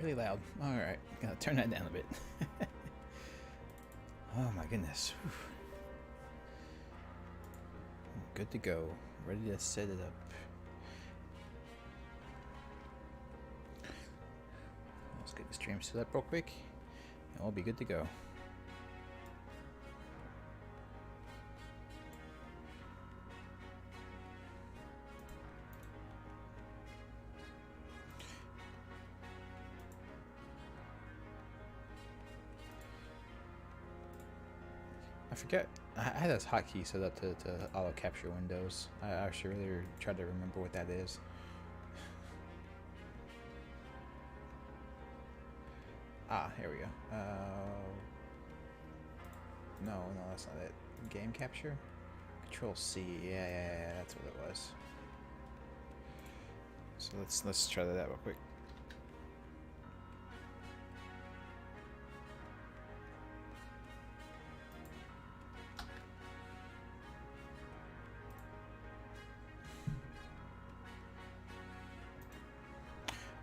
Really loud. Alright, gotta turn that down a bit. Oh my goodness. Whew. Good to go. Ready to set it up. Let's get the stream set up real quick, and we'll be good to go. I forget. I had this hotkey set up to auto capture windows. I should really try to remember what that is. Here we go. No, that's not it. Game capture? Control C. Yeah, that's what it was. So let's try that out real quick.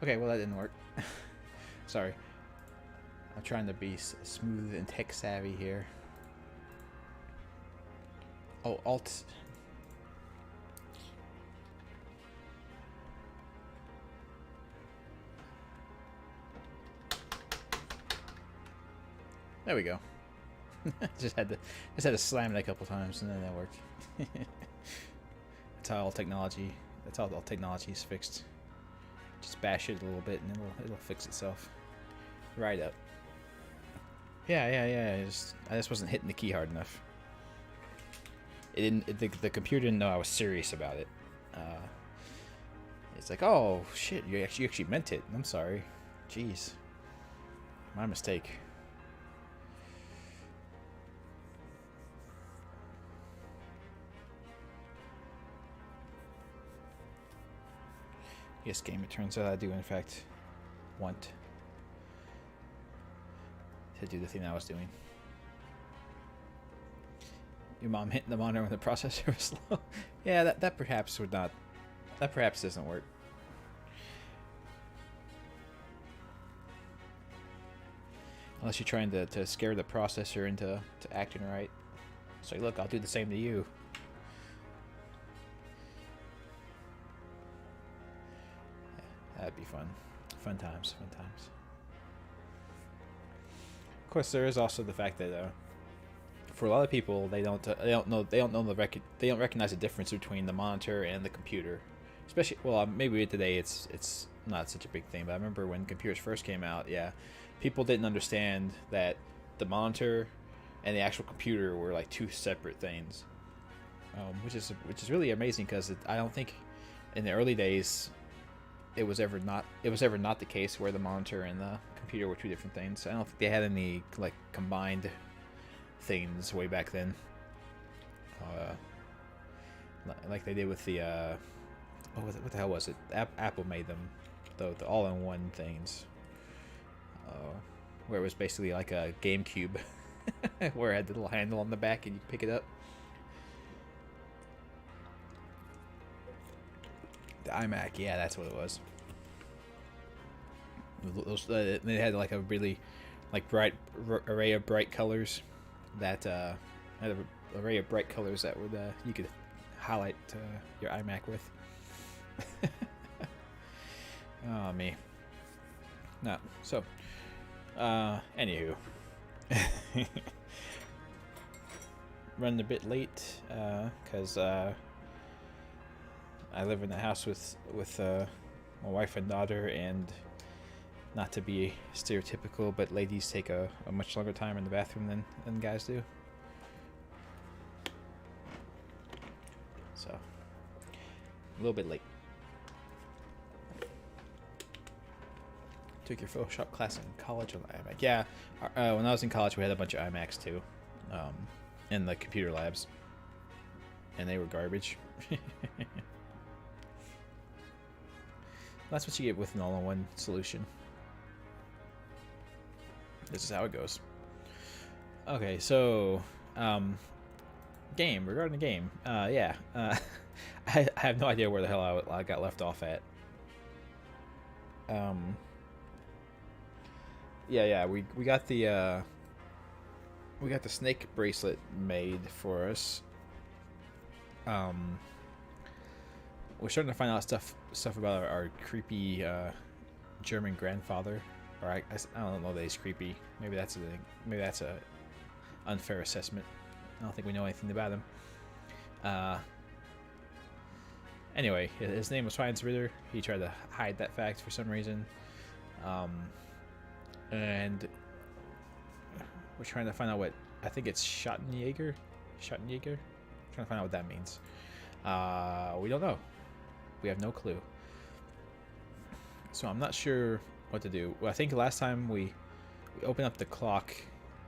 Okay, well that didn't work. Sorry. I'm trying to be smooth and tech savvy here. Oh, Alt. There we go. just had to slam it a couple times and then that worked. That's how all technology. That's how all technology is fixed. Just bash it a little bit and it'll fix itself. Right up. Yeah. I just wasn't hitting the key hard enough. It didn't. The computer didn't know I was serious about it. It's like, oh shit, you actually meant it. I'm sorry. Jeez, my mistake. Yes, game. It turns out I do in fact want to do the thing I was doing. Your mom hitting the monitor when the processor was slow. Yeah, that perhaps would not. That perhaps doesn't work. Unless you're trying to scare the processor into acting right. So look, I'll do the same to you. Yeah, that'd be fun. Fun times. Of course, there is also the fact that for a lot of people, they don't recognize the difference between the monitor and the computer. Especially, well, maybe today it's not such a big thing, but I remember when computers first came out, yeah, people didn't understand that the monitor and the actual computer were like two separate things, which is really amazing because I don't think in the early days it was ever not the case where the monitor and the computer were two different things. I don't think they had any like combined things way back then, like they did with the what the hell was it? Apple made them the all-in-one things, where it was basically like a GameCube, where it had the little handle on the back and you pick it up. The iMac, yeah, that's what it was. They had like a really like bright array of bright colors that had an array of bright colors that would you could highlight your iMac with. Oh me. No. So anywho. Running a bit late because I live in a house with my wife and daughter, and not to be stereotypical, but ladies take a much longer time in the bathroom than guys do. So, a little bit late. Took your Photoshop class in college on the iMac. Yeah, when I was in college, we had a bunch of iMacs too, in the computer labs, and they were garbage. That's what you get with an all-in-one solution. This is how it goes. Okay, so regarding the game, yeah, I have no idea where the hell I got left off at. yeah. We got the snake bracelet made for us. Um, we're starting to find out stuff about our creepy German grandfather. Or I don't know that he's creepy. Maybe that's a thing. Maybe that's a unfair assessment. I don't think we know anything about him. Anyway, his name was Heinz Ritter. He tried to hide that fact for some reason. And we're trying to find out what, I think it's Schottenjäger? Schottenjäger? Trying to find out what that means. We don't know. We have no clue. So I'm not sure what to do. Well, I think last time we opened up the clock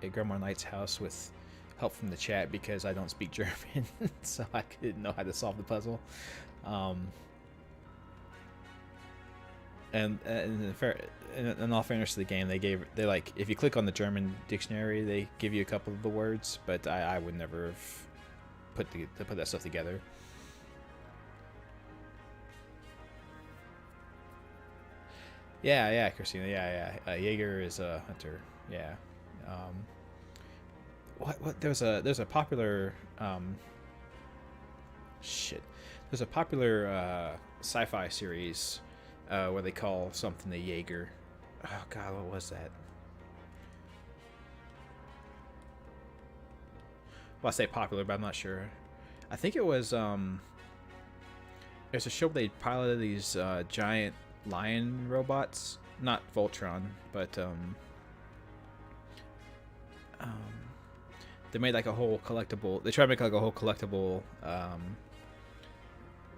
at Grandma Knight's house with help from the chat because I don't speak German, so I didn't know how to solve the puzzle. And in all fairness to the game, they like, if you click on the German dictionary, they give you a couple of the words, but I would never have put that stuff together. Yeah, Christina. Yeah. Jaeger is a hunter. Yeah. What? There's a popular shit. There's a popular sci-fi series where they call something the Jaeger. Oh God, what was that? Well, I say popular, but I'm not sure. I think it was there's a show where they piloted these giant lion robots, not Voltron, but they made like a whole collectible. They tried to make like a whole collectible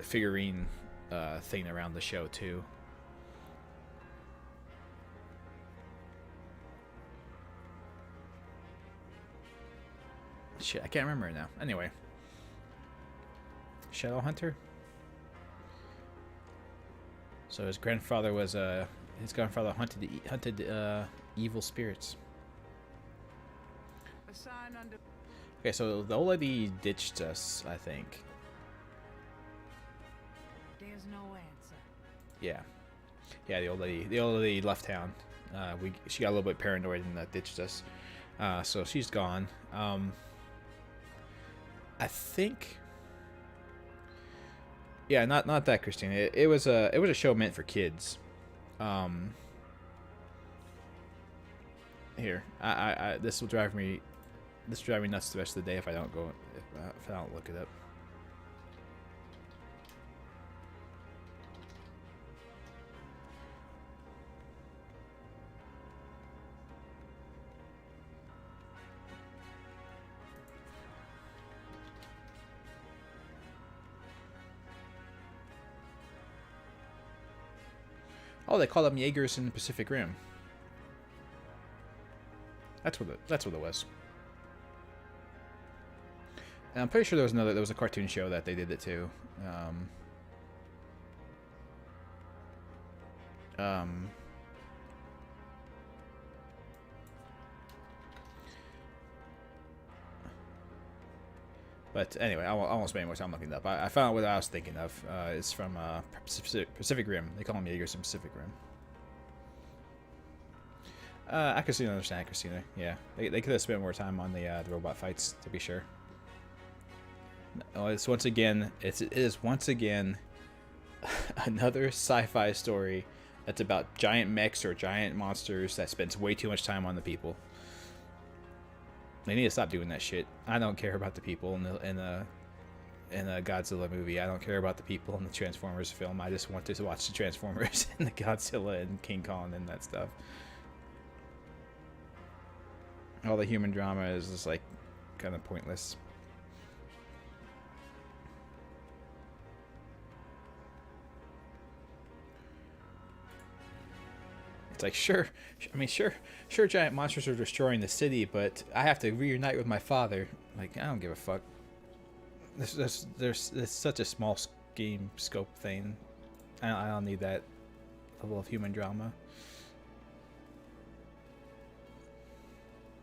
figurine thing around the show too. Shit, I can't remember it now. Anyway, Shadow Hunter. So his grandfather was hunted evil spirits. Okay, so the old lady ditched us, I think. There's no answer. Yeah, the old lady left town. She got a little bit paranoid and ditched us. So she's gone. I think. Yeah, not that, Christina. It was a show meant for kids. Here, this will drive me nuts the rest of the day if I don't look it up. Oh, they call them Jaegers in the Pacific Rim. That's what it was. And I'm pretty sure there was a cartoon show that they did it too. But anyway, I won't spend any more time looking it up. I found out what I was thinking of. It's from Pacific Rim. They call them Jaegers in Pacific Rim. I could understand Christina. Yeah, they could have spent more time on the robot fights, to be sure. No, it is once again another sci-fi story that's about giant mechs or giant monsters that spends way too much time on the people. They need to stop doing that shit. I don't care about the people in a Godzilla movie. I don't care about the people in the Transformers film. I just want to watch the Transformers and the Godzilla and King Kong and that stuff. All the human drama is just like kind of pointless. It's like, sure, giant monsters are destroying the city, but I have to reunite with my father. Like, I don't give a fuck. There's such a small game scope thing. I don't need that level of human drama.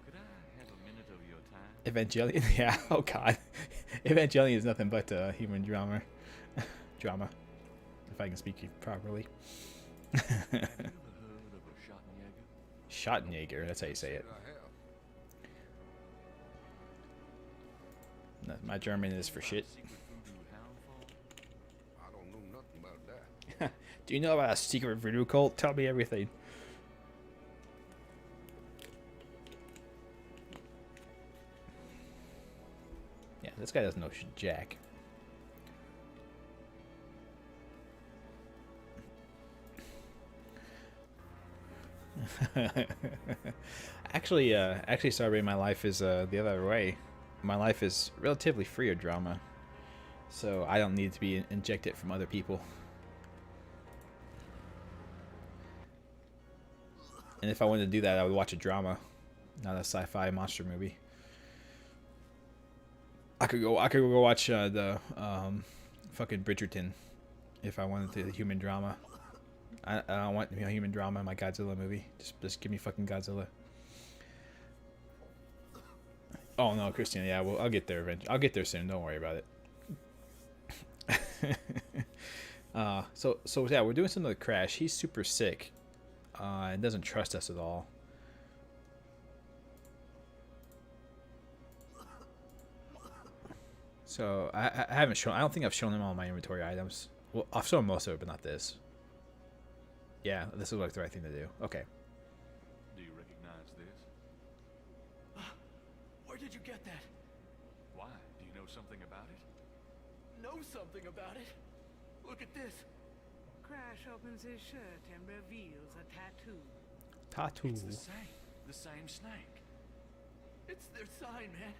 Could I have a minute of your time? Evangelion, yeah. Oh God, Evangelion is nothing but human drama. Drama, if I can speak properly. Schottenjäger, that's how you say it. No, my German is for shit. Secret voodoo hound fall? I don't know nothing about that. Do you know about a secret voodoo cult? Tell me everything. Yeah, this guy doesn't know jack. Actually, sorry, my life is the other way. My life is relatively free of drama, so I don't need to be injected from other people. And if I wanted to do that, I would watch a drama, not a sci-fi monster movie. I could go watch the fucking Bridgerton if I wanted the human drama. I don't want human drama in my Godzilla movie. Just give me fucking Godzilla. Oh no, Christina. Yeah, well, I'll get there eventually. I'll get there soon. Don't worry about it. So yeah, we're doing something with Crash. He's super sick, and doesn't trust us at all. So I haven't shown. I don't think I've shown him all my inventory items. Well, I've shown most of it, but not this. Yeah, this looks like the right thing to do. Okay. Do you recognize this? Where did you get that? Why? Do you know something about it? Know something about it? Look at this. Crash opens his shirt and reveals a tattoo. Tattoo. It's the same snake. It's their sign, man.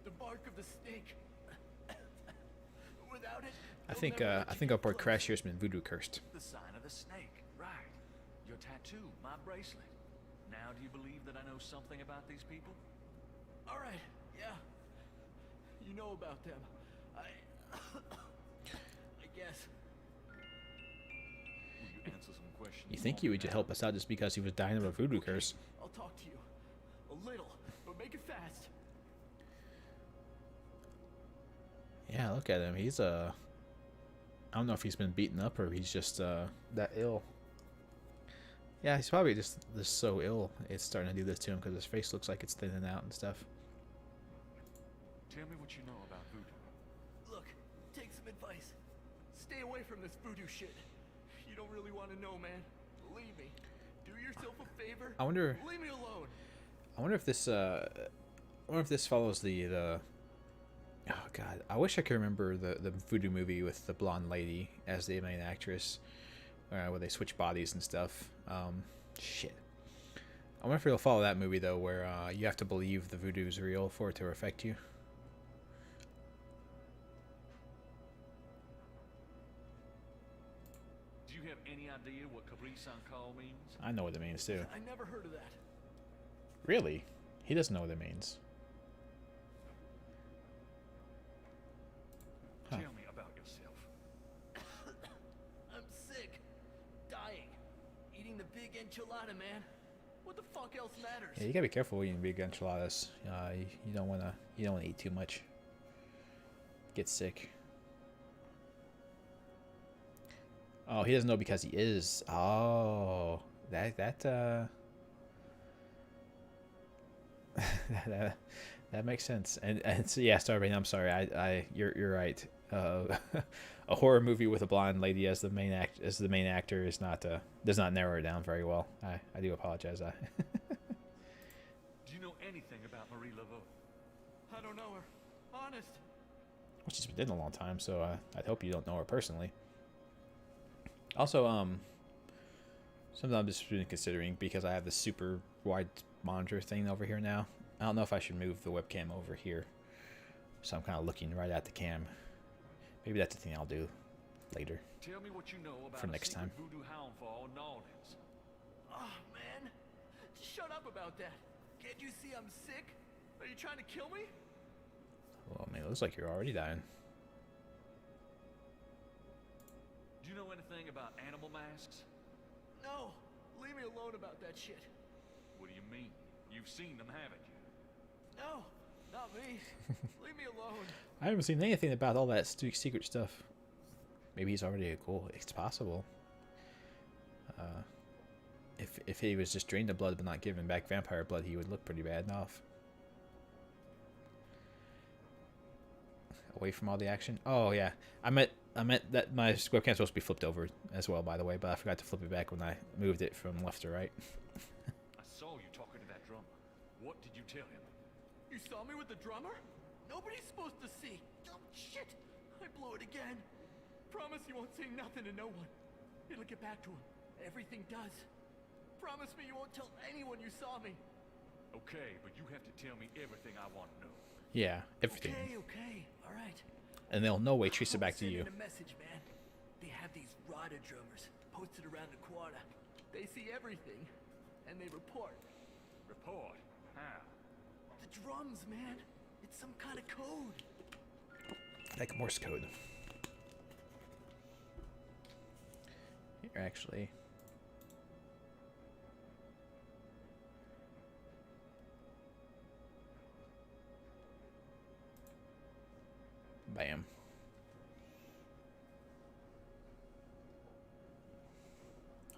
The bark of the snake. Without it, I think our boy Crash here's been voodoo cursed. The sign of the snake, right. Your tattoo, my bracelet. Now do you believe that I know something about these people? All right, yeah. You know about them. I guess. Will you answer some questions? You think he would help us out just because he was dying of a voodoo curse? I'll talk to you. A little, but make it fast. Yeah, look at him. He's I don't know if he's been beaten up or he's just that ill. Yeah, he's probably just so ill. It's starting to do this to him because his face looks like it's thinning out and stuff. Tell me what you know about voodoo. Look, take some advice. Stay away from this voodoo shit. You don't really want to know, man. Believe me. Do yourself a favor. I wonder. Leave me alone. I wonder if this. I wonder if this follows the. Oh God, I wish I could remember the voodoo movie with the blonde lady as the main actress, where they switch bodies and stuff. Shit. I wonder if it'll follow that movie though, where you have to believe the voodoo is real for it to affect you. Do you have any idea what Capri-Sun call means? I know what it means too. I never heard of that. Really? He doesn't know what it means. Huh. Tell me about yourself. I'm sick. Dying. Eating the big enchilada, man. What the fuck else matters? Yeah, you gotta be careful eating big enchiladas. You don't wanna eat too much. Get sick. Oh, he doesn't know because he is. Oh, that that makes sense. And so yeah, Starbane, I'm sorry. You're right. A horror movie with a blonde lady as the main actor is not does not narrow it down very well. I do apologize. Do you know anything about Marie Laveau? I don't know her. Honest. Well, she's been dead a long time, so I'd hope you don't know her personally. Also, something I'm just really considering because I have this super wide monitor thing over here now. I don't know if I should move the webcam over here, so I'm kind of looking right at the cam. Maybe that's the thing I'll do later. Tell me what you know about For next time. voodoo hound fall in New Orleans. Oh, man. Just shut up about that. Can't you see I'm sick? Are you trying to kill me? Well, man, it looks like you're already dying. Do you know anything about animal masks? No. Leave me alone about that shit. What do you mean? You've seen them, haven't you? No. Not me. Leave me alone. I haven't seen anything about all that secret stuff. Maybe he's already cool. It's possible. if he was just drained of blood but not given back vampire blood, he would look pretty bad enough. Away from all the action. Oh yeah, I meant that my webcam's supposed to be flipped over as well, by the way, but I forgot to flip it back when I moved it from left to right. I saw you talking to that drummer. What did you tell him? You saw me with the drummer? Nobody's supposed to see. Oh, shit! I blew it again. Promise you won't say nothing to no one. It'll get back to him. Everything does. Promise me you won't tell anyone you saw me. Okay, but you have to tell me everything I want to know. Yeah, everything. Okay, all right. And they'll no way trace it back to Send you. in a message, man. They have these rider drummers posted around the quarter. They see everything, and they report. Report? How? The drums, man. It's some kind of code. Like Morse code. Here, actually. Bam.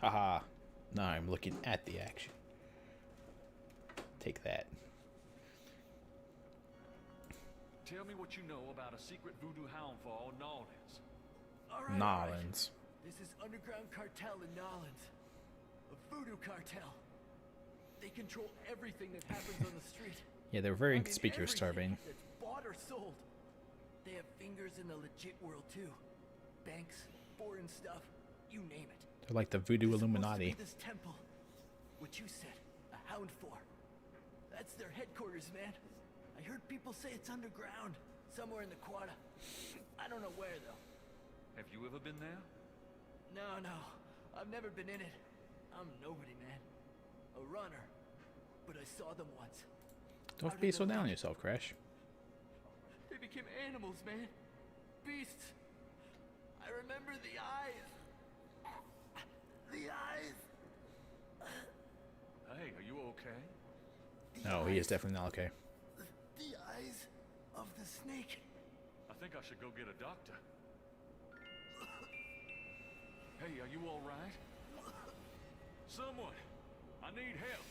Haha. Now I'm looking at the action. Take that. Tell me what you know about a secret voodoo hound fall in Nolans. All right. Nolans. This is underground cartel in Nolans. A voodoo cartel. They control everything that happens on the street. Yeah, they're very I mean, inconspicuous, everything Tarbane. that's bought or sold. They have fingers in the legit world too. Banks, foreign stuff, you name it. They're like the voodoo There's supposed to Illuminati. be this temple, what you said, a hound for. That's their headquarters, man. I heard people say it's underground, somewhere in the quarter. I don't know where though. Have you ever been there? No, I've never been in it. I'm nobody, man. A runner, but I saw them once. Don't Out be in so the down on light. yourself, Crash. They became animals, man. Beasts. I remember the eyes. The eyes. Hey, are you okay? The No, he is eyes. definitely not okay. The eyes of the snake. I think I should go get a doctor. Hey, are you all right? Someone! I need help!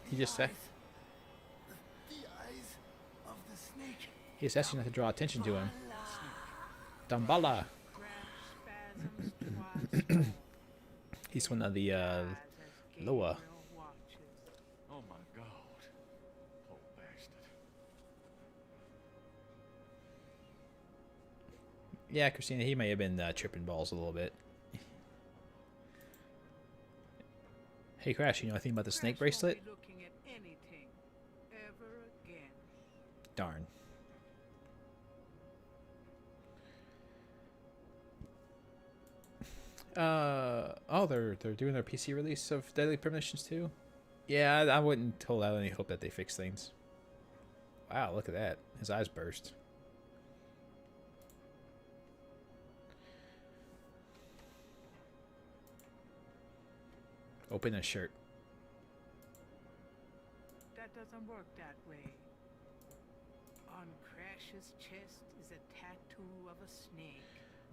He just said The eyes of the snake. he's asking not to draw attention to him. Dambala. Crash spasms twice more. He's one of the Eyes as Loa. Gabriel watches. Oh my god. Poor bastard. Yeah, Christina, he may have been tripping balls a little bit. Hey, Crash, you know anything about the snake Crash won't bracelet? be looking at anything ever again. Darn. Oh, they're doing their PC release of Deadly Premonitions too. Yeah, I wouldn't hold out any hope that they fix things. Wow, look at that. His eyes burst. Open his shirt. That doesn't work that way. On Crash's chest is a tattoo of a snake.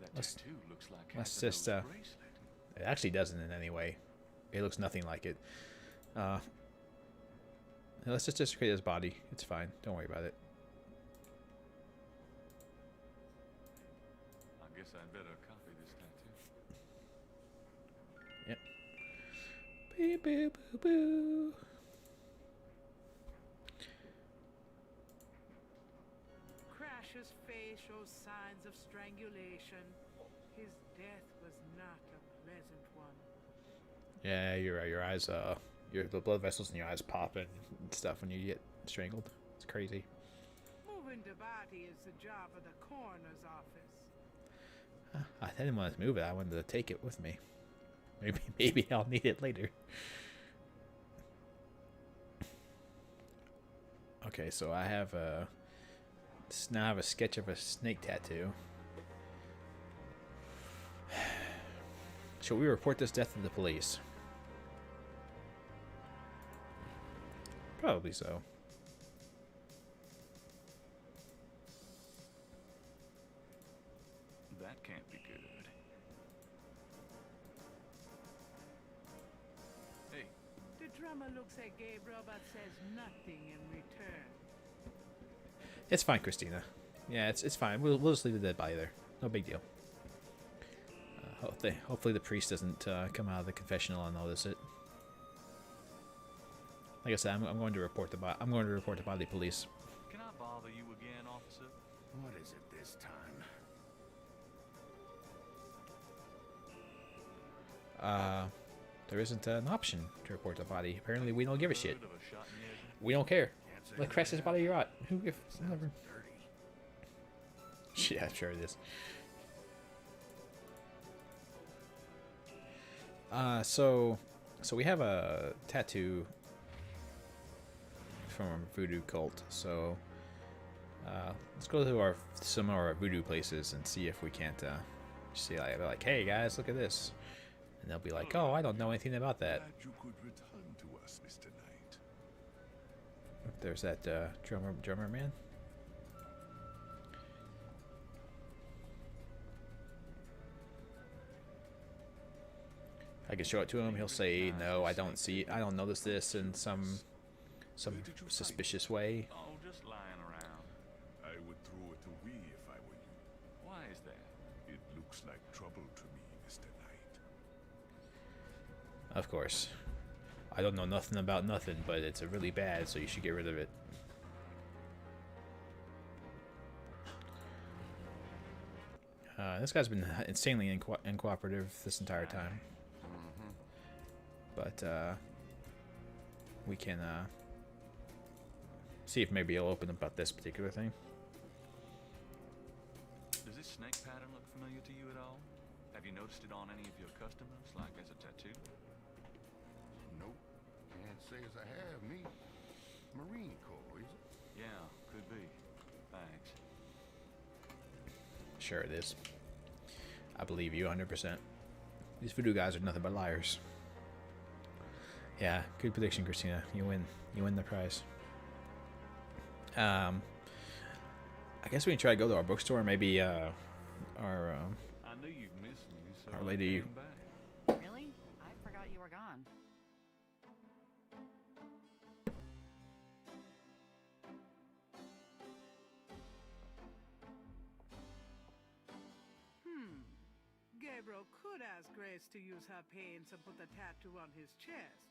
That Let's- tattoo looks like let's Casanova just, bracelet. It actually doesn't in any way. It looks nothing like it. Let's just desecrate his body. It's fine. Don't worry about it. I guess I'd better copy this tattoo. Yep. Boo boo boo boo. Crash's face shows signs of strangulation. His death was not a pleasant one. Yeah, you're right. Your eyes, the blood vessels in your eyes pop and stuff when you get strangled. It's crazy. Moving the body is the job of the coroner's office. I didn't want to move it. I wanted to take it with me. Maybe I'll need it later. Okay, so I have now I have a sketch of a snake tattoo. Shall we report this death to the police? Probably so. That can't be good. drummer looks at Gabriel but says nothing in return. It's fine, Christina. Yeah, it's fine. We'll just leave the dead body there. No big deal. Hopefully the priest doesn't come out of the confessional and notice it. Like I said, I'm going to report the body. I'm going to report the body to police. Can I bother you again, officer? What is it this time? There isn't an option to report the body. Apparently, we don't give a shit. Heard of a shot in the egg? We don't care. Can't say Let that crash this I body have. rot. Who if whatever. Dirty. Yeah, I'm sure it is. So we have a tattoo from a voodoo cult. So let's go to some of our voodoo places and see if we can't see like, hey guys, look at this, and they'll be like, oh, I don't know anything about that. Glad you could return to us, Mr. Knight. There's that drummer man. I can show it to him. He'll say, "No, I don't notice this in some suspicious way." Oh, just lying around. I would throw it away if I were you. Why is that? It looks like trouble to me, Mr. Knight. Of course, I don't know nothing about nothing, but it's really bad, so you should get rid of it. This guy's been insanely uncooperative this entire time. But we can see if maybe he'll open about this particular thing. Does this snake pattern look familiar to you at all? Have you noticed it on any of your customers, like as a tattoo? Nope. Can't say as I have. Me. Marine Corps, is it? Yeah, could be. Thanks. Sure it is. I believe you 100%. These voodoo guys are nothing but liars. Yeah, good prediction, Christina. You win. You win the prize. I guess we can try to go to our bookstore. Maybe our I knew you'd miss me, so Our I Lady- came back. Really? I forgot you were gone. Gabriel could ask Grace to use her paints and put the tattoo on his chest,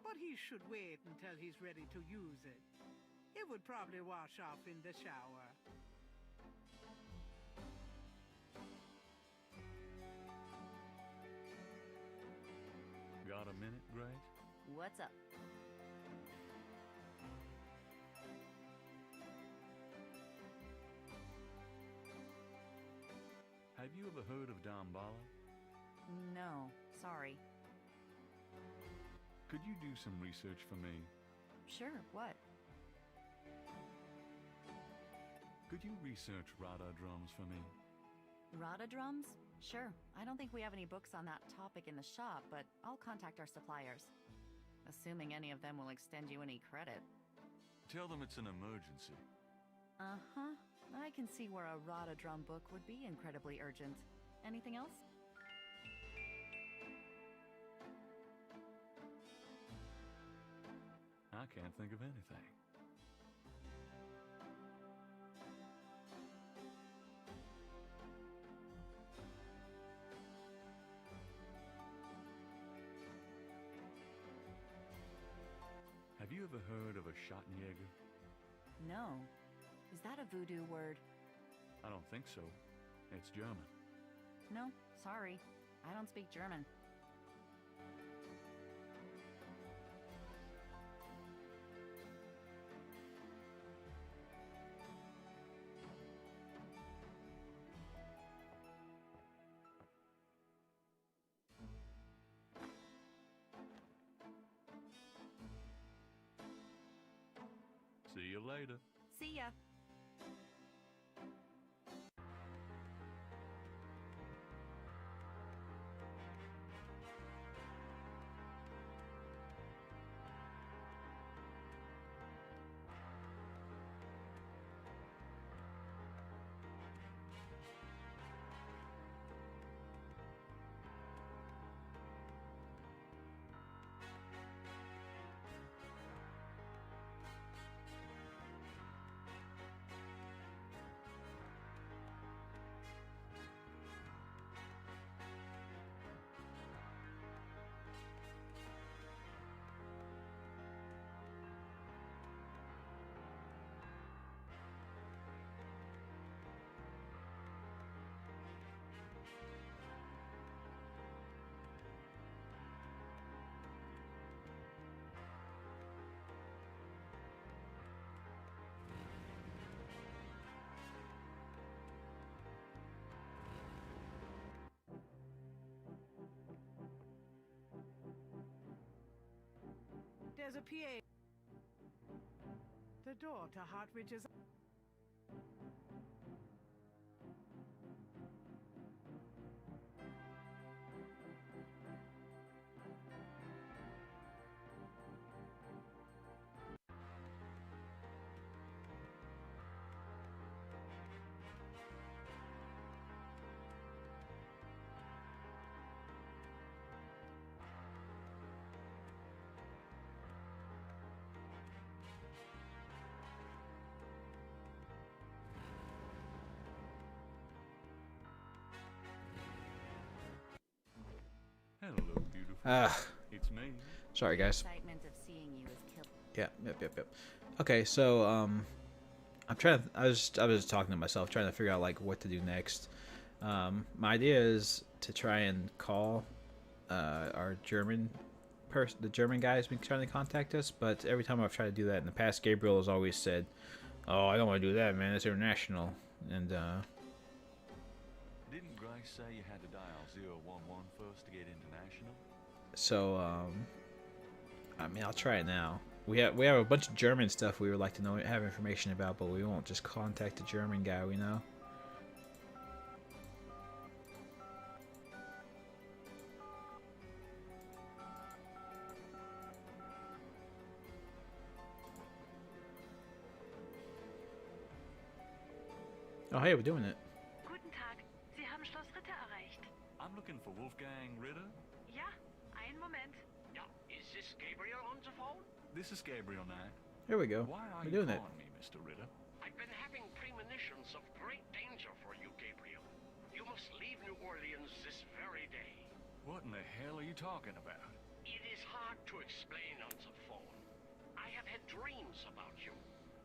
but he should wait until he's ready to use it. It would probably wash off in the shower. Got a minute, Grace? What's up? Have you ever heard of Damballa? No, sorry. Could you do some research for me? Sure, what? Could you research Rada drums for me? Rada drums? Sure. I don't think we have any books on that topic in the shop, but I'll contact our suppliers. Assuming any of them will extend you any credit. Tell them it's an emergency. Uh-huh. I can see where a Rada drum book would be incredibly urgent. Anything else? I can't think of anything. Have you ever heard of a Schottenjäger? No. Is that a voodoo word? I don't think so. It's German. No, sorry. I don't speak German. See you later. See ya. There's a PA. The door to Hartridge's. Hello, beautiful. It's me. Sorry guys. Excitement of seeing you is kill. Yep. Okay, so I'm trying to. I was talking to myself, trying to figure out like what to do next. My idea is to try and call our German person. The German guy has been trying to contact us, but every time I've tried to do that in the past, Gabriel has always said, "Oh, I don't want to do that, man. It's international." And Didn't Grace say you had to dial 011 first to get international? so I mean, I'll try it now. We have a bunch of German stuff we would like to know, have information about, but we won't just contact the German guy we know. Oh, hey, we're doing it. Guten Tag, Sie haben Schloss Ritter erreicht. I'm looking for Wolfgang Ritter. Ja, einen Moment. Yeah, is this Gabriel on the phone? This is Gabriel Knight. Here we go. Why are We're you doing it. calling me, Mr. Ritter? I've been having premonitions of great danger for you, Gabriel. You must leave New Orleans this very day. What in the hell are you talking about? It is hard to explain on the phone. I have had dreams about you.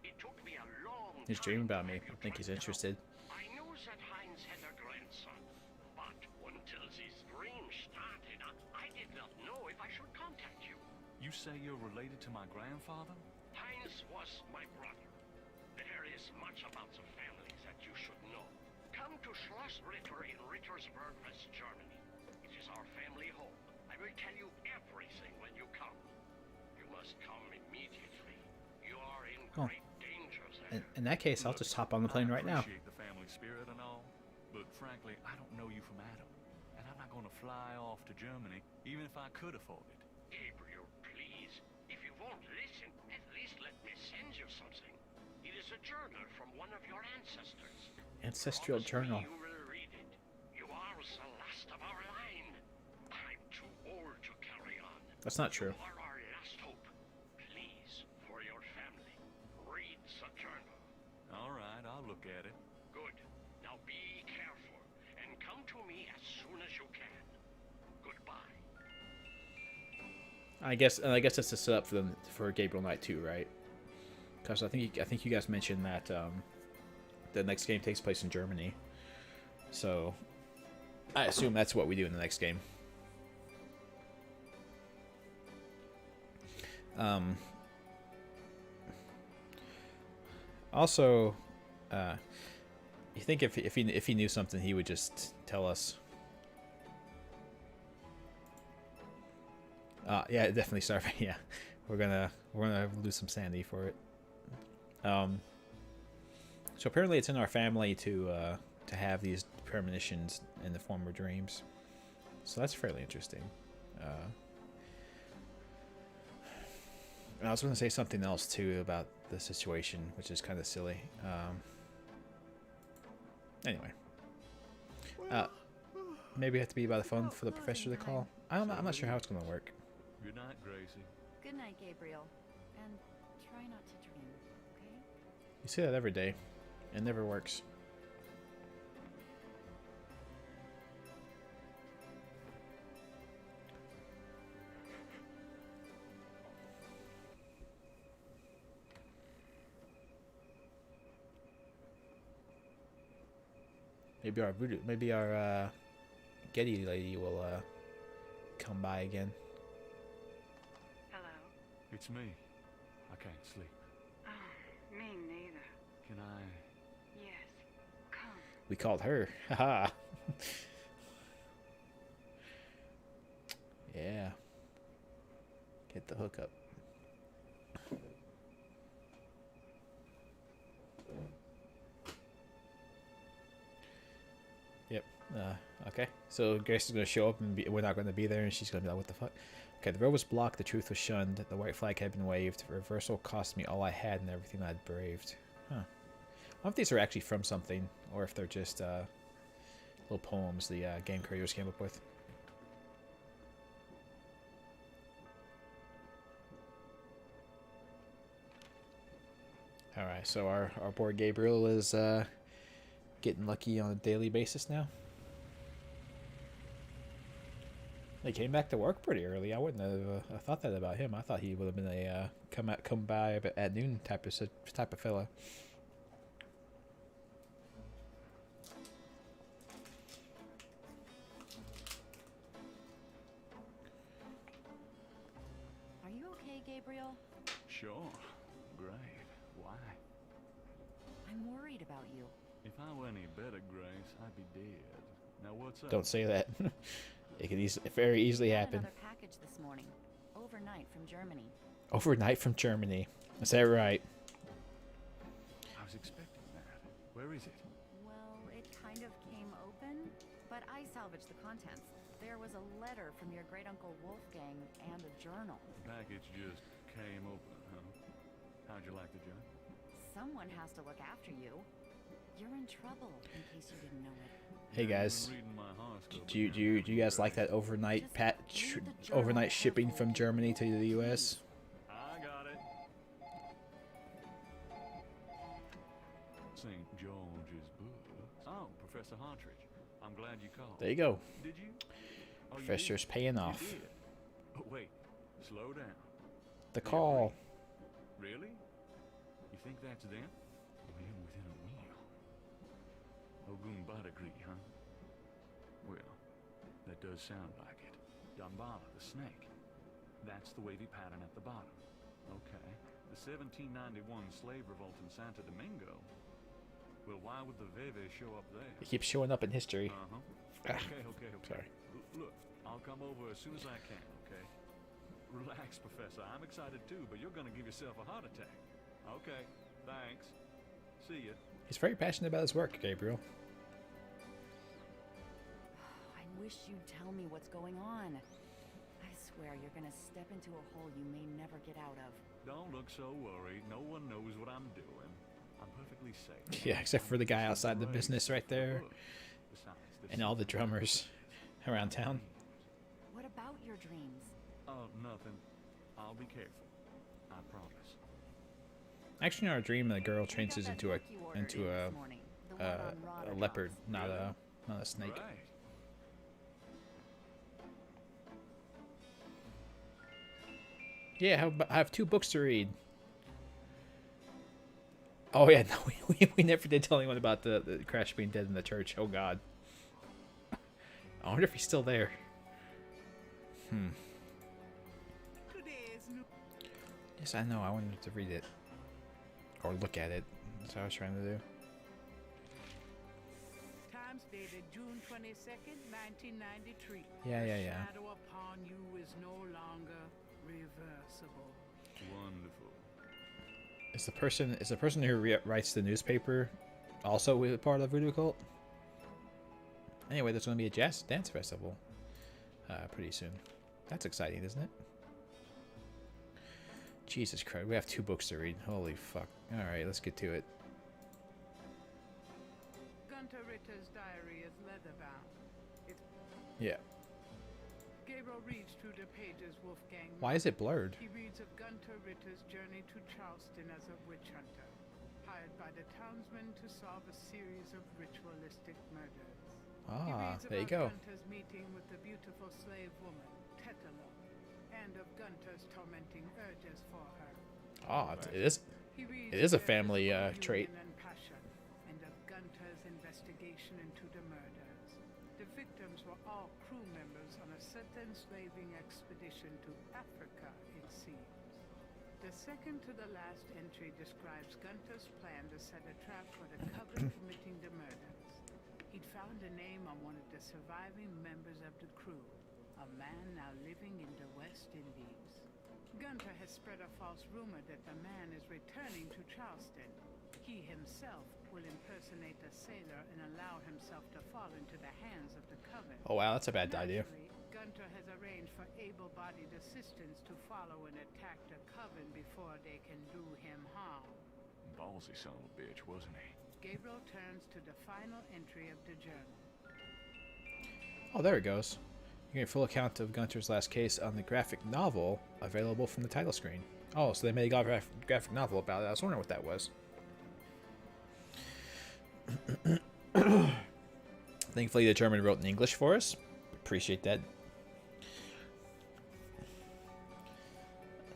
It took me a long He's time dreaming to about me. have you I think he's tracked interested. down. I knew that Heinz had a grandson, but until these dreams started, I did not know if I should contact you. You say you're related to my grandfather? Heinz was my brother. There is much about the family that you should know. Come to Schloss Ritter in Rittersburg, West Germany. It is our family home. I will tell you everything when you come. You must come immediately. You are in Oh. great danger there. In that case, I'll just hop on the plane right now. I appreciate the family spirit and all, but frankly, I don't know you from Adam, and I'm not going to fly off to Germany, even if I could afford it. Gabriel, please. If you won't listen, at least let me send you something. It is a journal from one of your ancestors. Ancestral Promise journal. me you will read it. You are the last of our line. I'm too old to carry on. That's not true. You are our last hope. Please, for your family, read the journal. All right, I'll look at it. Good. Now be careful and come to me as soon as you can. Goodbye. I guess that's the setup for them for Gabriel Knight 2, right? Because I think you guys mentioned that the next game takes place in Germany, so I assume that's what we do in the next game. Also, you think if he knew something, he would just tell us. Yeah, definitely starving. Yeah, we're gonna lose some sanity for it. So apparently it's in our family to have these premonitions in the form of dreams. So that's fairly interesting. And I was going to say something else too about the situation, which is kind of silly. Anyway, maybe I have to be by the phone for the professor to call. I'm not sure how it's going to work. Good night, Gracie. Good night, Gabriel. And try not to dream, okay? You say that every day. It never works. Maybe our voodoo, maybe our Gedde lady will come by again. Hello. It's me. I can't sleep. Oh, me neither. Can I? Yes. Come. We called her. Haha. Yeah. Get the hookup. Yep. Okay. So Grace is gonna show up and we're not gonna be there, and she's gonna be like, "What the fuck?" Okay. The road was blocked. The truth was shunned. The white flag had been waved. Reversal cost me all I had and everything I'd braved. Huh. I wonder if these are actually from something, or if they're just little poems the game creators came up with. All right. So our boy Gabriel is getting lucky on a daily basis now. He came back to work pretty early. I wouldn't have thought that about him. I thought he would have been a come by at noon type of fella. Are you okay, Gabriel? Sure. Great. Why? I'm worried about you. If I were any better, Grace, I'd be dead. Now what's up? Don't say that. It could very easily happen. Another package this morning, overnight from Germany. Overnight from Germany. Is that right? I was expecting that. Where is it? Well, it kind of came open, but I salvaged the contents. There was a letter from your great-uncle Wolfgang and a journal. The package just came open, huh? How'd you like the job? Someone has to look after you. You're in trouble, in case you didn't know it. Hey guys, Reading my horoscope do you guys like that overnight shipping from Germany to the U.S.? I got it. St. George's books. Oh, Professor Hartridge. I'm glad you called. There you go. Did you? Oh, Professor's you did? paying You off. did? Oh, wait. Slow down. The call. Really? You think that's them? Within a wheel. Ogun Badagri, huh? Well, that does sound like it. Dambala, the snake. That's the wavy pattern at the bottom. Okay. The 1791 slave revolt in Santo Domingo. Well, why would the Veve show up there? It keeps showing up in history. Uh-huh. Okay. Sorry. Look, I'll come over as soon as I can, okay? Relax, Professor. I'm excited too, but you're gonna give yourself a heart attack. Okay, thanks. See ya. He's very passionate about his work, Gabriel. I wish you'd tell me what's going on. I swear you're gonna step into a hole you may never get out of. Don't look so worried. No one knows what I'm doing. I'm perfectly safe. Yeah, except for the guy outside the business right there. Besides, And all the drummers around town. What about your dreams? Oh, nothing. I'll be careful. I promise. Actually, in our dream, the girl changes Got into that a book you ordered in this morning, the one on Rotterdam. leopard, not a snake. Right. Yeah, I have 2 books to read. Oh yeah, no, we never did tell anyone about the Crash being dead in the church. Oh god. I wonder if he's still there. Today's new Yes, I know. I wanted to read it. Or look at it. That's what I was trying to do. times dated June 22nd, 1993. Yeah. The shadow upon you is no longer reversible. Wonderful. Is the person who writes the newspaper also a part of the Voodoo cult? Anyway, there's going to be a jazz dance festival pretty soon. That's exciting, isn't it? Jesus Christ, we have 2 books to read. Holy fuck. Alright, let's get to it. Gunter Ritter's diary is leather-bound. Yeah. Gabriel reads through the pages Wolfgang Why is it blurred? He reads of Gunter Ritter's journey to Charleston as a witch hunter, hired by the townsmen to solve a series of ritualistic murders. He Ah, reads there you about go. Gunter's meeting with the beautiful slave woman, Tetela, and of Gunter's tormenting urges for her. Ah, He reads it is a of their family physical trait. union and passion, and of Gunter's investigation into the murders. The victims were all crew members on a certain slaving expedition to Africa, it seems. The second to the last entry describes Gunter's plan to set a trap for the coven committing the murders. He'd found a name on one of the surviving members of the crew, a man now living in the West Indies. Gunter has spread a false rumor that the man is returning to Charleston. He himself will impersonate a sailor and allow himself to fall into the hands of the Coven. Oh wow, that's a bad idea. Naturally, Gunter has arranged for able-bodied assistants to follow and attack the Coven before they can do him harm. Ballsy son of a bitch, wasn't he? Gabriel turns to the final entry of the journal. Oh, there it goes. You get a full account of Gunter's last case on the graphic novel available from the title screen. Oh, so they made a graphic novel about it. I was wondering what that was. Thankfully, the German wrote in English for us. Appreciate that.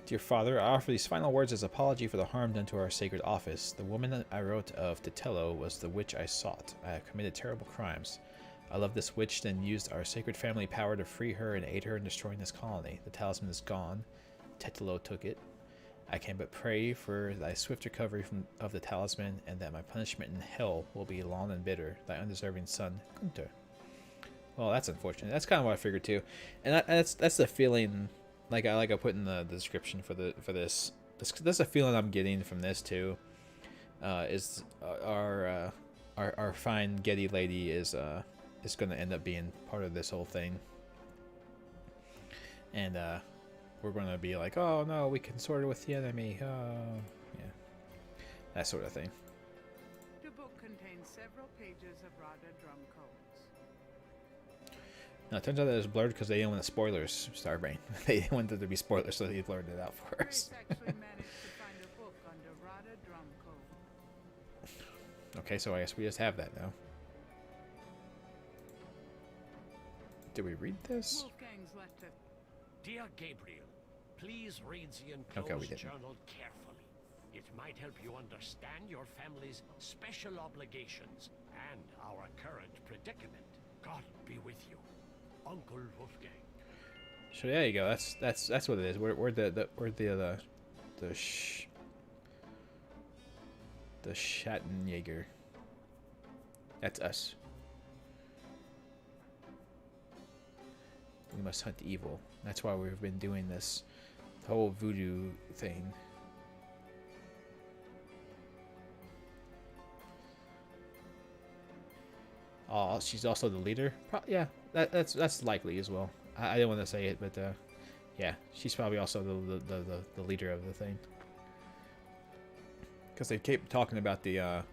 Dear Father, I offer these final words as apology for the harm done to our sacred office. The woman I wrote of to Tello was the witch I sought. I have committed terrible crimes. I love this witch, then used our sacred family power to free her and aid her in destroying this colony. The talisman is gone. Tetelo took it. I can but pray for thy swift recovery of the talisman, and that my punishment in hell will be long and bitter. Thy undeserving son, Gunter. Well, that's unfortunate. That's kind of what I figured too, and that's the feeling. Like I put in the description for this. That's a feeling I'm getting from this too. Is our fine Gedde lady is going to end up being part of this whole thing, and we're going to be like, oh no, we consorted with the enemy. Yeah, that sort of thing. The book contains several pages of Rada drum codes. Now it turns out that it's blurred because they didn't want the spoilers, Starbrain. They didn't want there to be spoilers, so they blurred it out for us. Grace actually managed to find a book under Rada drum code. Okay, so I guess we just have that now. Did we read this? Wolfgang's left it. Dear Gabriel, please read the Okay, we enclosed didn't. journal carefully. It might help you understand your family's special obligations and our current predicament. God be with you, Uncle Wolfgang. So there you go. That's what it is. We're the Schattenjäger. That's us. We must hunt evil. That's why we've been doing this whole voodoo thing. Oh, she's also the leader. Yeah, that's likely as well. I didn't want to say it, but yeah, she's probably also the leader of the thing. Because they keep talking about the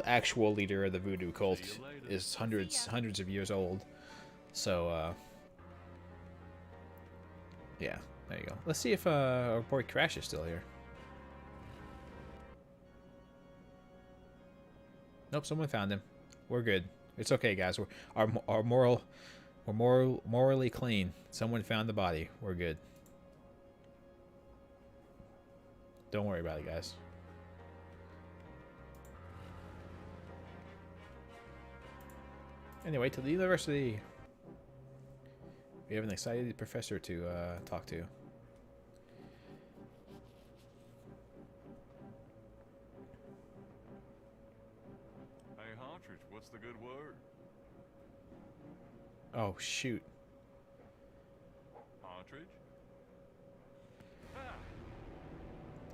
actual leader of the voodoo cult is hundreds of years old. So yeah, there you go. Let's see if our boy Crash is still here. Nope, someone found him. We're good. It's okay, guys. We're morally clean. Someone found the body. We're good. Don't worry about it, guys. Anyway, to the university. We have an excited professor to talk to. Hey, Hartridge, what's the good word? Oh, shoot. Hartridge?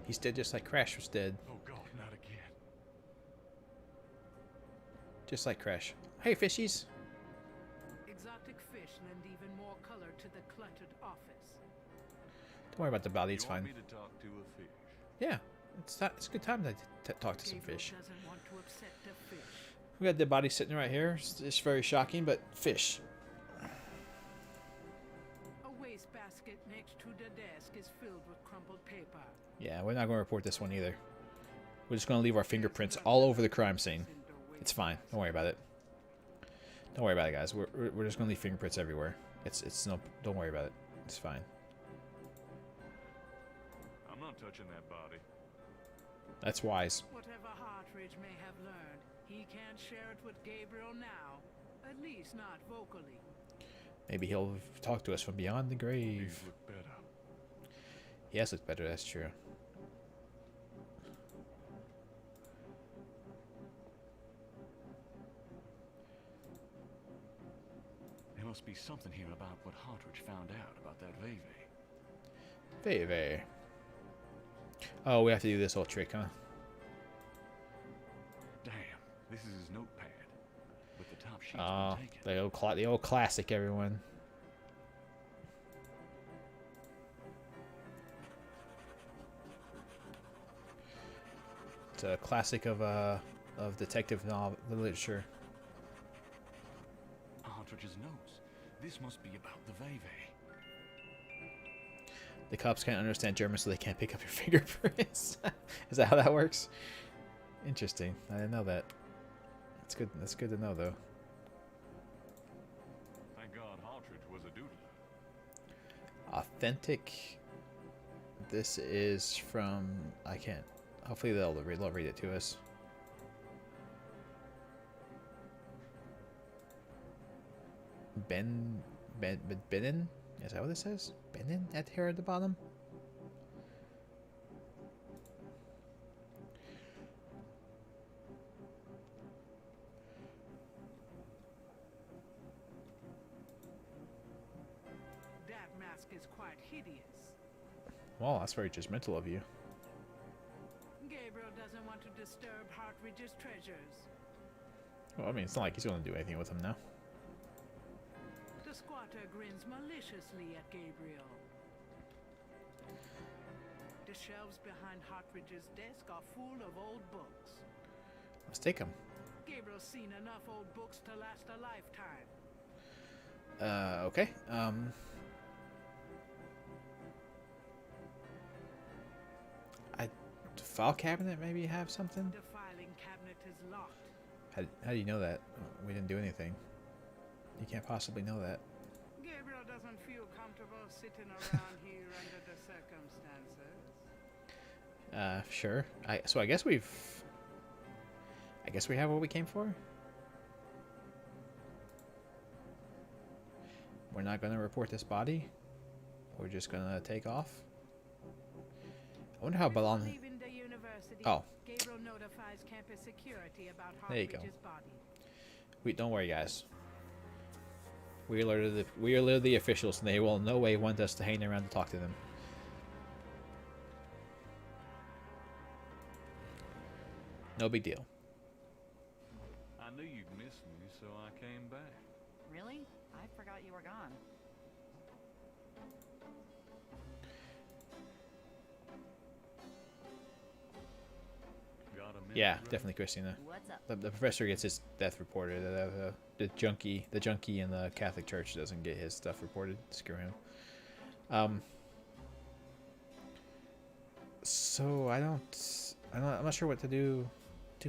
He's dead just like Crash was dead. Oh, God, not again. Just like Crash. Hey, fishies. Exotic fish lend even more color to the cluttered office. Don't worry about the body. It's You fine. want me to talk to a fish? Yeah, it's a good time to talk to some Gabriel fish. doesn't want to upset the fish. We got the body sitting right here. It's very shocking, but fish. A wastebasket next to the desk is filled with crumpled paper. Yeah, we're not going to report this one either. We're just going to leave our fingerprints all over the crime scene. It's fine. Don't worry about it. Don't worry about it, guys. We're just going to leave fingerprints everywhere. It's no. Don't worry about it. It's fine. I'm not touching that body. That's wise. Whatever Hartridge may have learned, he can't share it with Gabriel now. At least not vocally. Maybe he'll talk to us from beyond the These grave. look better. He has looked better. That's true. There must be something here about what Hartridge found out about that Veve. Very. Oh, we have to do this whole trick, huh? Damn, This is his notepad. With the top sheets Oh, been taken. the old classic, everyone. It's a classic of detective novel literature. Partridge's notes. This must be about the Veve. The cops can't understand German, so they can't pick up your fingerprints. Is that how that works? Interesting. I didn't know that. That's good. That's good to know, though. Thank God Partridge was a doodler. Authentic. This is from. I can't. Hopefully they'll read it to us. Benin? Is that what it says? Benin at here at the bottom? That mask is quite hideous. Well, that's very judgmental of you. Gabriel doesn't want to disturb Hartridge's treasures. Well, I mean, it's not like he's going to do anything with them now. The squatter grins maliciously at Gabriel. The shelves behind Hartridge's desk are full of old books. Let's take them. Gabriel's seen enough old books to last a lifetime. Okay. The file cabinet maybe have something? The filing cabinet is locked. How do you know that? We didn't do anything. You can't possibly know that. Gabriel doesn't feel comfortable sitting around here under the circumstances. Sure. So I guess we have what we came for. We're not going to report this body. We're just going to take off. I wonder how Before long. leaving the university, Oh. Gabriel notifies campus security about There you go. Hartridge's body. Don't worry, guys. We alerted the officials, and they will in no way want us to hang around to talk to them. No big deal. I knew you'd miss me, so I came back. Really? I forgot you were gone. Got a minute, Yeah, brother? definitely, Christina. What's up? The professor gets his death reported. The junkie in the Catholic Church doesn't get his stuff reported. Screw him. So I'm not sure what to do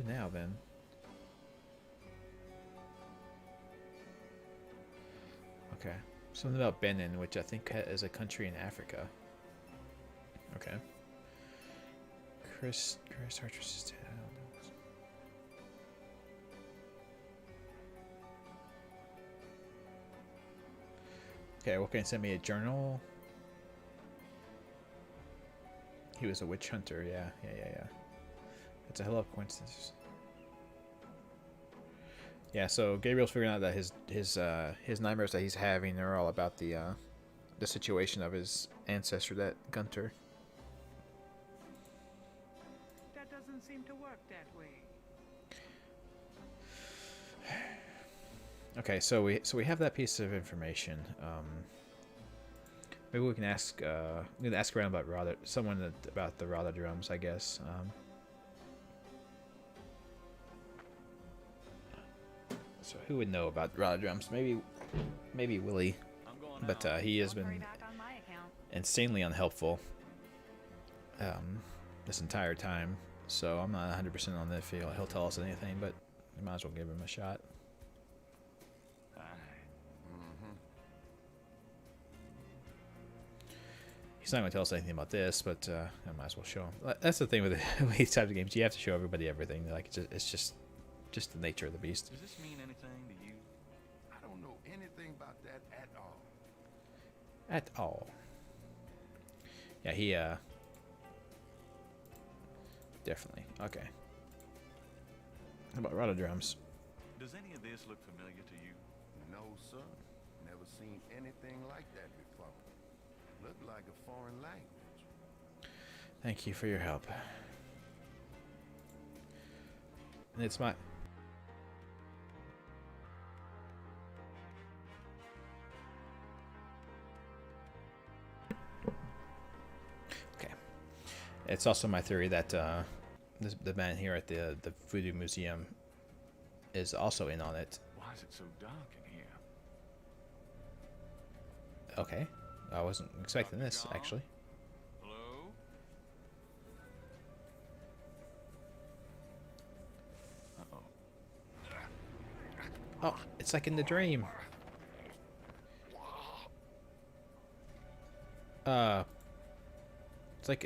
now then. Okay. Something about Benin, which I think is a country in Africa. Okay. Chris Hartridge's dead. I don't know. Okay, well, can you send me a journal? He was a witch hunter, yeah. It's a hell of a coincidence. Yeah, so Gabriel's figuring out that his nightmares that he's having are all about the situation of his ancestor, that Gunter. That doesn't seem to work that way. Okay, so we have that piece of information. Maybe we can ask. I'm gonna ask around about about the Rada drums, I guess. So who would know about Rada drums? Maybe Willie, I'm going but out. he has Don't hurry been back on my account. insanely unhelpful this entire time. So I'm not 100% on if he'll tell us anything, but we might as well give him a shot. Aye. He's not going to tell us anything about this, but I might as well show him. That's the thing with these types of games. You have to show everybody everything. Like it's just the nature of the beast. Does this mean anything to you? I don't know anything about that at all. At all. Yeah, he definitely. Okay. How about Rada drums? Does any of this look familiar to you? No, sir. Never seen anything like that before. Looked like a foreign language. Thank you for your help. And it's my It's also my theory that the man here at the Voodoo Museum is also in on it. Why is it so dark in here? Okay, I wasn't expecting this John? actually. Hello? Uh-oh. Oh, it's like in the dream.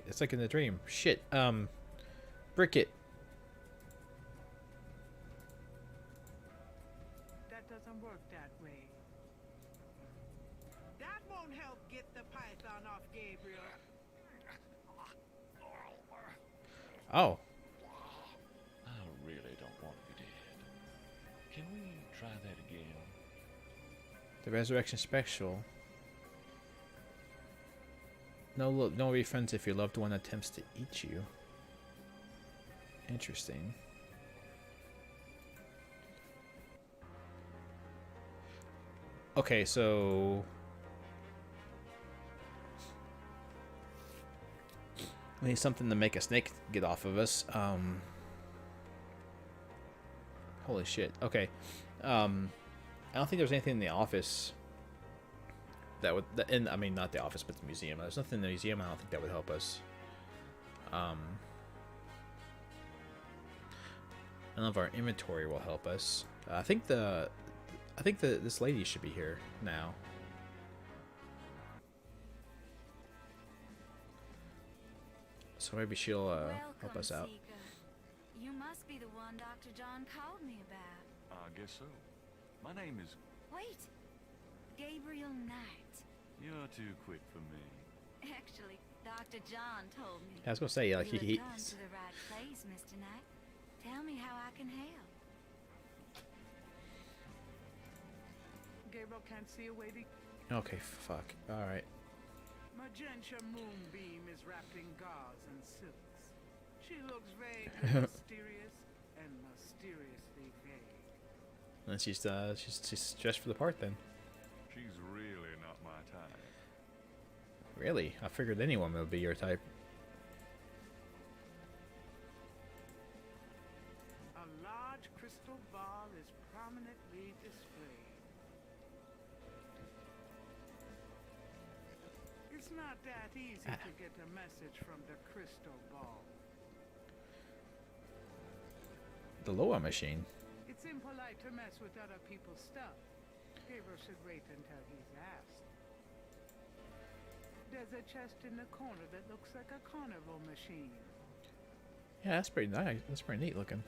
It's like in the dream. Shit. Brick it. That doesn't work that way. That won't help get the python off Gabriel. Oh, I really don't want to be dead. Can we try that again? the resurrection special. No refunds if your loved one attempts to eat you. Interesting. Okay, so we need something to make a snake get off of us. Holy shit. Okay. I don't think there's anything in the office that would, I mean, not the office, but the museum. There's nothing in the museum I don't think that would help us. None of our inventory will help us. I think this lady should be here now. So maybe she'll help us out. Seeker. You must be the one Dr. John called me about. I guess so. My name is... Wait, Gabriel Knight. You're too quick for me. Actually, Dr. John told me. I was gonna say, like, you he have come to the right place, Mr. Knight. Tell me how I can help. Gabriel can't see a way to... okay, fuck. All right. Magenta Moonbeam is wrapped in gauze and silks. She looks vaguely mysterious and mysteriously vague. And she's dressed for the part then. She's really not my type. Really? I figured anyone would be your type. A large crystal ball is prominently displayed. It's not that easy to get a message from the crystal ball. The Loa machine. It's impolite to mess with other people's stuff. Gabriel should wait until he's asked. There's a chest in the corner that looks like a carnival machine. Yeah, that's pretty nice. That's pretty neat looking.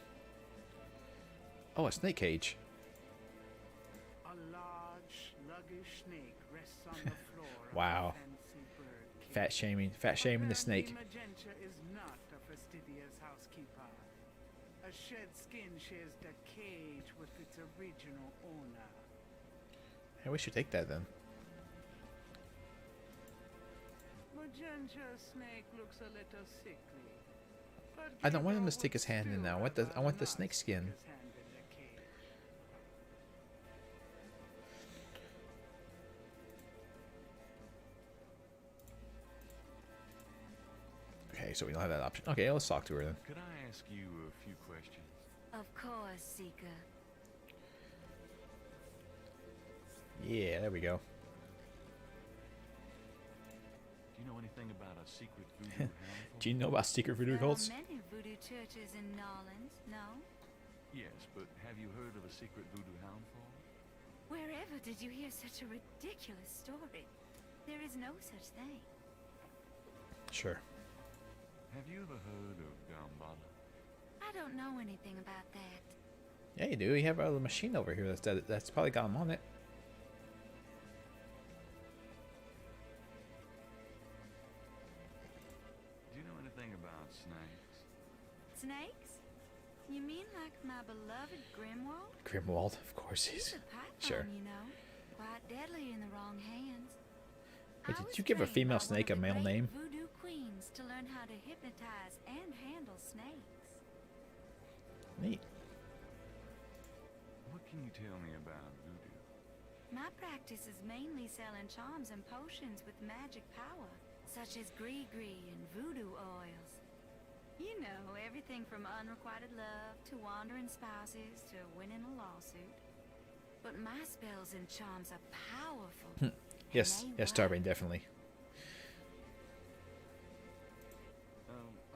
Oh, a snake cage. A large, sluggish snake rests on the floor of Wow. a fancy bird cage. Fat shaming the snake. Apparently, Magenta is not a fastidious housekeeper. A shed skin shares the cage with its original owner. Hey, we should take that then. Magenta's snake looks a little sickly. But I don't want him to Gabriel stick his would hand in still now. rather I want the not snake stick skin. his hand in the cage. Okay, so we don't have that option. Okay, let's talk to her then. Could I ask you a few questions? Of course, Seeker. Yeah, there we go. Do you know anything about a secret voodoo handful? Do you know about secret voodoo There cults? are many voodoo churches in Nolans, no? Yes, but have you heard of a secret voodoo handful? Wherever did you hear such a ridiculous story? There is no such thing. Sure. Have you ever heard of Gambala? I don't know anything about that. Yeah, you do. You have a little machine over here that's probably got him on it. Do you know anything about snakes? Snakes? You mean like my beloved Grimwald? Grimwald, of course He's he's. a python, Sure. you know. Quite deadly in the wrong hands. Wait, I did was you give a trained female by one snake of a the male great name? Voodoo queens to learn how to hypnotize and handle snakes. Neat. What can you tell me about voodoo? My practice is mainly selling charms and potions with magic power, such as gree-gree and voodoo oils. You know, everything from unrequited love to wandering spouses to winning a lawsuit. But my spells and charms are powerful. Yes, yes, Starbane, definitely.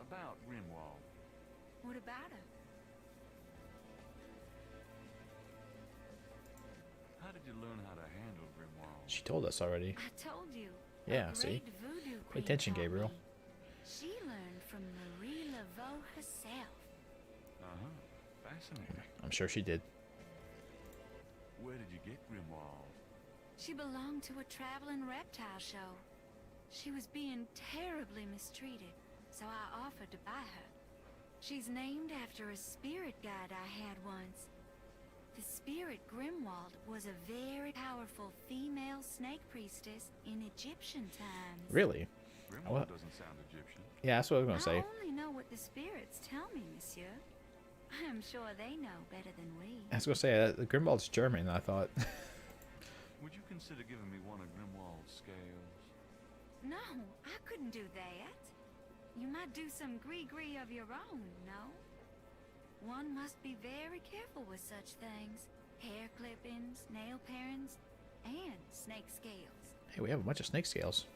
About Grimwald. What about her? How did you learn how to handle Grimwald? She told us already. I told you. Yeah, a see? great voodoo Pay queen attention, taught Gabriel. me. She learned from Marie Laveau herself. Uh-huh. Fascinating. I'm sure she did. Where did you get Grimwald? She belonged to a traveling reptile show. She was being terribly mistreated, so I offered to buy her. She's named after a spirit guide I had once. The spirit Grimwald was a very powerful female snake priestess in Egyptian times. Really? Grimwald doesn't sound Egyptian. Yeah, that's what I was going to say. I only know what the spirits tell me, monsieur. I'm sure they know better than we. I was going to say, Grimwald's German, I thought. Would you consider giving me one of Grimwald's scales? No, I couldn't do that. You might do some gree-gree of your own, no? One must be very careful with such things. Hair clippings, nail parings, and snake scales. Hey, we have a bunch of snake scales.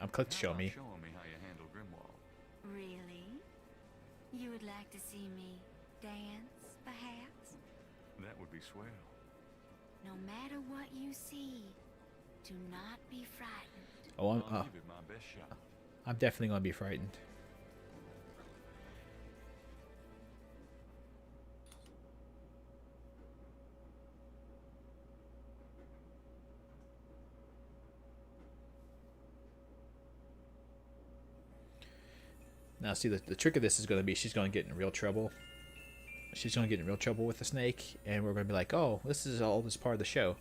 I'm clicked to show me. Showing me how you handle Grimwald. Really? You would like to see me dance, perhaps? That would be swell. No matter what you see, do not be frightened. Oh, I'll give it my best shot. I'm definitely going to be frightened. Now, see, the trick of this is going to be she's going to get in real trouble. She's going to get in real trouble with the snake, and we're going to be like, oh, this is all this part of the show.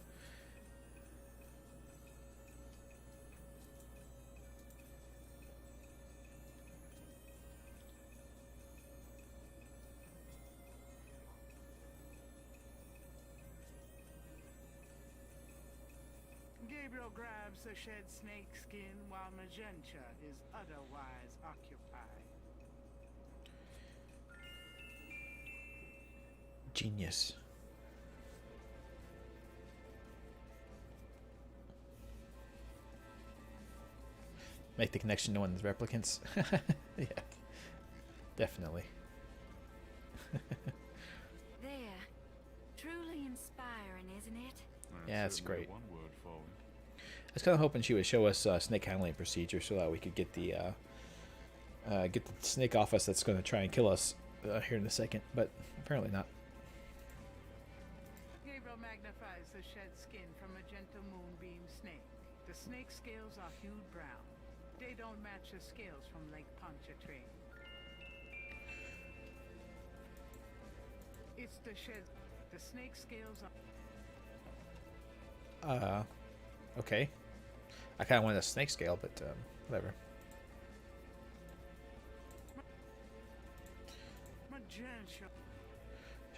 Gabriel grabs the shed snake skin while Magenta is otherwise occupied. Genius. Make the connection knowing the replicants. Yeah, definitely. There. Truly inspiring, isn't it? Yeah, it's Certainly great. One word for it. I was kind of hoping she would show us snake handling procedure so that we could get the snake off us that's going to try and kill us here in a second, but apparently not. Gabriel magnifies the shed skin from Magenta Moonbeam snake. The snake scales are hued brown. They don't match the scales from Lake Pontchartrain. It's the shed. The snake scales are... Okay. I kind of wanted a snake scale, but whatever. Magenta.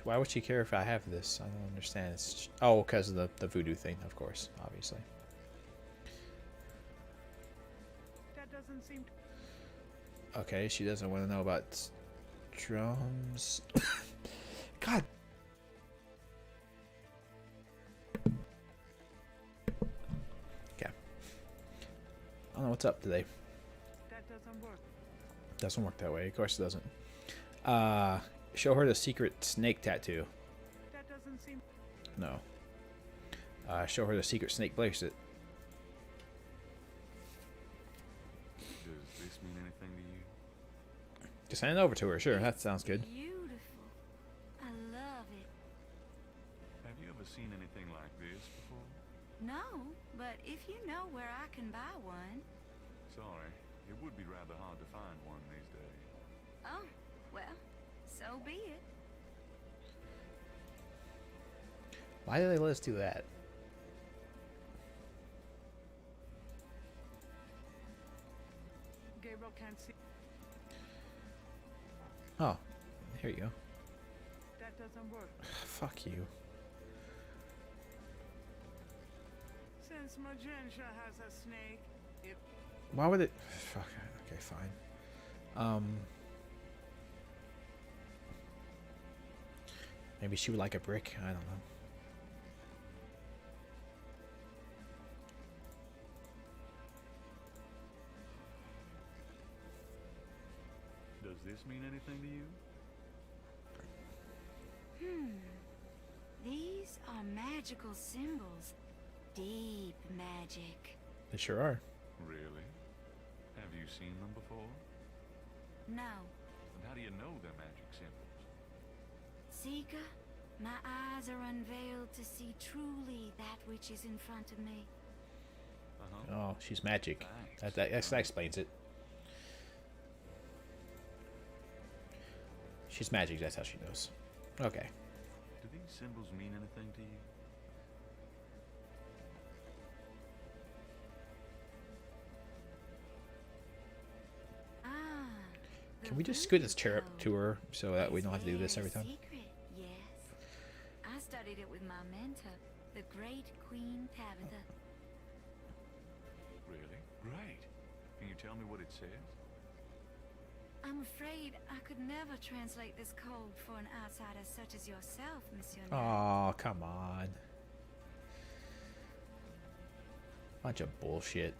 Why would she care if I have this? I don't understand. It's, oh, because of the voodoo thing, of course, obviously. That doesn't seem... Okay, she doesn't want to know about drums. God. Okay. I don't know what's up today. That doesn't work. Doesn't work that way. Of course it doesn't. Show her the secret snake tattoo. That doesn't seem... No. Show her the secret snake bracelet. Does this mean anything to you? Just hand it over to her. Sure, that sounds good. Beautiful. I love it. Have you ever seen anything like this before? No, but if you know where I can buy one... Sorry, it would be rather hard to find one these days. Oh, well, so be it. Why did they let us do that? Gabriel can't see... Oh, here you go. That doesn't work. Fuck you. Since Magenta has a snake, if... Why would it? Fuck. Okay, fine. Maybe she would like a brick. I don't know. Does this mean anything to you? These are magical symbols. Deep magic. They sure are. Really? Have you seen them before? No. And how do you know they're magic symbols? Seeker, my eyes are unveiled to see truly that which is in front of me. Oh, she's magic. Thanks. That explains it. She's magic. That's how she knows. Okay. Do these symbols mean anything to you? Can we just scoot this chair up to her so that we don't have to do this every time? Secret, yes. I studied it with my mentor, the great Queen Tabitha. Really? Great. Can you tell me what it says? I'm afraid I could never translate this code for an outsider such as yourself, Monsieur. Oh, come on. Bunch of bullshit.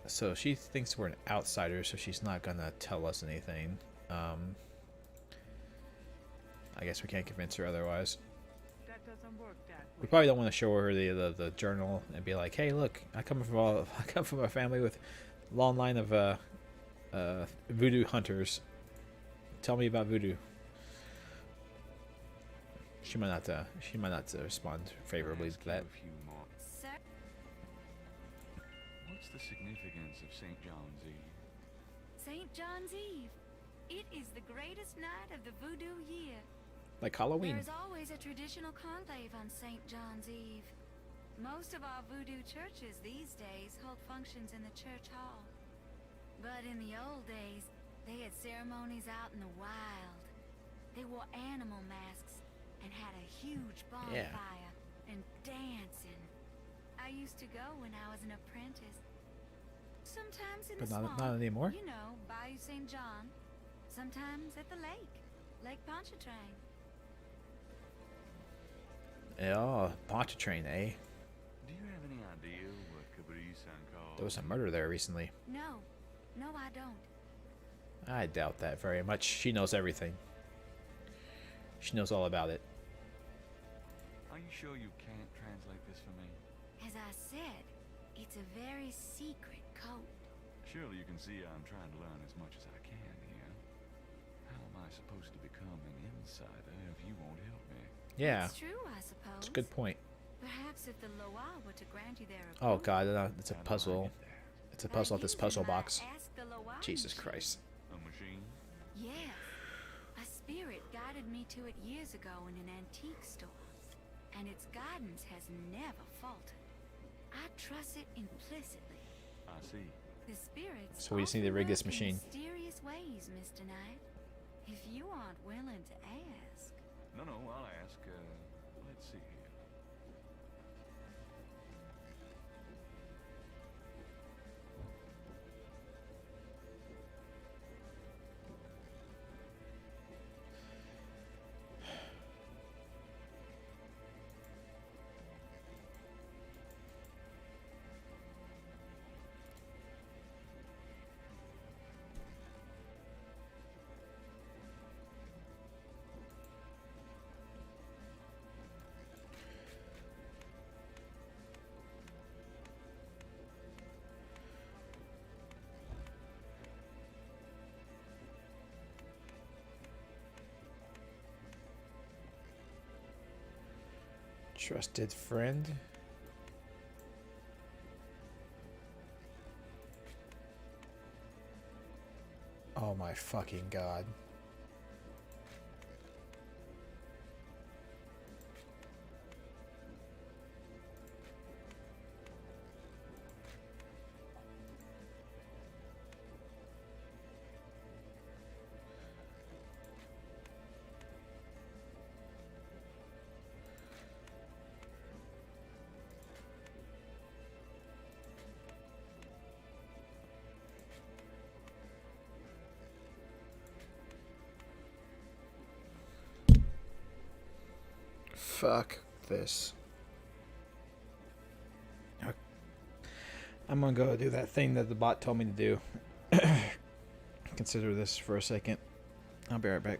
So she thinks we're an outsider, so she's not gonna tell us anything. I guess we can't convince her otherwise. That doesn't work that way. We probably don't want to show her the journal and be like, "Hey, look, I come from a family with a long line of voodoo hunters. Tell me about voodoo." She might not respond favorably to that. A few more. Sir? What's the significance of St. John's Eve? St. John's Eve. It is the greatest night of the voodoo year. Like Halloween. There is always a traditional conclave on St. John's Eve. Most of our voodoo churches these days hold functions in the church hall. But in the old days, they had ceremonies out in the wild. They wore animal masks and had a huge bonfire and dancing. I used to go when I was an apprentice. Sometimes in But the swamp, not anymore? you know, Bayou St. John. Sometimes at the lake, Lake Pontchartrain. Oh, Pontchartrain, eh? Do you have any idea what Cabrisan called? There was a murder there recently. No, I don't. I doubt that very much. She knows everything. She knows all about it. Are you sure you can't translate this for me? As I said, it's a very secret code. Surely you can see I'm trying to learn as much as I can here. How am I supposed to become an insider if you won't help me? Yeah, It's true, I suppose. it's a good point. Perhaps if the Loa were to grant you their Oh approval, god, it's a How do I puzzle. get there? It's a puzzle at this you puzzle might box. ask the Loa Jesus machine. Christ. A machine? Yes. A spirit guided me to it years ago in an antique store. And its guidance has never faltered. I trust it implicitly. I see. The spirits So we just need to often rig this work in machine. mysterious ways, Mr. Knight. If you aren't willing to ask. No, I'll ask. Let's see here. Trusted friend. Oh my fucking god. Fuck this. I'm gonna go do that thing that the bot told me to do. Consider this for a second. I'll be right back.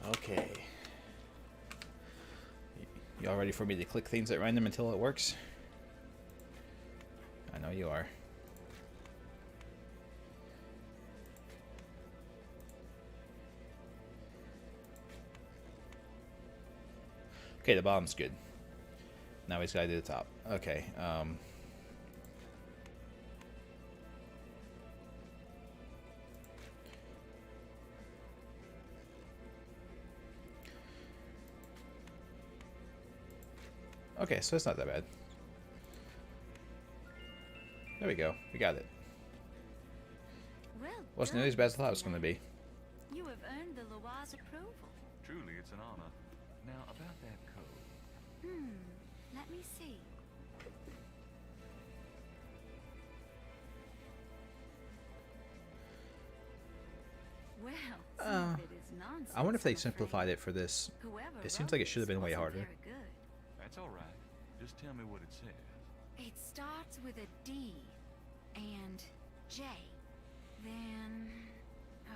Okay. Y'all ready for me to click things at random until it works? I know you are. Okay, the bottom's good. Now we just gotta do the top. Okay, okay, so it's not that bad. There we go. We got it. Well Wasn't nearly as bad as I thought it was going to be. You have earned the Loa's approval. Truly, it's an honor. Now, about that code. Let me see. Well, some of it is nonsense, I wonder if they I'm afraid. simplified it for this. Whoever It seems wrote like it should have been this way wasn't harder. very good. That's all right. Just tell me what it says. It starts with a D and J. Then,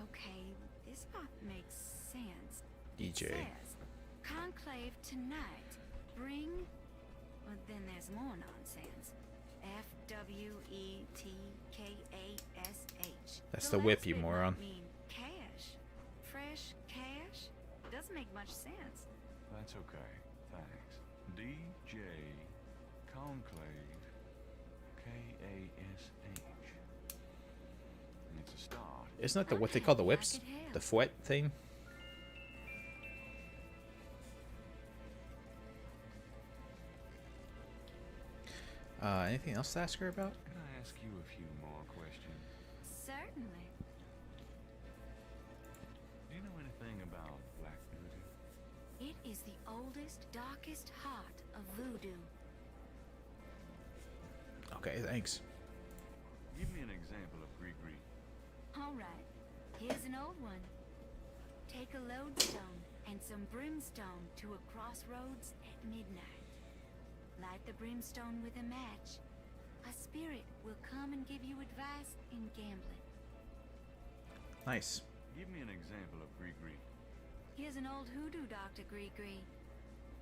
okay, this part makes sense. DJ. It says, conclave tonight. Bring. Well, then there's more nonsense. FWETKASH. That's the whip, last you bit moron. might mean cash. Fresh cash? Doesn't make much sense. That's okay. Thanks. DJ Conclave KASH. It's a start. Isn't that the what they call the whips? The fouet thing? Anything else to ask her about? Can I ask you a few more questions? Certainly. Do you know anything about Black Voodoo? It is the oldest, darkest heart of voodoo. Okay, thanks. Give me an example of Gree-Gree. All right, here's an old one. Take a lodestone and some brimstone to a crossroads at midnight. Light the brimstone with a match. A spirit will come and give you advice in gambling. Nice. Give me an example of Gree-Gree. Here's an old hoodoo, Dr. Gree-Gree.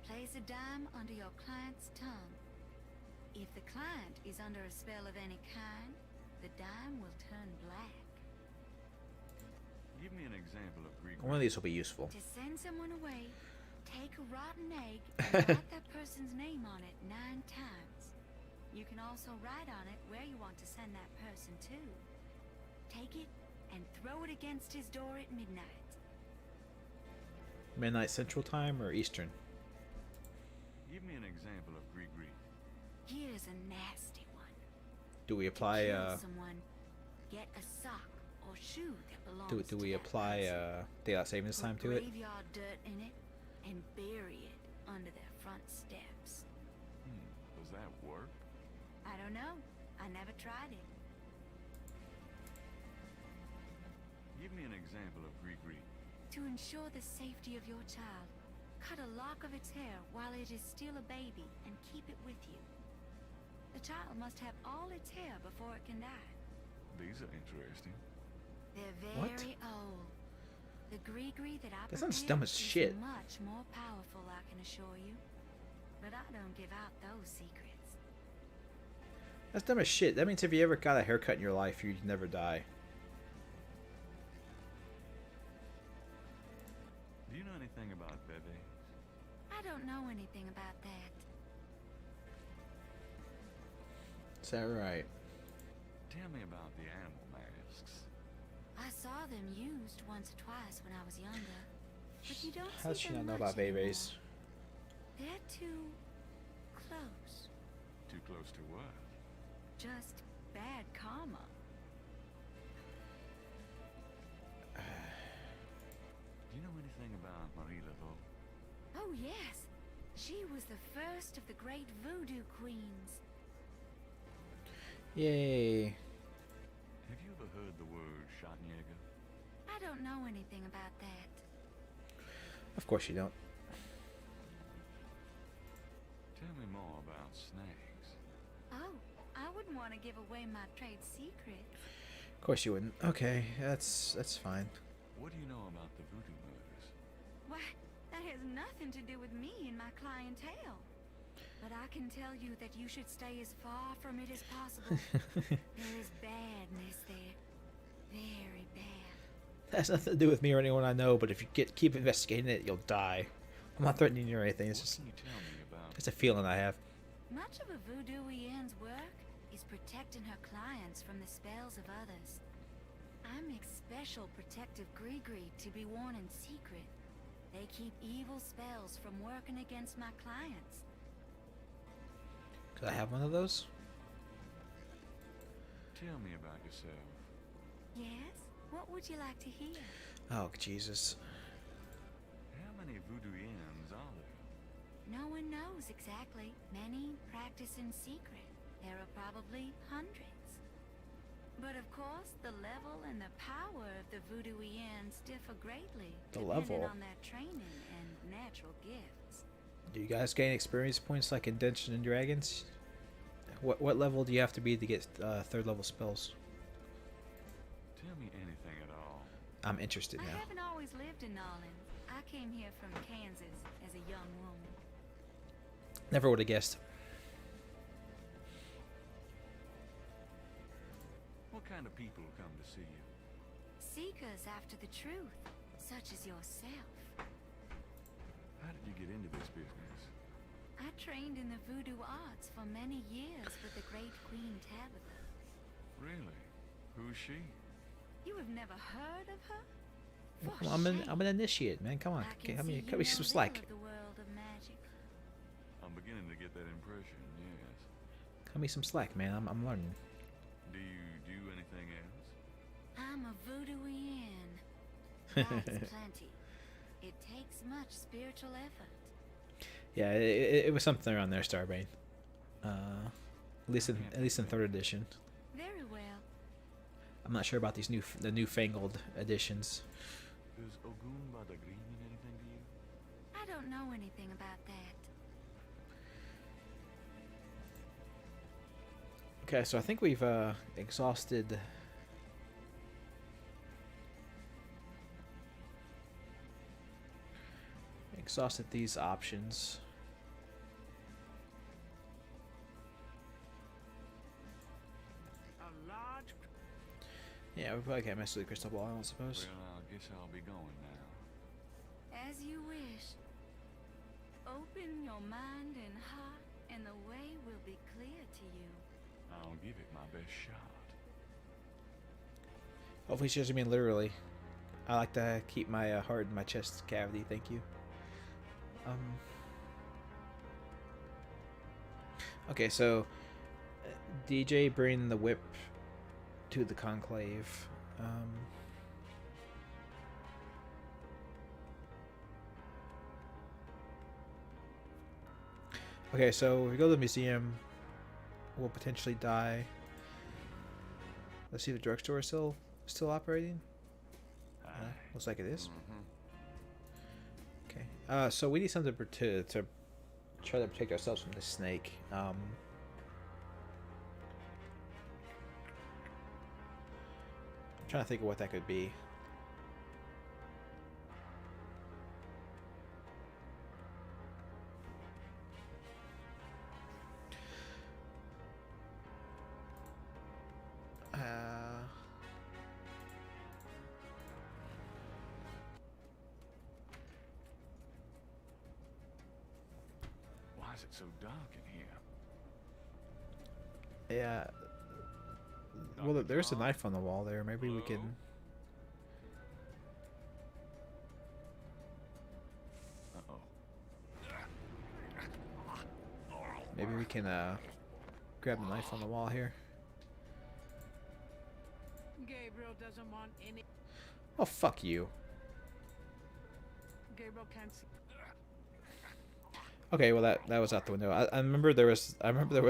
Place a dime under your client's tongue. If the client is under a spell of any kind, the dime will turn black. Give me an example of Gree-Gree. One of these will be useful. To send someone away, take a rotten egg and write that person's name on it 9 times. You can also write on it where you want to send that person to. Take it and throw it against his door at midnight. Midnight Central Time or Eastern? Give me an example of Gree-Gree. Here's a nasty one. Do we apply Kill someone, get a sock or shoe that belongs do to we that apply person. daylight savings time Put to it? graveyard dirt in it and bury it under their front steps. Does that work? I don't know. I never tried it. Give me an example of Gree-Gree. To ensure the safety of your child, Cut a lock of its hair while it is still a baby and keep it with you. The child must have all its hair before it can die. These are interesting. They're What? very old. The gree that I That sounds prepared dumb as is shit. much more powerful, I can assure you. But I don't give out those secrets. That's dumb as shit. That means if you ever got a haircut in your life, you'd never die. Do you know anything about bebés? I don't know anything about that. Is that right? Tell me about the animal masks. I saw them used once or twice when I was younger. But you don't How does see she them not know much about babies? anymore. They're too close. Too close to what? Just bad karma. Do you know anything about Marie Laveau? Oh yes, she was the first of the great voodoo queens. Yay. Have you ever heard the word Schattenjäger? I don't know anything about that. Of course you don't. Tell me more about snakes. Oh, I wouldn't want to give away my trade secret. Of course you wouldn't. Okay, that's fine. What do you know about the voodoo murders? Why, that has nothing to do with me and my clientele. But I can tell you that you should stay as far from it as possible. There is badness there. Very bad. That has nothing to do with me or anyone I know, but if you keep investigating it, you'll die. I'm not threatening you or anything. It's What just can you tell me about? it's a feeling I have. Much of a voodooienne's work is protecting her clients from the spells of others. I make special protective gree to be worn in secret. They keep evil spells from working against my clients. Could I have one of those? Tell me about yourself. Yes? What would you like to hear? Oh, Jesus. How many voodooiennes are there? No one knows exactly. Many practice in secret. There are probably hundreds. But of course, the level and the power of the voodooiennes differ greatly, The depending level? on their training and natural gifts. Do you guys gain experience points like in Dungeons and Dragons? What level do you have to be to get third level spells? Tell me anything at all. I'm interested I now. haven't always lived in Nolans. I came here from Kansas as a young woman. Never would have guessed. What kind of people come to see you? Seekers after the truth, such as yourself. How did you get into this business? I trained in the voodoo arts for many years with the great Queen Tabitha. Really? Who's she? You have never heard of her? Well, For I'm shame. an initiate, man. Come on, I can cut see me you know some little slack. of the world of magic. I'm beginning to get that impression, yes. Cut me some slack, man. I'm learning. Do you do anything else? I'm a voodooienne. That's plenty. It takes much spiritual effort. Yeah, it was something around there, Starbane. At least in third edition. Very well. I'm not sure about these the newfangled editions. Does Ogun Badagri mean anything to you? I don't know anything about that. Okay, so I think we've exhausted these options. A large Yeah, we probably can't mess with the crystal ball, I suppose. Well, I guess I'll be going now. As you wish. Open your mind and heart, and the way will be clear to you. I'll give it my best shot. Hopefully she doesn't mean literally. I like to keep my heart in my chest cavity, thank you. Okay, so DJ bring the whip to the conclave. Okay, so if we go to the museum, we'll potentially die. Let's see if the drugstore is still operating. Looks like it is. Okay, So we need something to try to protect ourselves from this snake. I'm trying to think of what that could be. Why is it so dark in here? Yeah. Well, there's a knife on the wall there. Maybe we can. Uh-oh. Maybe we can grab the knife on the wall here. Gabriel doesn't want any. Oh, fuck you. Gabriel can't see. Okay, well that was out the window. I remember there was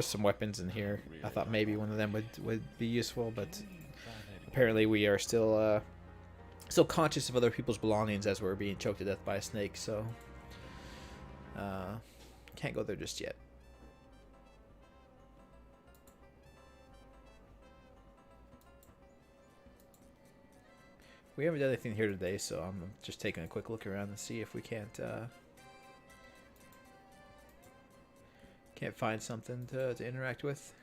some weapons in here. I thought maybe one of them would be useful, but apparently we are still conscious of other people's belongings as we're being choked to death by a snake. So can't go there just yet. We haven't done anything here today, so I'm just taking a quick look around and see if we can't find something to interact with.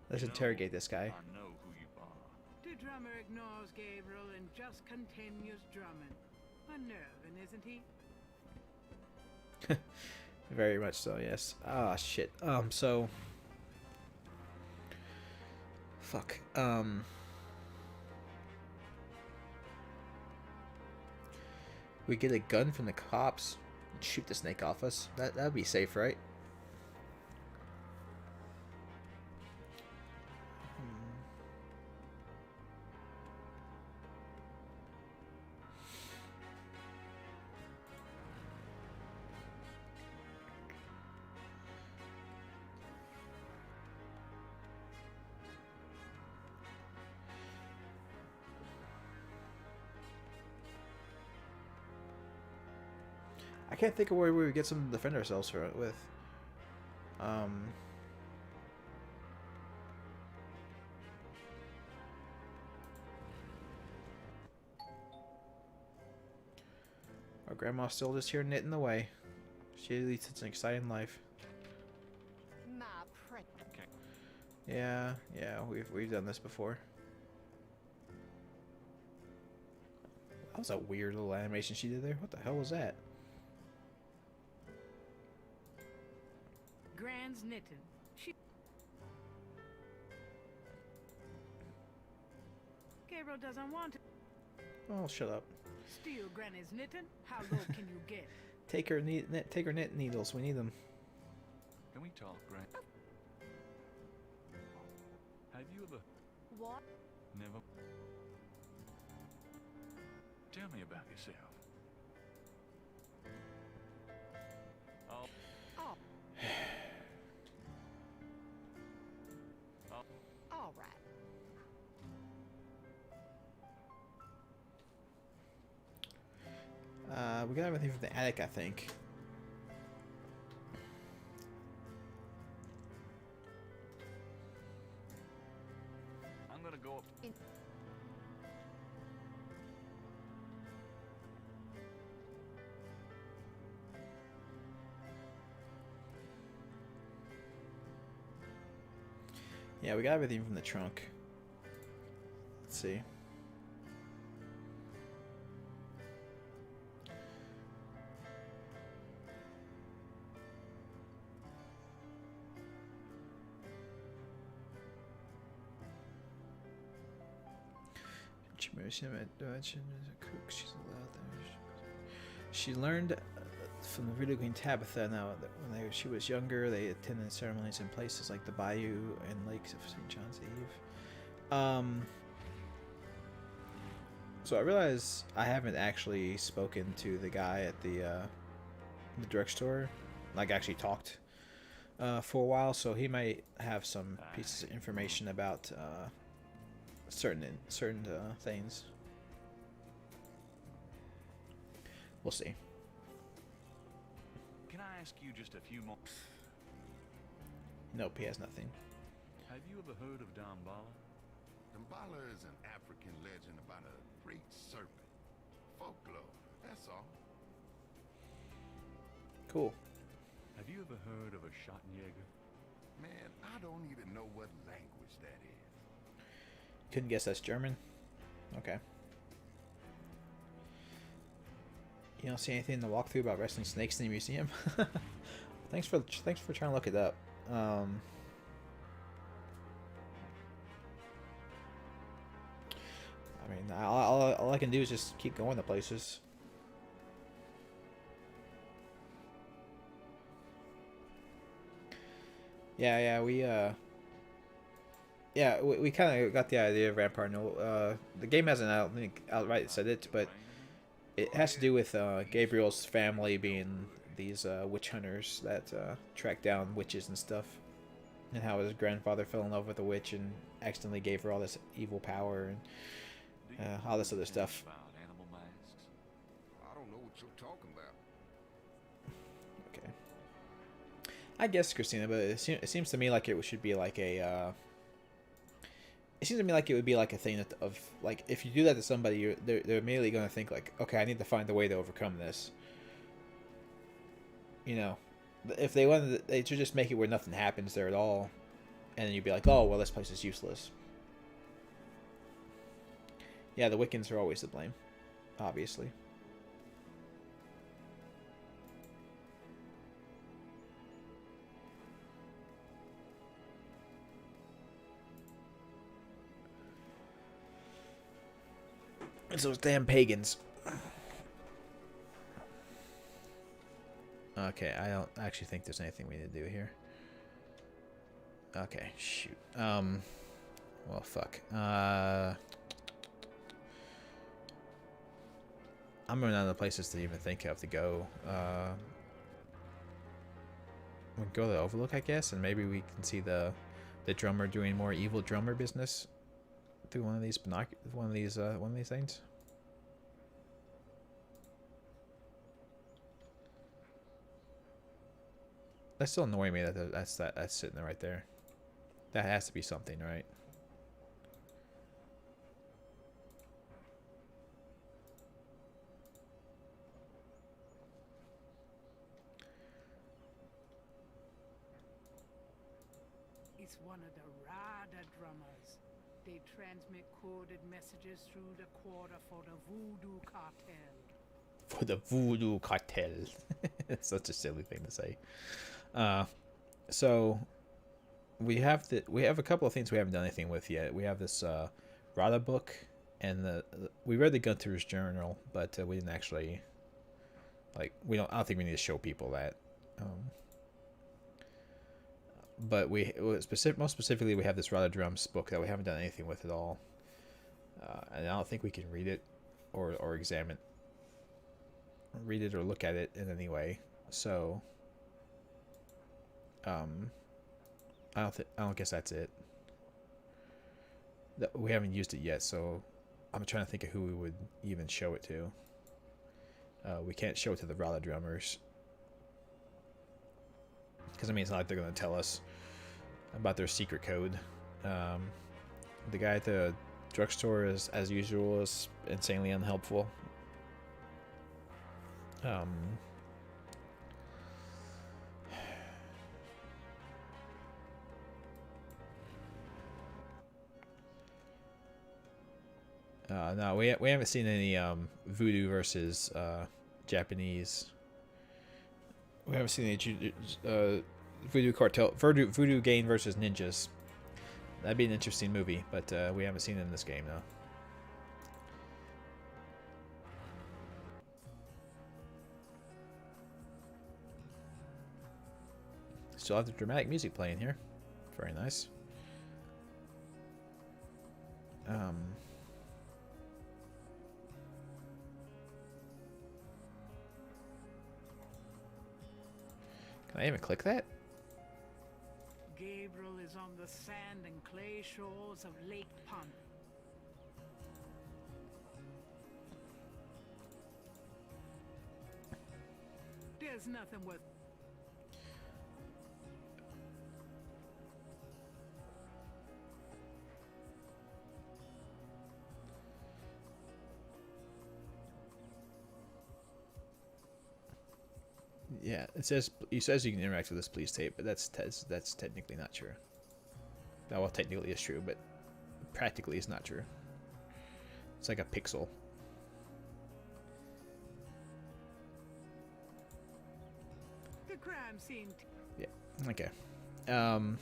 Let's interrogate this guy. I know who you are. The drummer ignores Gabriel and just continues drumming. Unnerving, isn't he? Very much so, yes. Ah, shit. So... Fuck. We get a gun from the cops and shoot the snake off us. That'd be safe, right? I can't think of where we would get something to defend ourselves with. Our grandma's still just here knitting away. She leads such an exciting life. My prick. Yeah, we've done this before. That was a weird little animation she did there. What the hell was that? Gran's knitting. Gabriel doesn't want it. Oh, shut up. Steal Granny's knitting? How low can you get? Take her knit needles. We need them. Can we talk, Grant? Have you ever... What? Never... Tell me about yourself. Oh. Oh. All right. We got everything from the attic, I think. I'm gonna go up... Yeah, we got everything from the trunk. Let's see. She's a cook. She's allowed there. She learned from the Voodoo Queen Tabitha. Now, that when she was younger, they attended ceremonies in places like the Bayou and lakes of St. John's Eve. So I realize I haven't actually spoken to the guy at the drugstore. like actually talked for a while, so he might have some pieces of information about certain things. We'll see. Can I ask you just a few more? Nope, he has nothing. Have you ever heard of Damballa? Damballa is an African legend about a great serpent. Folklore, that's all. Cool. Have you ever heard of a Schottenjäger? Man, I don't even know what language that is. Couldn't guess that's German. Okay. You don't see anything in the walkthrough about wrestling snakes in the museum? Thanks for trying to look it up. I mean, all I can do is just keep going to places. Yeah, we kind of got the idea of Rampart. No, the game hasn't outright said it, but it has to do with Gabriel's family being these witch hunters that track down witches and stuff, and how his grandfather fell in love with a witch and accidentally gave her all this evil power and all this other stuff. About animal masks? I don't know what you're talking about. Okay. I guess, Christina, but it seems to me like it should be like a. It seems to me like it would be like a thing of like, if you do that to somebody, they're immediately going to think like, okay, I need to find a way to overcome this. You know, if they wanted, they should just make it where nothing happens there at all, and then you'd be like, oh well, this place is useless. Yeah, the Wiccans are always to blame, obviously. It's those damn pagans. Okay, I don't actually think there's anything we need to do here. Okay, shoot. Well, fuck. I'm running out of places to even think of to go. We'll go to the Overlook, I guess, and maybe we can see the drummer doing more evil drummer business through one of these one of these things. That's still annoying me that that's sitting there right there. That has to be something, right? It's one of the Rada drummers. They transmit coded messages through the quarter for the Voodoo cartel. For the Voodoo cartel. It's such a silly thing to say. So we have a couple of things we haven't done anything with yet. We have this Rada book, and we read the Gunter's journal, but we didn't actually I don't think we need to show people that. But most specifically, we have this Rada drums book that we haven't done anything with at all, and I don't think we can read it or read it or look at it in any way. So I don't guess that's it. We haven't used it yet, so I'm trying to think of who we would even show it to. We can't show it to the Rada drummers, because I mean, it's not like they're going to tell us about their secret code. The guy at the drugstore is, as usual, is insanely unhelpful. No, we haven't seen any Voodoo versus Japanese. We haven't seen any Voodoo Gang versus Ninjas. That'd be an interesting movie, but we haven't seen it in this game, though. Still have the dramatic music playing here. Very nice. Can I even click that? Gabriel is on the sand and clay shores of Lake Pond. There's nothing worth. Yeah, it says you can interact with this police tape, but that's technically not true. Well, technically it's true, but practically it's not true. It's like a pixel. The crime scene. Yeah. Okay. Does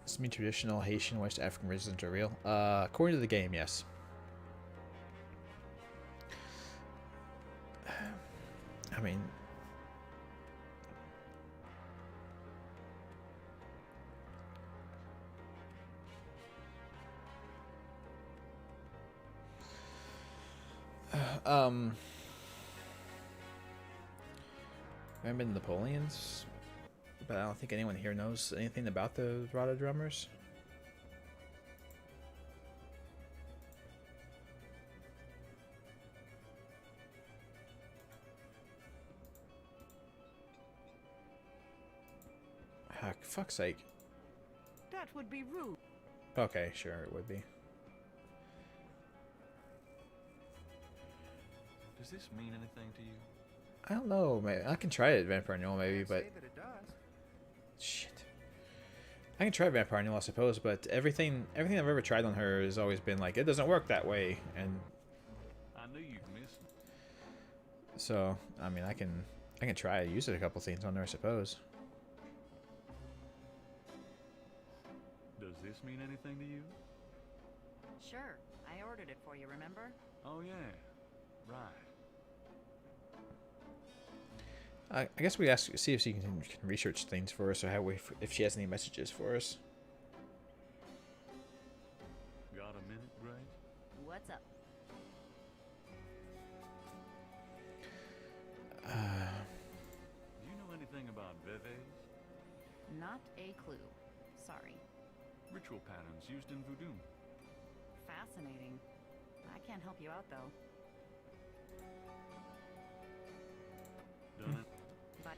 this mean traditional Haitian West African residents are real? According to the game, yes. I mean, remember the Napoleons? But I don't think anyone here knows anything about the Rada drummers. Ah, fuck's sake. That would be rude. Okay, sure, it would be. Does this mean anything to you? I don't know, maybe I can try it, Vampire Null, maybe, but Say that it does. shit. I can try Vampire Null, I suppose, but everything I've ever tried on her has always been like, it doesn't work that way, and I knew you'd miss me. so I mean, I can try to use it a couple things on her, I suppose. Does this mean anything to you? Sure. I ordered it for you, remember? Oh yeah, right. I guess we see if she can research things for us, or how if she has any messages for us. Got a minute, Grace? What's up? Do you know anything about Veves? Not a clue. Sorry. Ritual patterns used in voodoo. Fascinating. I can't help you out, though. Done it? But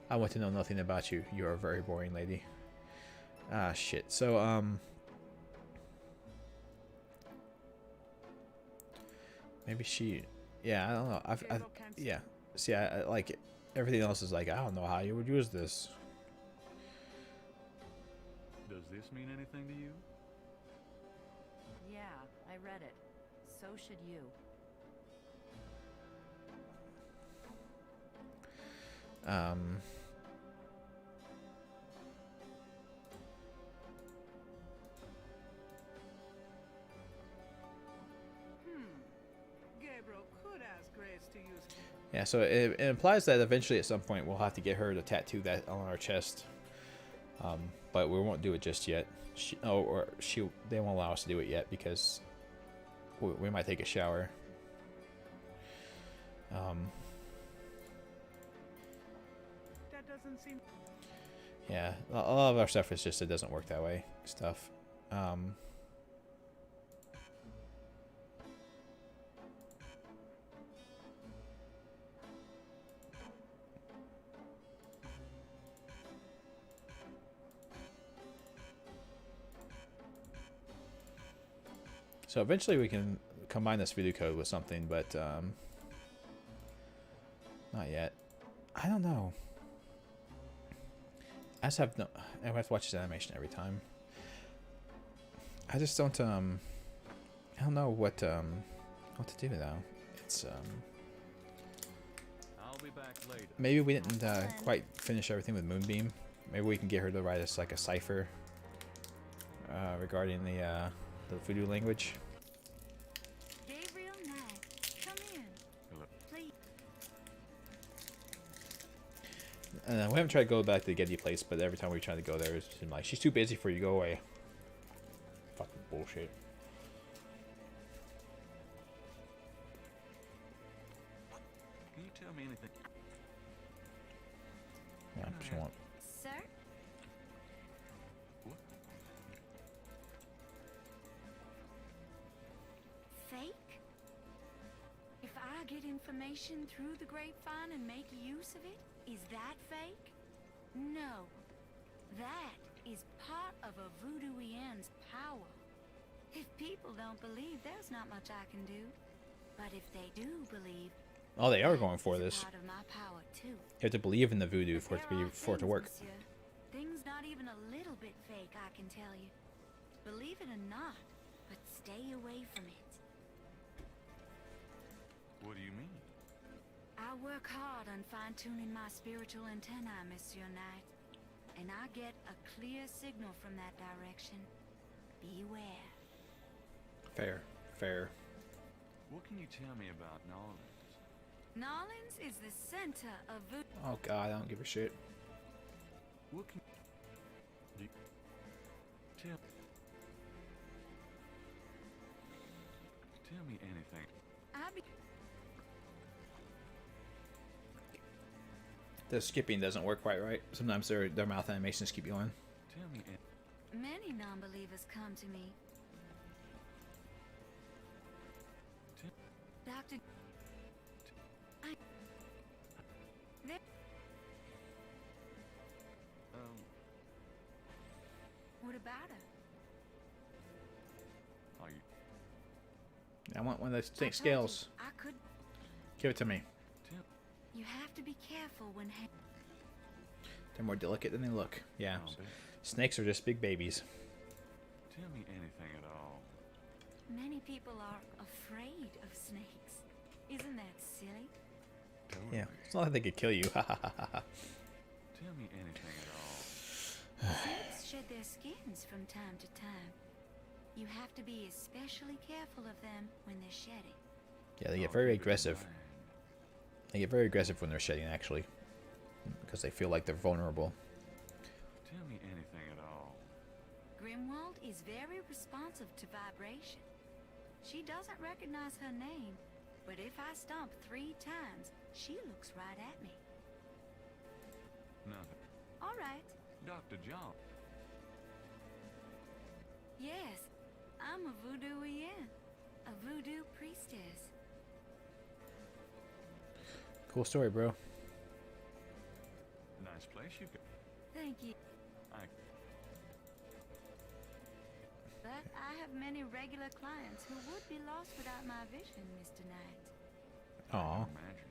I want to know nothing about you. You are a very boring lady. Ah, shit. So, maybe she... Yeah, I don't know. Yeah. See, I like it. Everything else is like, I don't know how you would use this. Does this mean anything to you? yeah, I read it. So should you. Gabriel could ask Grace to use. Yeah, so it implies that eventually at some point we'll have to get her to tattoo that on our chest. But we won't do it just yet. They won't allow us to do it yet because we might take a shower. That doesn't seem. Yeah, a lot of our stuff is just it doesn't work that way stuff. So eventually we can combine this voodoo code with something, but not yet. I don't know. I just have no. I have to watch this animation every time. I just don't. I don't know what to do though. It's I'll be back later. maybe we didn't quite finish everything with Moonbeam. Maybe we can get her to write us like a cipher regarding the voodoo language. Gabriel, Knight, come in. Hello. Please. We haven't tried to go back to the Gedde place, but every time we try to go there, it's been like, she's too busy for you, go away. Fucking bullshit. What you want? Sir? What? Fake? If I get information through the grapevine and make use of it, is that fake? No. That is part of a voodooienne's power. If people don't believe, there's not much I can do. But if they do believe, Oh, they are going for this. part of my power too. You have to believe in the voodoo for it to be for it to work. Monsieur. Things not even a little bit fake, I can tell you. Believe it or not, but stay away from it. What do you mean? I work hard on fine-tuning my spiritual antennae, Monsieur Knight. And I get a clear signal from that direction. Beware. Fair, fair. What can you tell me about Nolans? Nolans is the center of voodoo. Oh God, I don't give a shit. What can you tell me anything? The skipping doesn't work quite right. Sometimes their mouth animations keep going. Tell me Many non-believers come to me. Doctor, what about her? Are you I want one of those I told you, scales. I could. Give it to me. You have to be careful when. They're more delicate than they look. Yeah. Oh, babe. Snakes are just big babies. Tell me anything at all? Many people are afraid of snakes. Isn't that silly? Totally. Yeah. It's not like they could kill you. Tell me anything at all? Snakes shed their skins from time to time. You have to be especially careful of them when they're shedding. Yeah, they get I'll very keep it in aggressive. mind. They get very aggressive when they're shedding, actually. Because they feel like they're vulnerable. Tell me anything at all? Grimwald is very responsive to vibration. She doesn't recognize her name, but if I stomp 3 times, she looks right at me. Nothing. All right. Dr. John. Yes, I'm a voodooienne, a voodoo priestess. Cool story, bro. Nice place you got. Thank you. I But I have many regular clients who would be lost without my vision, Mr. Knight. Aw. imagine.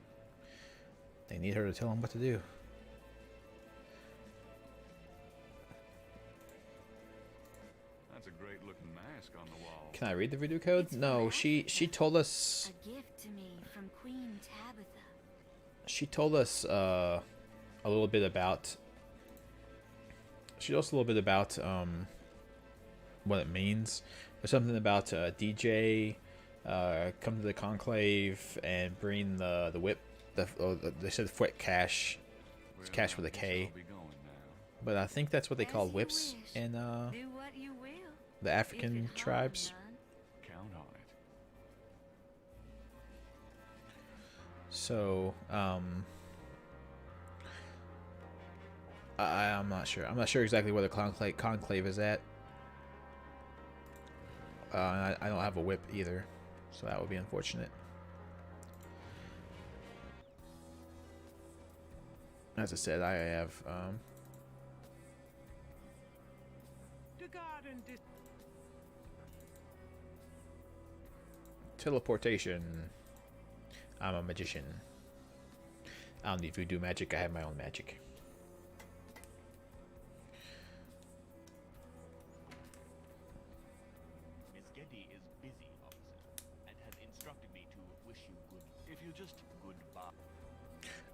They need her to tell them what to do. That's a great looking mask on the wall. Can I read the voodoo code? It's No, from she Africa. told us A gift to me from Queen Tabitha. she told us a little bit about what it means. There's something about DJ come to the conclave and bring the whip. They said foot cash. It's Well, cash with I a guess K. I'll be going now. But I think that's what they As call you whips wish. in Do what you will. the If African it harm tribes. none. Count on it. So, I'm not sure. I'm not sure exactly where the conclave is at. And I don't have a whip either, so that would be unfortunate. As I said, I have The garden teleportation. I'm a magician. I don't need voodoo magic. I have my own magic. Miss Gedde is busy, officer, and has instructed me to wish you good. If you just goodbye.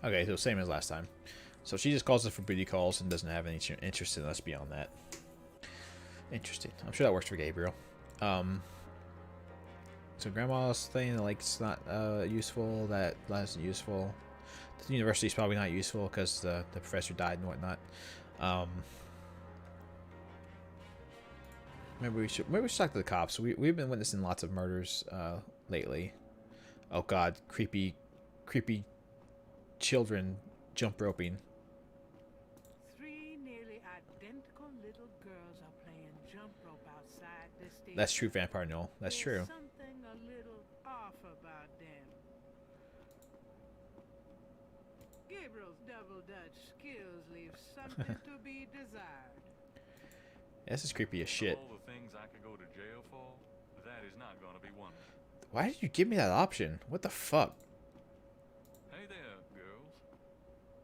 Okay, so same as last time. So she just calls us for booty calls and doesn't have any interest in us beyond that. Interesting. I'm sure that works for Gabriel. So grandma's thing, like, it's not useful. That isn't useful. The university's probably not useful because the professor died and whatnot. Maybe we should talk to the cops. We've been witnessing lots of murders lately. Oh God, creepy children jump roping. That's true, Vampire Noel. That's There's true. something a little off about them. Gabriel's double Dutch skills leave something to be desired. This is creepy as shit. Of all the things I could go to jail for, that is not gonna be one. Why did you give me that option? What the fuck? Hey there, girls.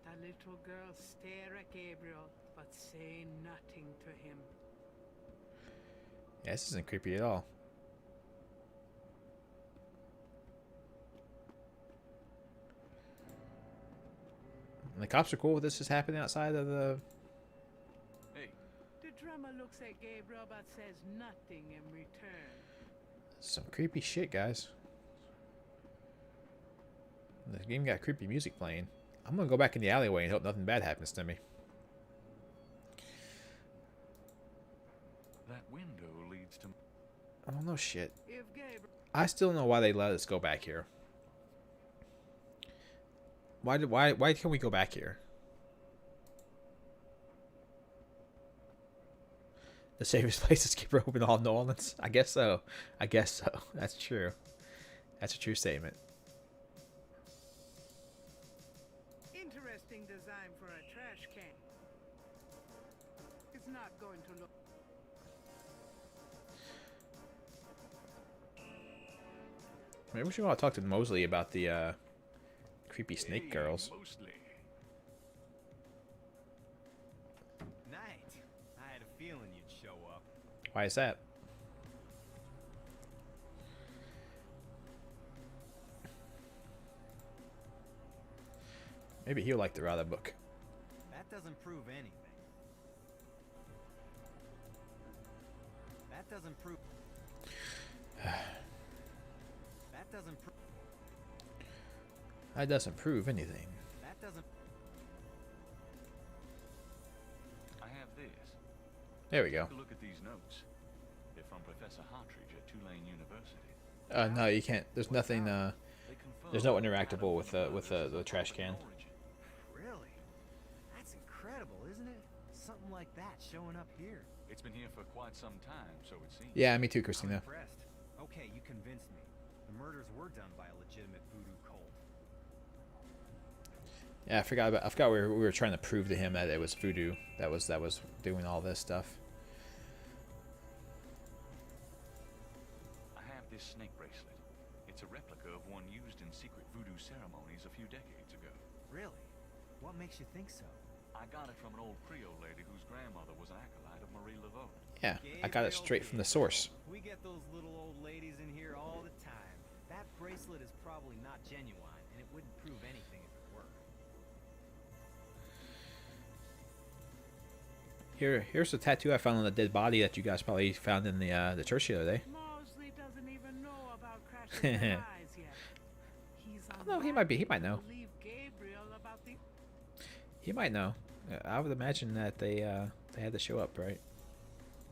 The little girls stare at Gabriel, but say nothing to him. Yeah, this isn't creepy at all. And the cops are cool with this just happening outside of the... Hey, The drummer looks at Gabriel but says nothing in return. Some creepy shit, guys. The game got creepy music playing. I'm gonna go back in the alleyway and hope nothing bad happens to me. that window leads to... Oh, no shit. If Gabriel I still don't know why they let us go back here. Why can't we go back here? The safest place is keep open all New Orleans? I guess so. I guess so. That's true. That's a true statement. interesting design for a trash can. It's not going to look. Maybe we should want to talk to Mosley about the creepy snake girls. Mostly. Night. I had a feeling you'd show up. Why is that? Maybe he'll like the Rada book. That doesn't prove anything. That doesn't prove... That doesn't prove... That doesn't prove anything. That doesn't... I have this. There we go. Take a look at these notes. They're from Professor Hartridge at Tulane University. No, you can't. There's nothing. They confirm There's no that interactable with animal the trash can. origin. Really? That's incredible, isn't it? Something like that showing up here. It's been here for quite some time, so it seems. Yeah, me too, I'm Christina. impressed. Okay, you convinced me. The murders were done by a legitimate voodoo cult. Yeah, I forgot we were trying to prove to him that it was voodoo that was doing all this stuff. I have this snake bracelet. It's a replica of one used in secret voodoo ceremonies a few decades ago. Really? What makes you think so? I got it from an old Creole lady whose grandmother was an acolyte of Marie Laveau. Yeah, I got it straight from the source. We get those little old ladies in here all the time. That bracelet is probably not genuine, and it wouldn't prove anything if it were. Here's the tattoo I found on the dead body that you guys probably found in the church the other day. Mosley doesn't even know about crashing their eyes yet. He's No, he might be. He might know. Believe Gabriel about the. He might know. I would imagine that they had to show up, right?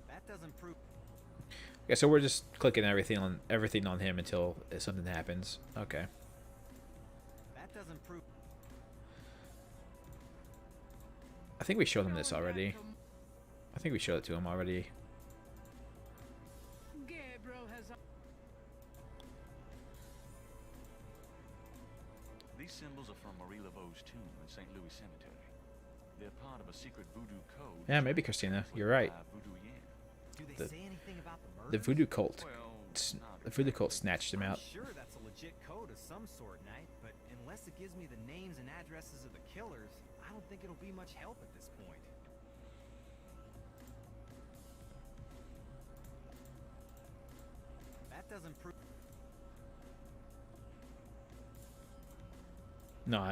That doesn't prove... Okay, so we're just clicking everything on him until something happens. Okay. That doesn't prove... I think we showed him this already. I think we showed it to him already. Gabriel has. These symbols are from Marie Laveau's tomb in St. Louis Cemetery. They're part of a secret voodoo code. Yeah, maybe, Christina. You're right. Voodooienne. Do they The- say anything about the murders? The voodoo cult. Well, not The voodoo cult snatched him I'm out. sure that's a legit code of some sort, Knight, but unless it gives me the names and addresses of the killers, I don't think it'll be much help at this point. That doesn't prove... No,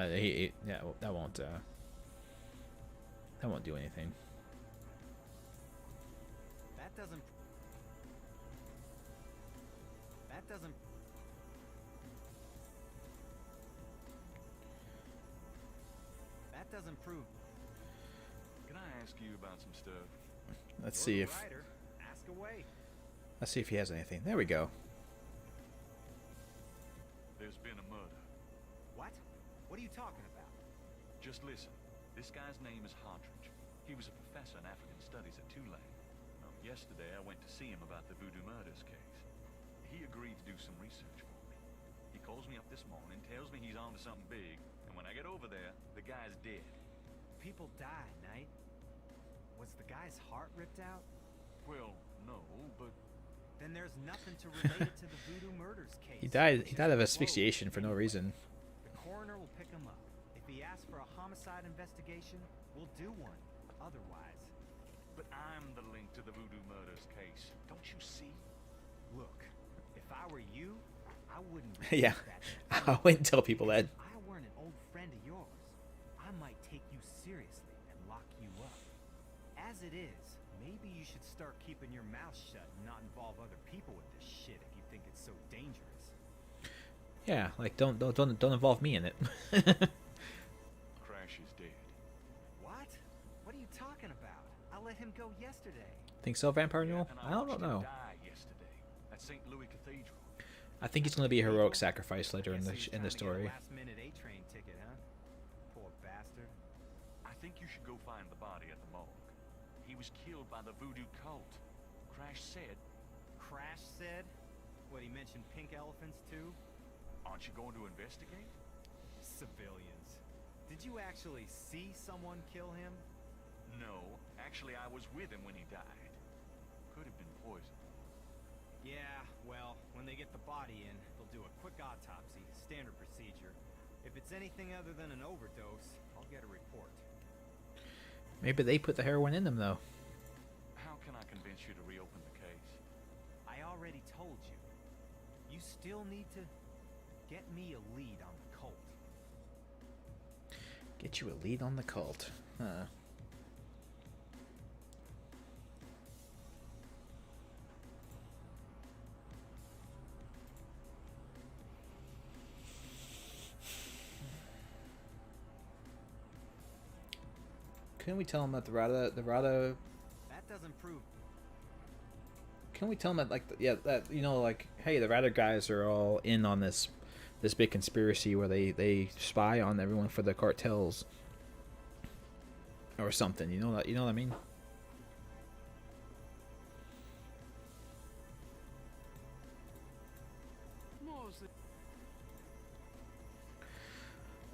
yeah, that won't do anything. That doesn't... That doesn't... That doesn't prove... Can I ask you about some stuff? Let's You're see the if writer. Ask away. let's see if he has anything. There we go. There's been a murder. What? What are you talking about? Just listen. This guy's name is Hartridge. He was a professor in African studies at Tulane. Yesterday, I went to see him about the Voodoo murders case. He agreed to do some research for me. He calls me up this morning, tells me he's on to something big, and when I get over there, the guy's dead. People die, Knight. Was the guy's heart ripped out? Well, no, but Then there's nothing to relate it to the Voodoo murders case. He died. which He is died of closed asphyxiation for no anyway. reason. The coroner will pick him up. If he asks for a homicide investigation, we'll do one. Otherwise, but I'm the link to the Voodoo murders case. Don't you see? look, if I were you, I wouldn't Yeah, repeat I that. wouldn't tell people that. If I weren't an old friend of yours, I might take you seriously and lock you up. As it is, maybe you should start keeping your mouth shut and not involve other people with this shit if you think it's so dangerous. Yeah, like don't involve me in it. Crash is dead. What? What are you talking about? I let him go yesterday. Think so, Vampire Newell? And I don't watched him know. die yesterday at St. Louis Cathedral. I think he's going to be a heroic sacrifice later in Guess the he was in the trying to get a story. last-minute A-train ticket, huh? Poor bastard. I think you should go find the body at the morgue. He was killed by the Voodoo cult. Crash said, Crash said? What, he mentioned pink elephants too? aren't you going to investigate? Civilians. Did you actually see someone kill him? No, actually I was with him when he died. Could have been poison. Yeah, well, when they get the body in, they'll do a quick autopsy, standard procedure. If it's anything other than an overdose, I'll get a report. Maybe they put the heroin in them though. How can I convince you to reopen the case? I already told you. You still need to get me a lead on the cult. Get you a lead on the cult. Huh. Couldn't we tell him that the Rada That doesn't prove. can we tell him that, like, yeah, that, you know, like, hey, the Rada guys are all in on this big conspiracy where they spy on everyone for the cartels or something, you know what I mean? Moses.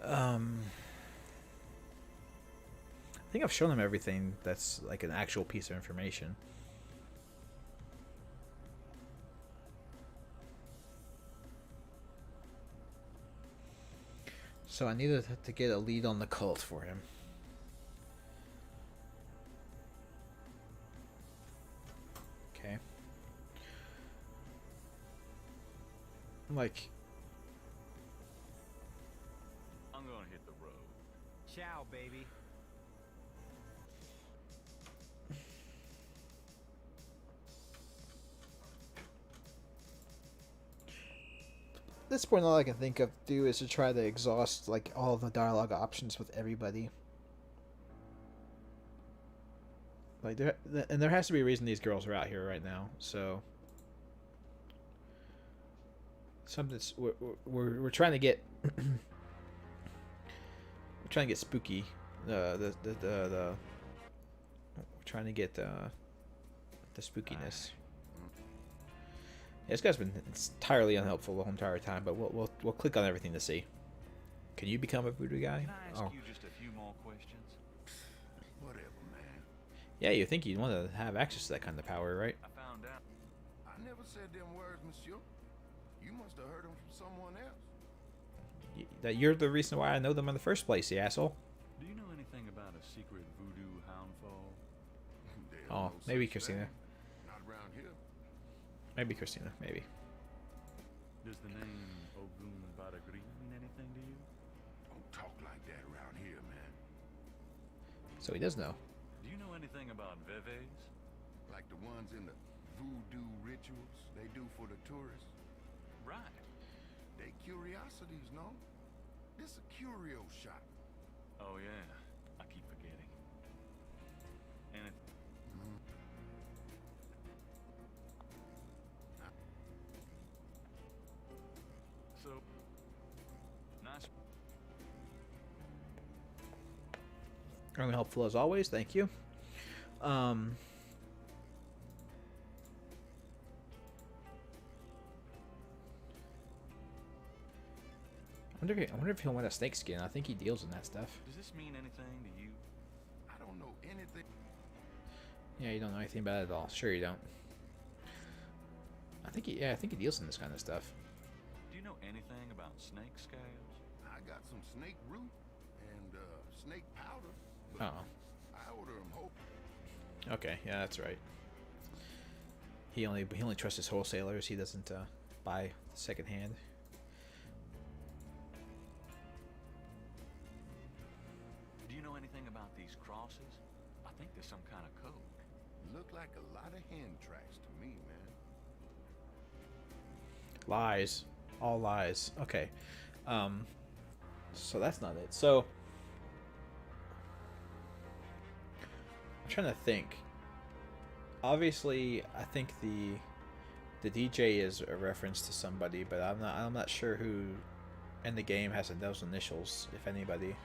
I think I've shown him everything that's like an actual piece of information. So I needed to get a lead on the cult for him. Okay. Like, I'm gonna hit the road. Ciao, baby. at this point, all I can think of do is to try to exhaust like all the dialogue options with everybody. Like there has to be a reason these girls are out here right now. So something's we're trying to get we're trying to get spooky. We're trying to get the spookiness. Yeah, this guy's been entirely unhelpful the whole entire time, but we'll click on everything to see. Can you become a voodoo guy? Can I ask you just a few more questions? Whatever, man. Yeah, you think you'd want to have access to that kind of power, right? I found out. I never said them words, monsieur. You must have heard them from someone else. That you're the reason why I know them in the first place, you asshole. Do you know anything about a secret voodoo houndfall? There's Oh, no maybe such Christina. thing. Not around here. Maybe Christina, maybe. Does the name Ogun Badagri mean anything to you? Don't talk like that around here, man. So he does know. Do you know anything about veves? Like the ones in the voodoo rituals they do for the tourists. Right. They curiosities, no? This a curio shop. Oh yeah, I keep forgetting. And it, so nice. Very helpful as always. Thank you. I wonder if he'll want a snake skin. I think he deals in that stuff. Does this mean anything to you? I don't know anything. Yeah, you don't know anything about it at all. Sure you don't. I think he deals in this kind of stuff. Do you know anything about snake scales? I got some snake root and snake powder. But Oh. I order them whole. Okay, yeah, that's right. He only trusts his wholesalers. He doesn't buy secondhand. Do you know anything about these crosses? I think there's some kind of code. Look like a lot of hand tracks to me, man. Lies. All lies. Okay. So that's not it. So I'm trying to think. Obviously, I think the DJ is a reference to somebody, but I'm not sure who in the game has those initials, if anybody.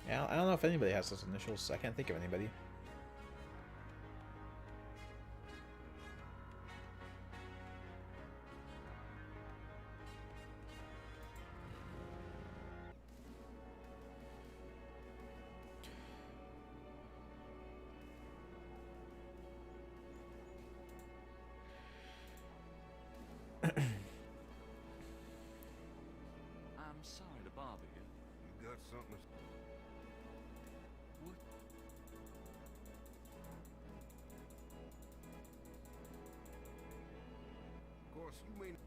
Yeah, I don't know if anybody has those initials. I can't think of anybody. I'm sorry to bother you. You got something? What? Of course, you mean.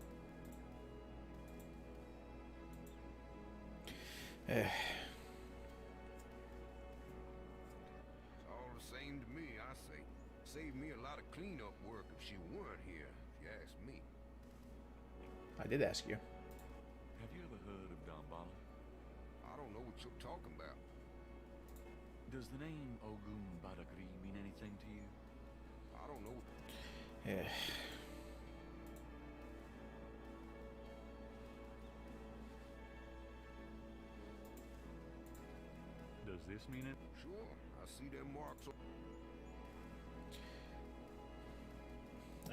Eh. It's all the same to me, I say. Save me a lot of cleanup work if she weren't here, if you ask me. I did ask you. Have you ever heard of Damballa? I don't know what you're talking about. Does the name Ogun Badagri mean anything to you? I don't know. Eh. Does this mean it? Sure, I see them marks.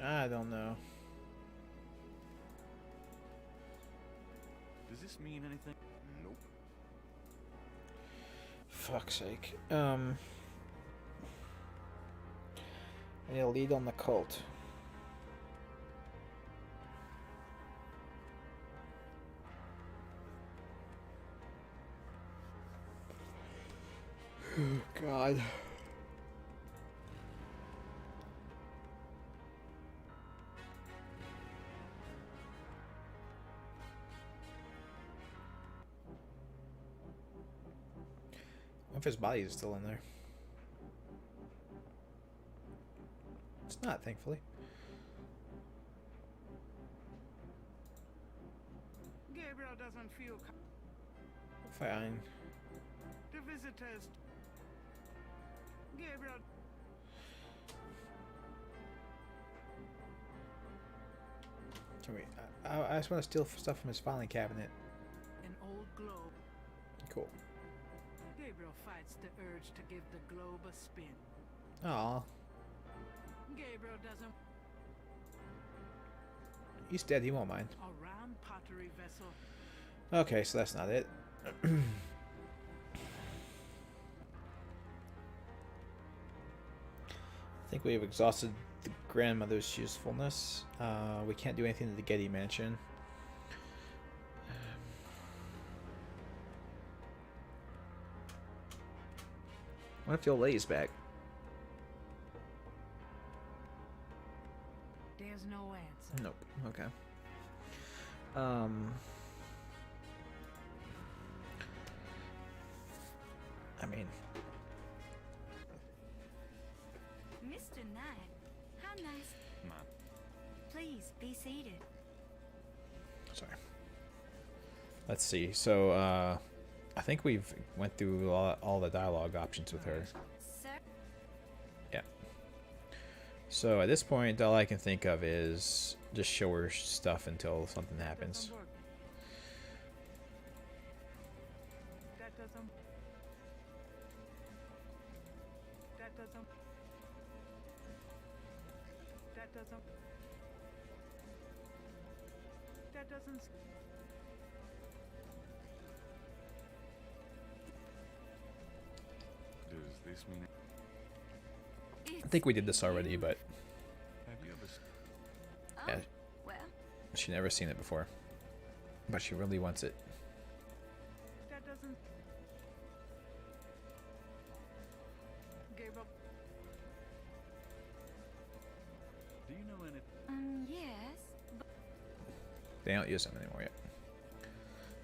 I don't know. Does this mean anything? Nope. Fuck's sake. I need a lead on the cult. God. What if his body is still in there? It's not, thankfully. Gabriel doesn't feel Fine. the visitors. Gabriel. Can we? I just want to steal stuff from his filing cabinet. An old globe. Cool. Gabriel fights the urge to give the globe a spin. Aw. Gabriel doesn't. He's dead, he won't mind. A round pottery vessel. Okay, so that's not it. I think we have exhausted the grandmother's usefulness. We can't do anything to the Gedde mansion. What if the old lady's back? There's no answer. Nope. Okay. I mean, Mr. Knight, how nice. Ma'am. Please be seated. sorry. Let's see. So, I think we've went through all the dialogue options with her. Sir, Yeah. So at this point, all I can think of is just show her stuff until something happens. Doesn't work. That doesn't. That doesn't. Does this mean... I think we did this already, but Have you ever... yeah, Well, she never seen it before, but she really wants it. That doesn't. Gabriel. Do you know any... yes. They don't use them anymore yet.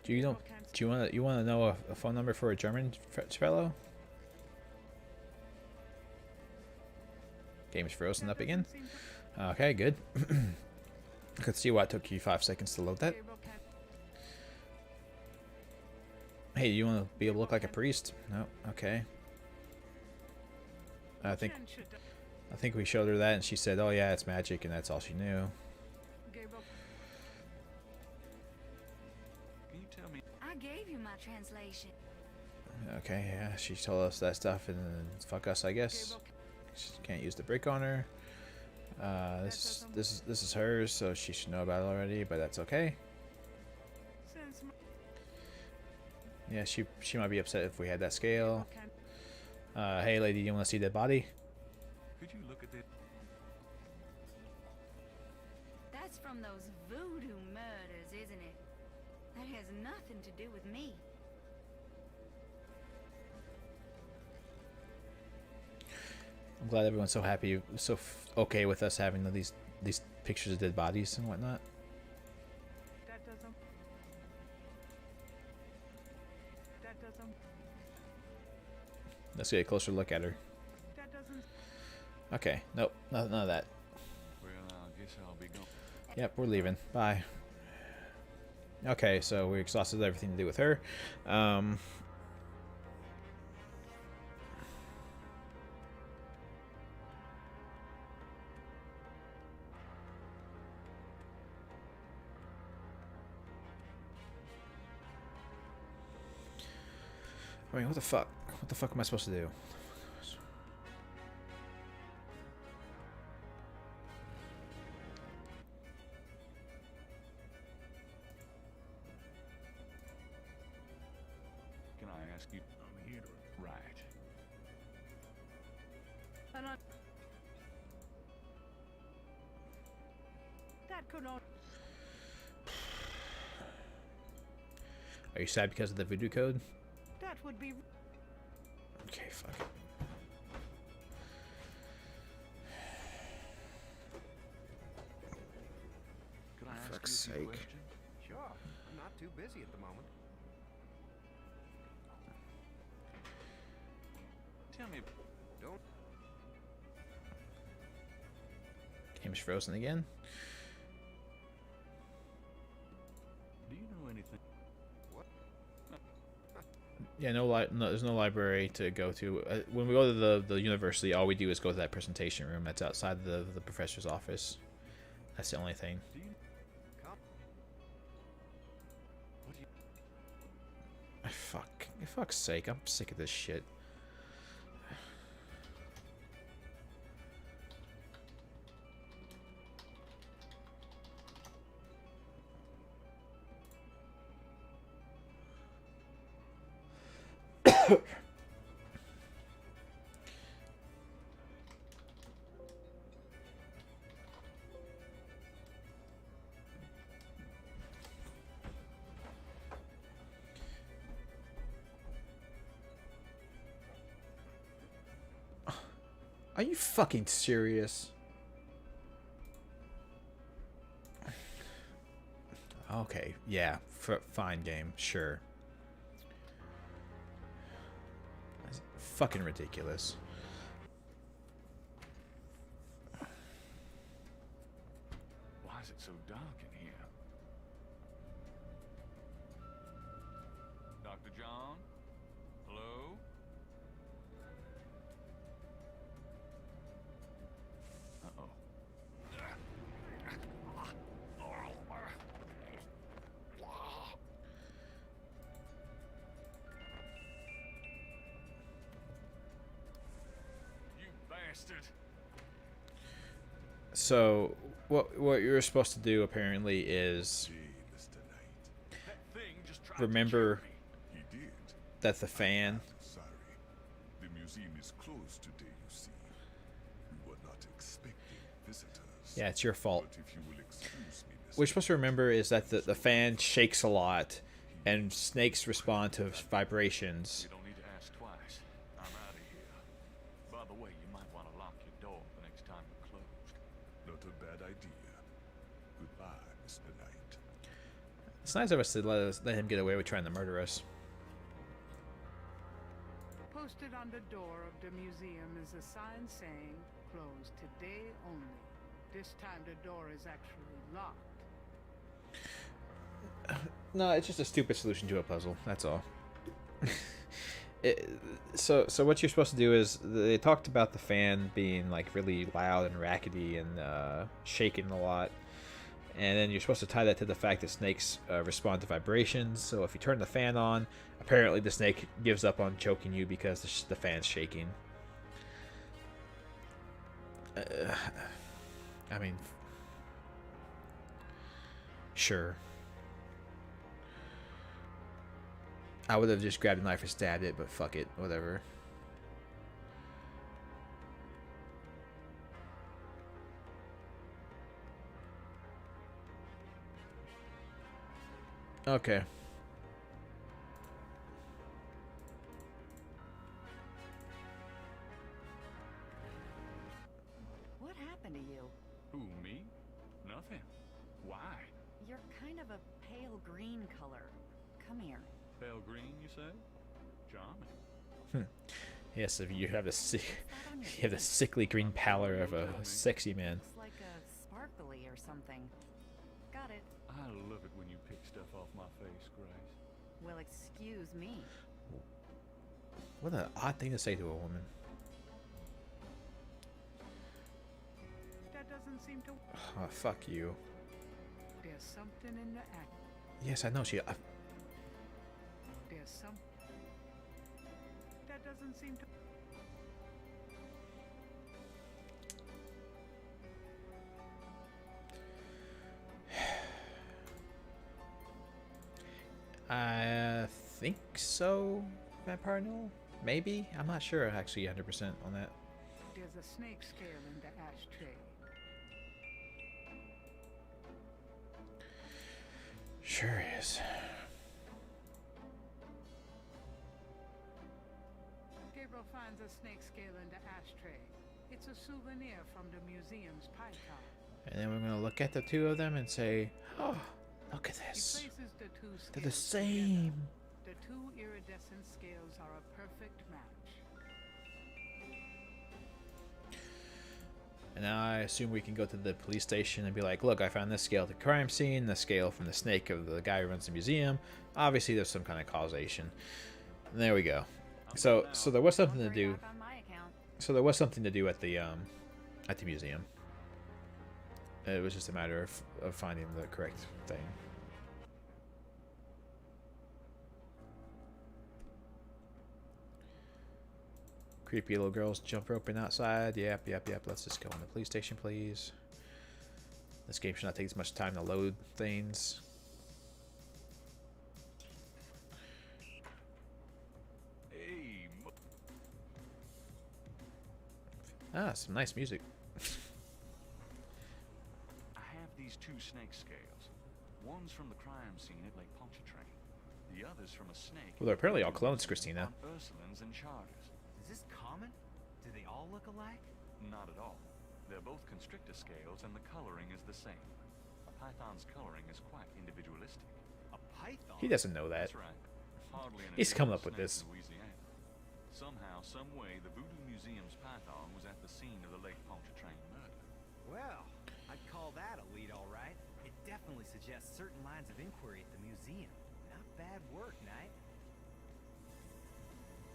Do you want to know a phone number for a German fellow? Game's frozen up again. Okay, good. I could see why it took you 5 seconds to load that. Hey, you want to be able to look like a priest? No. Okay. I think we showed her that, and she said, "Oh yeah, it's magic," and that's all she knew. Can you tell me... I gave you my translation. Okay, yeah, she told us that stuff, and then fuck us, I guess. She can't use the brick on her. This is hers, so she should know about it already, but that's okay. Yeah, she might be upset if we had that scale. Hey lady, you want to see that body? Could you look at that? That's from those voodoo murders, isn't it? That has nothing to do with me. I'm glad everyone's so happy, okay with us having these pictures of dead bodies and whatnot. That doesn't. Let's get a closer look at her. That doesn't. Okay, nope, none of that. Well, I guess I'll be going. Yep, we're leaving. Bye. Okay, so we exhausted everything to do with her. I mean, what the fuck? What the fuck am I supposed to do? Can I ask you... I'm here to... Right. That could not. Are you sad because of the voodoo code? That would be. Okay, fuck it. Could I ask Fuck's you a few sake. questions? Sure. I'm not too busy at the moment. Tell me... Don't. Game's frozen again. Do you know anything... Yeah, no, there's no library to go to. When we go to the university, all we do is go to that presentation room that's outside the professor's office. That's the only thing. Do you... Come. What do you... Fuck. For fuck's sake, I'm sick of this shit. Are you fucking serious? Okay, yeah, fine game, sure. That's fucking ridiculous. Why is it so dark in here? Dr. John? Hello? Uh-oh. You bastard! So what you're supposed to do apparently is Mr. Knight. That thing just tried remember to kill me. He did. that the fan. Sorry. The museum is closed today, you see. We were not expecting visitors. Yeah, it's your fault. But if you will excuse me, Mr. What you're supposed to remember is that the fan shakes a lot, and snakes respond to vibrations. You don't need to ask twice. I'm out of here. By the way, you might want to lock your door the next time you're closed. Not a bad idea. Goodbye, Mr. Knight. It's nice of us to let him get away with trying to murder us. Posted on the door of the museum is a sign saying, closed today only. This time the door is actually locked. No, it's just a stupid solution to a puzzle. That's all. So what you're supposed to do is they talked about the fan being like really loud and rackety and shaking a lot, and then you're supposed to tie that to the fact that snakes respond to vibrations. So if you turn the fan on, apparently the snake gives up on choking you because the fan's shaking. I mean, sure. I would have just grabbed a knife and stabbed it, but fuck it, whatever. Okay. What happened to you? Who, me? Nothing. Why? You're kind of a pale green color. Come here. Pale green, you say? Charming. Yes, if you have you have the sickly green pallor of a sexy man. Looks like a sparkly or something. Got it. I love it when you pick stuff off my face, Grace. Well, excuse me. What an odd thing to say to a woman. That doesn't seem to... Oh, fuck you. There's something in the act. Yes, I know she. There's some... That doesn't seem to... I think so, Vampire Noel? Maybe? I'm not sure actually 100% on that. There's a snake scale in the ashtray. Sure is. Gabriel finds a snake scale in the ashtray. It's a souvenir from the museum's python. And then we're going to look at the two of them and say, oh, look at He this. places the two scales They're the together. same. The two iridescent scales are a perfect match. And now I assume we can go to the police station and be like, look, I found this scale at the crime scene, the scale from the snake of the guy who runs the museum. Obviously, there's some kind of causation. And there we go. So there was something to do. On my account. So there was something to do at the museum. It was just a matter of finding the correct thing. Creepy little girls jump roping outside. Yep. Let's just go in the police station, please. This game should not take as much time to load things. Hey, Ah, some nice music. I have these two snake scales. One's from the crime scene at Lake Pontchartrain. The other's from a snake. Well, they're apparently all clones, Christina. On Ursulines and Charters. Is this common? Do they all look alike? Not at all. They're both constrictor scales and the coloring is the same. A python's coloring is quite individualistic. A python? He doesn't know that. That's right. Hardly an He's coming unusual up with snake this. in Louisiana. Somehow, some way, the Voodoo Museum's python was at the scene of the Lake Pontchartrain murder. Well, I'd call that a lead, all right. It definitely suggests certain lines of inquiry at the museum. Not bad work, Knight.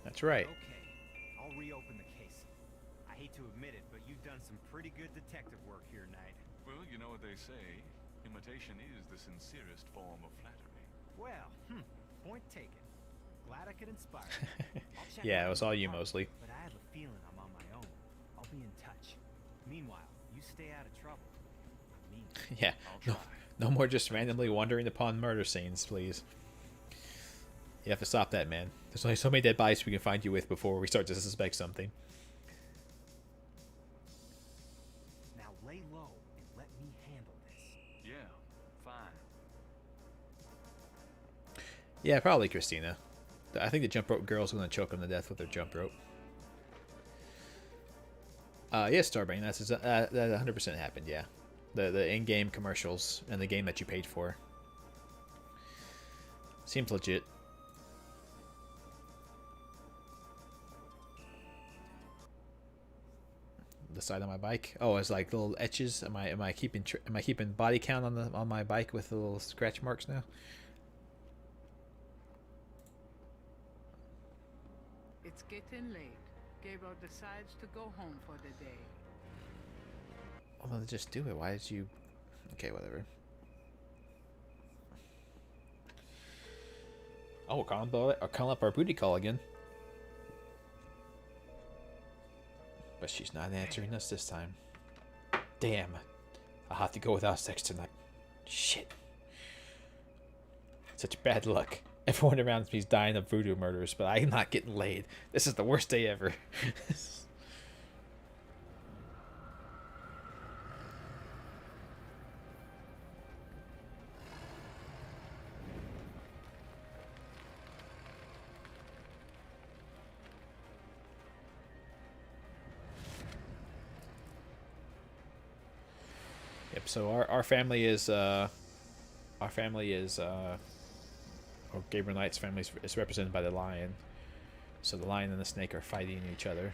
That's right. Okay, I'll reopen the case. I hate to admit it, but you've done some pretty good detective work here, Knight. Well, you know what they say. Imitation is the sincerest form of flattery. Well, point taken. Glad I could inspire you. I'll check Yeah, out it was all you the mostly. But I have a feeling I'm on my own. I'll be in touch. Meanwhile, You stay out of trouble. Me. Yeah, no more just randomly wandering upon murder scenes, please. You have to stop that, man. There's only so many dead bodies we can find you with before we start to suspect something. Now lay low and let me handle this. Yeah, fine. Yeah, probably Christina. I think the jump rope girl's going to choke him to death with her jump rope. Yes, Starbane, that 100% happened, yeah. The in-game commercials and the game that you paid for. Seems legit. The side of my bike. Oh, it's like little etches. Am I keeping body count on my bike with the little scratch marks now? It's getting late. Gabriel decides to go home for the day. Well, then just do it. Why did you? Okay, whatever. Oh, we're calling up our booty call again. But she's not answering us this time. Damn. I'll have to go without sex tonight. Shit. Such bad luck. Everyone around me is dying of voodoo murders, but I'm not getting laid. This is the worst day ever. Yep, so our family is Gabriel Knight's family is represented by the lion. So the lion and the snake are fighting each other,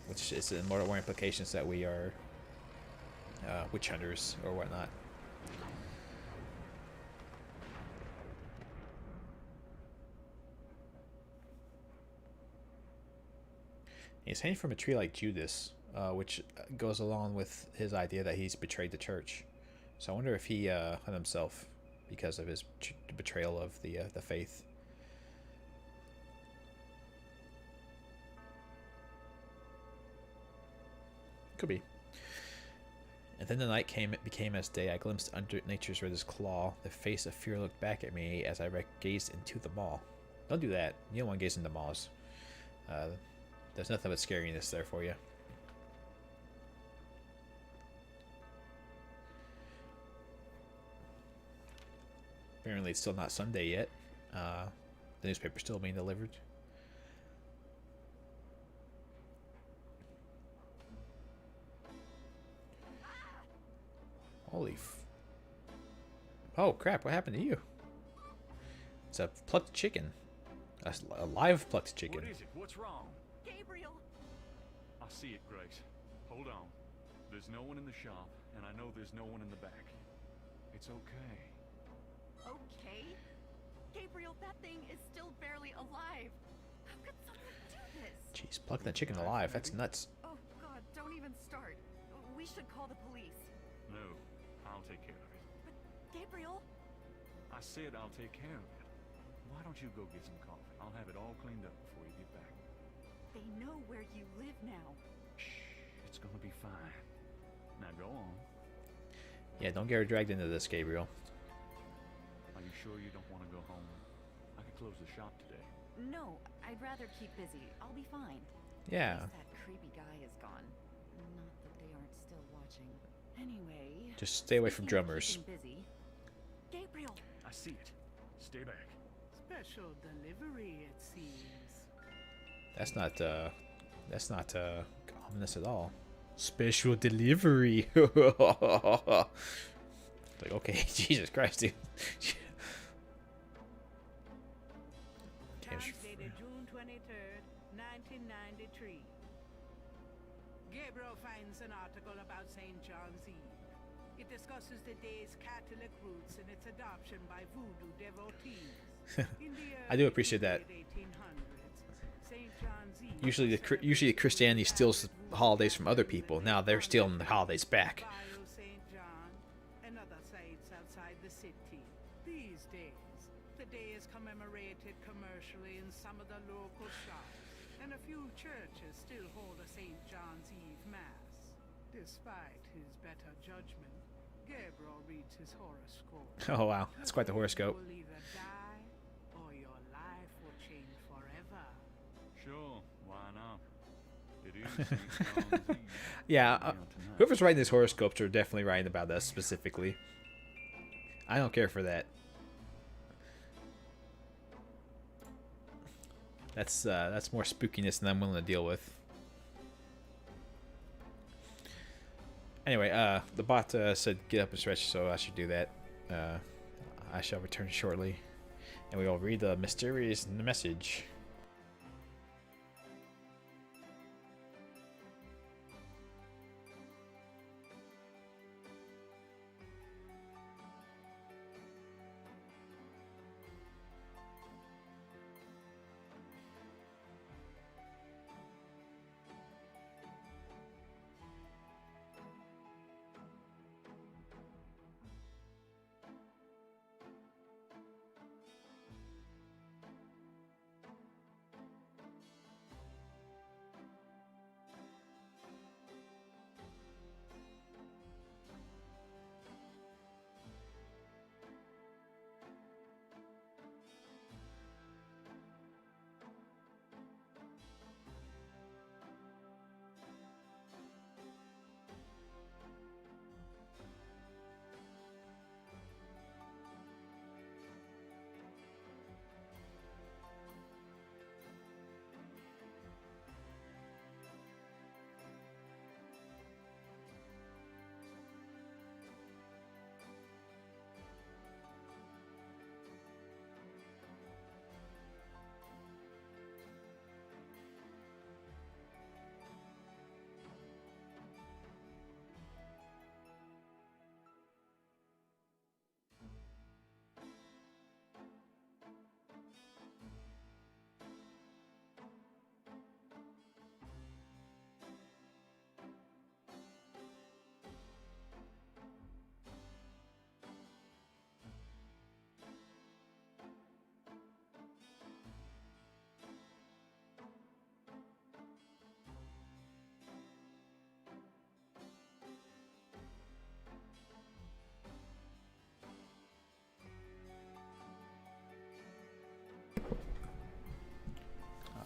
which is more implications that we are witch hunters or whatnot. He's hanging from a tree like Judas, which goes along with his idea that he's betrayed the church. So I wonder if he hung himself because of his betrayal of the faith. Could be. And then the night became as day. I glimpsed under nature's reddish claw. The face of fear looked back at me as I gazed into the maw. Don't do that. You don't want to gaze into maws. There's nothing but scariness there for you. Apparently it's still not Sunday yet. The newspaper's still being delivered. Holy oh crap, what happened to you? It's a plucked chicken. A live plucked chicken. What is it? What's wrong? Gabriel! I see it, Grace. Hold on. There's no one in the shop, and I know there's no one in the back. It's okay. Okay? Gabriel, that thing is still barely alive. How could someone do this? Jeez, plucking that chicken alive. That's nuts. Oh, God, don't even start. We should call the police. No, I'll take care of it. But, Gabriel? I said I'll take care of it. Why don't you go get some coffee? I'll have it all cleaned up before you get back. They know where you live now. Shh, it's gonna be fine. Now go on. Yeah, don't get her dragged into this, Gabriel. Are you sure you don't want to go home? I could close the shop today. No, I'd rather keep busy. I'll be fine. Yeah. At least that creepy guy is gone. Not that they aren't still watching. Anyway. Just stay away from speaking of drummers. keeping busy, Gabriel! I see it. Stay back. Special delivery, it seems. That's not ominous at all. Special delivery. Like, okay, Jesus Christ, dude. Times dated June 23rd, 1993. Gabriel finds an article about St. John's Eve. It discusses the day's Catholic roots and its adoption by voodoo devotees. I do appreciate that. Usually Christianity steals holidays from other people. Now they're stealing the holidays back. St. John and other sites outside the city. These days, the day is commemorated commercially in some of the local shops, and a few churches still hold a St. John's Eve Mass. Despite his better judgment, Gabriel reads his horoscope. Oh wow, that's quite the horoscope. You will either die, or your life will change forever. Sure, why not? It is St. John's Eve. Yeah, Down tonight. whoever's writing these horoscopes are definitely writing about us specifically. I don't care for that. That's more spookiness than I'm willing to deal with. Anyway, the bot said get up and stretch, so I should do that. I shall return shortly, and we will read the mysterious message.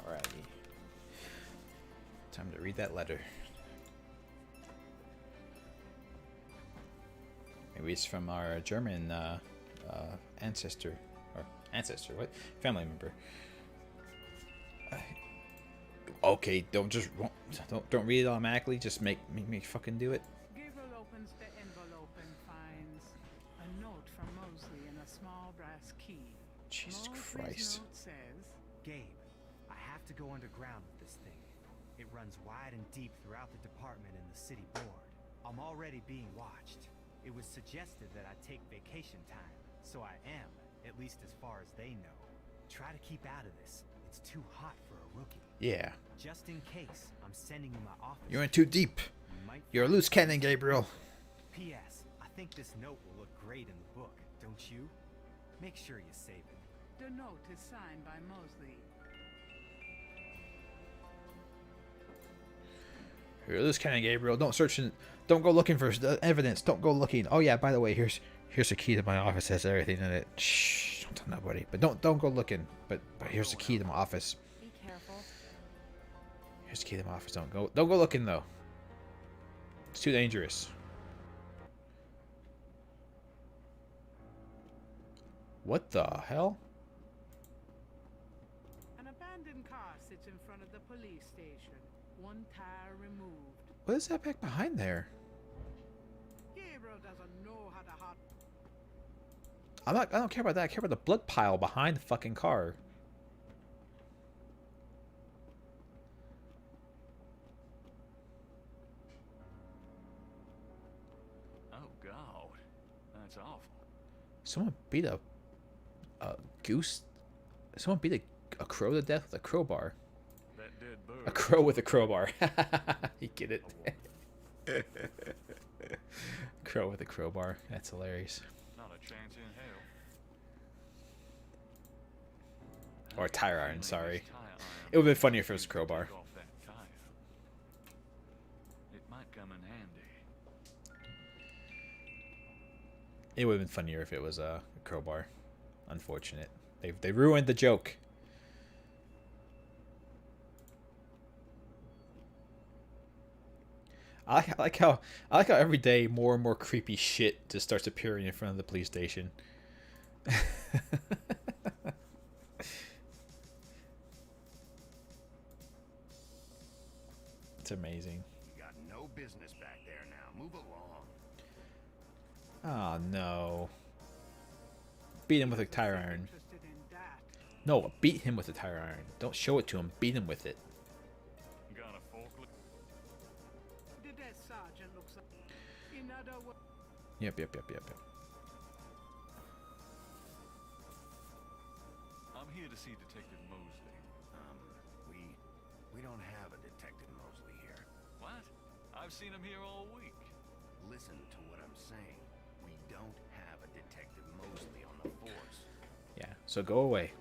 Alrighty. Time to read that letter. Maybe it's from our German ancestor. Or ancestor, what? Family member. Okay, don't read it automatically. Just make me fucking do it. Gabriel opens the envelope and finds a note from Mosley in a small brass key. Jesus Mosley's Christ. note says, Gabe, I have to go underground with this thing. It runs wide and deep throughout the department and the city board. I'm already being watched. It was suggested that I take vacation time, so I am, at least as far as they know. Try to keep out of this. It's too hot for a rookie. Yeah. Just in case, I'm sending you my office. You went too deep. You might You're a loose cannon, Gabriel. P.S. I think this note will look great in the book, don't you? Make sure you save it. the note is signed by Mosley. You're a loose cannon, Gabriel. Don't search and don't go looking for evidence. Don't go looking. Oh yeah, by the way, here's a key to my office. Has everything in it. Shh, don't tell nobody. But don't go looking. But here's the key to my office. Be careful. Here's the key to my office. Don't go looking though. It's too dangerous. What the hell? An abandoned car sits in front of the police station. One tire removed. What is that back behind there? Gabriel doesn't know how to hot. I don't care about that. I care about the blood pile behind the fucking car. Oh, God. That's awful. Someone beat a goose. Someone beat a crow to death with a crowbar. That dead bird. A crow with a crowbar. You get it? Crow with a crowbar. That's hilarious. Not a chance in hell. Or a tire iron, Only sorry. this tire iron It would have been funnier if it was a crowbar. take off that tire. It might come in handy. It would have been funnier if it was a crowbar. Unfortunate. They ruined the joke. I like how every day more and more creepy shit just starts appearing in front of the police station. It's amazing. You got no business back there now. Move along. Oh no. Beat him with a tire iron. Interested in that. No, beat him with a tire iron. Don't show it to him. Beat him with it. Got a forklift? The dead sergeant looks like. In other words, Yep. I'm here to see Detective Mosley. We don't have a Detective Mosley here. What? I've seen him here all week. Listen to what I'm saying. We don't have a Detective Mosley on the force. Yeah, so go away.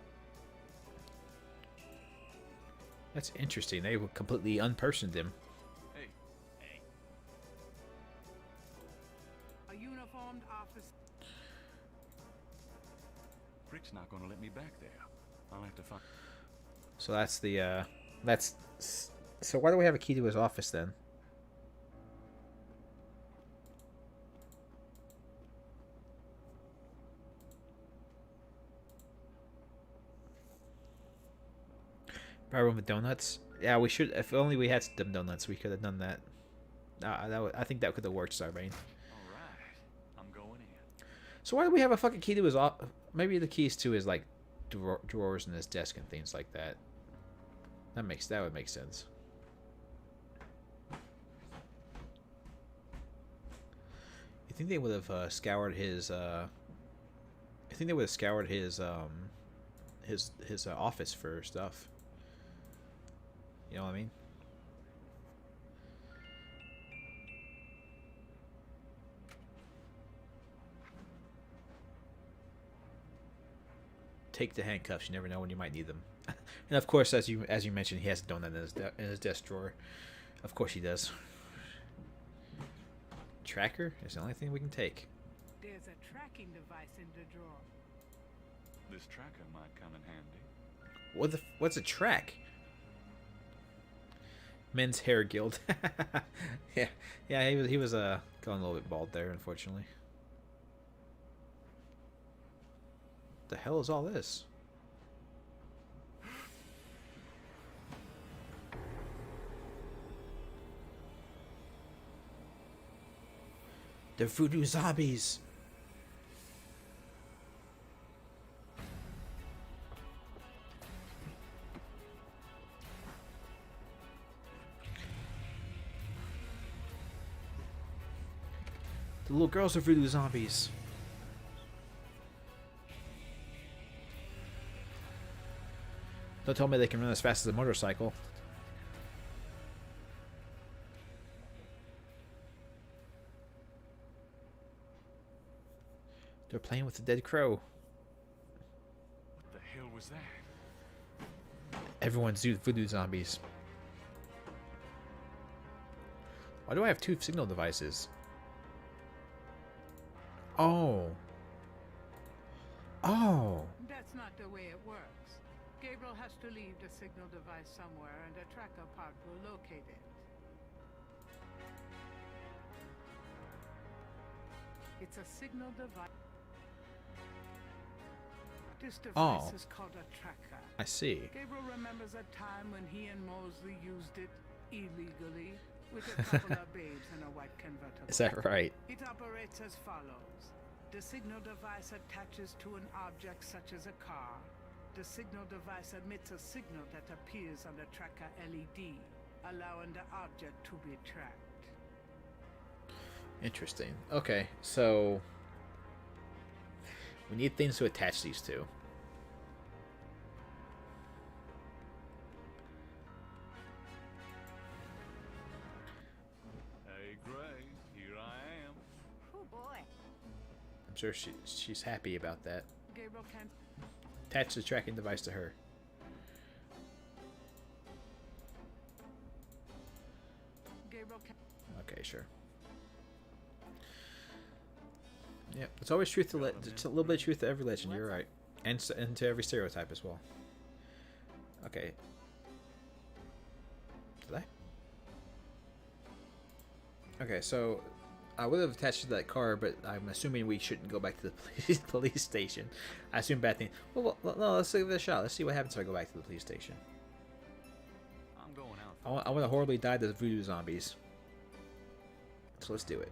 That's interesting. They completely unpersoned him. Hey, a uniformed officer. Rick's not gonna let me back there. I'll have to find... So that's the so why do we have a key to his office then? Bar room with donuts? Yeah, we should. If only we had some donuts, we could have done that. I think that could have worked, Sarbanes. Alright, I'm going in. So why do we have a fucking key to his office? Maybe the keys to his like drawers in his desk and things like that. That would make sense. You think they would have scoured his? I think they would have scoured his office for stuff. You know what I mean? Take the handcuffs. You never know when you might need them. And of course, as you mentioned, he has a donut in his desk drawer. Of course he does. Tracker is the only thing we can take. There's a tracking device in the drawer. This tracker might come in handy. What's a track? Men's Hair Guild. yeah. He was going a little bit bald there, unfortunately. The hell is all this? The voodoo zombies. The little girls are voodoo zombies. Don't tell me they can run as fast as a motorcycle. They're playing with the dead crow. What the hell was that? Everyone's voodoo zombies. Why do I have two signal devices? Oh. That's not the way it works. Gabriel has to leave the signal device somewhere, and the tracker part will locate it. It's a signal device. This device is called a tracker. I see. Gabriel remembers a time when he and Mosley used it illegally with a couple of babes in a white convertible. Is that right? It operates as follows. The signal device attaches to an object such as a car. The signal device emits a signal that appears on the tracker LED, allowing the object to be tracked. Interesting. Okay, so we need things to attach these to. Hey, Gray, here I am. Oh boy. I'm sure she's happy about that. Gabriel can Attach the tracking device to her. Gabriel can Okay, sure. Yeah, it's always truth to it's a little bit of truth to every legend. You're right, and to every stereotype as well. Okay. Did I? Okay, so I would have attached to that car, but I'm assuming we shouldn't go back to the police station. I assume bad thing. Well, no, let's give it a shot. Let's see what happens if I go back to the police station. I'm going out. I want to horribly die to the voodoo zombies. So let's do it.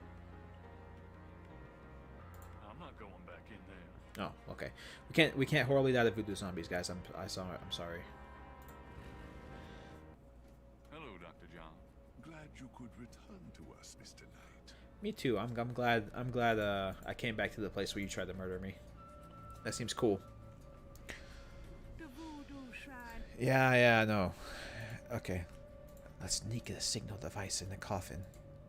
I'm not going back in there. Oh, okay. We can't horribly die to voodoo zombies, guys. I'm sorry. Hello, Dr. John. Glad you could return to us, Mr. Knight. Me too. I'm glad I came back to the place where you tried to murder me. That seems cool. The voodoo shrine. Yeah, I know. Okay. Let's sneak a signal device in the coffin.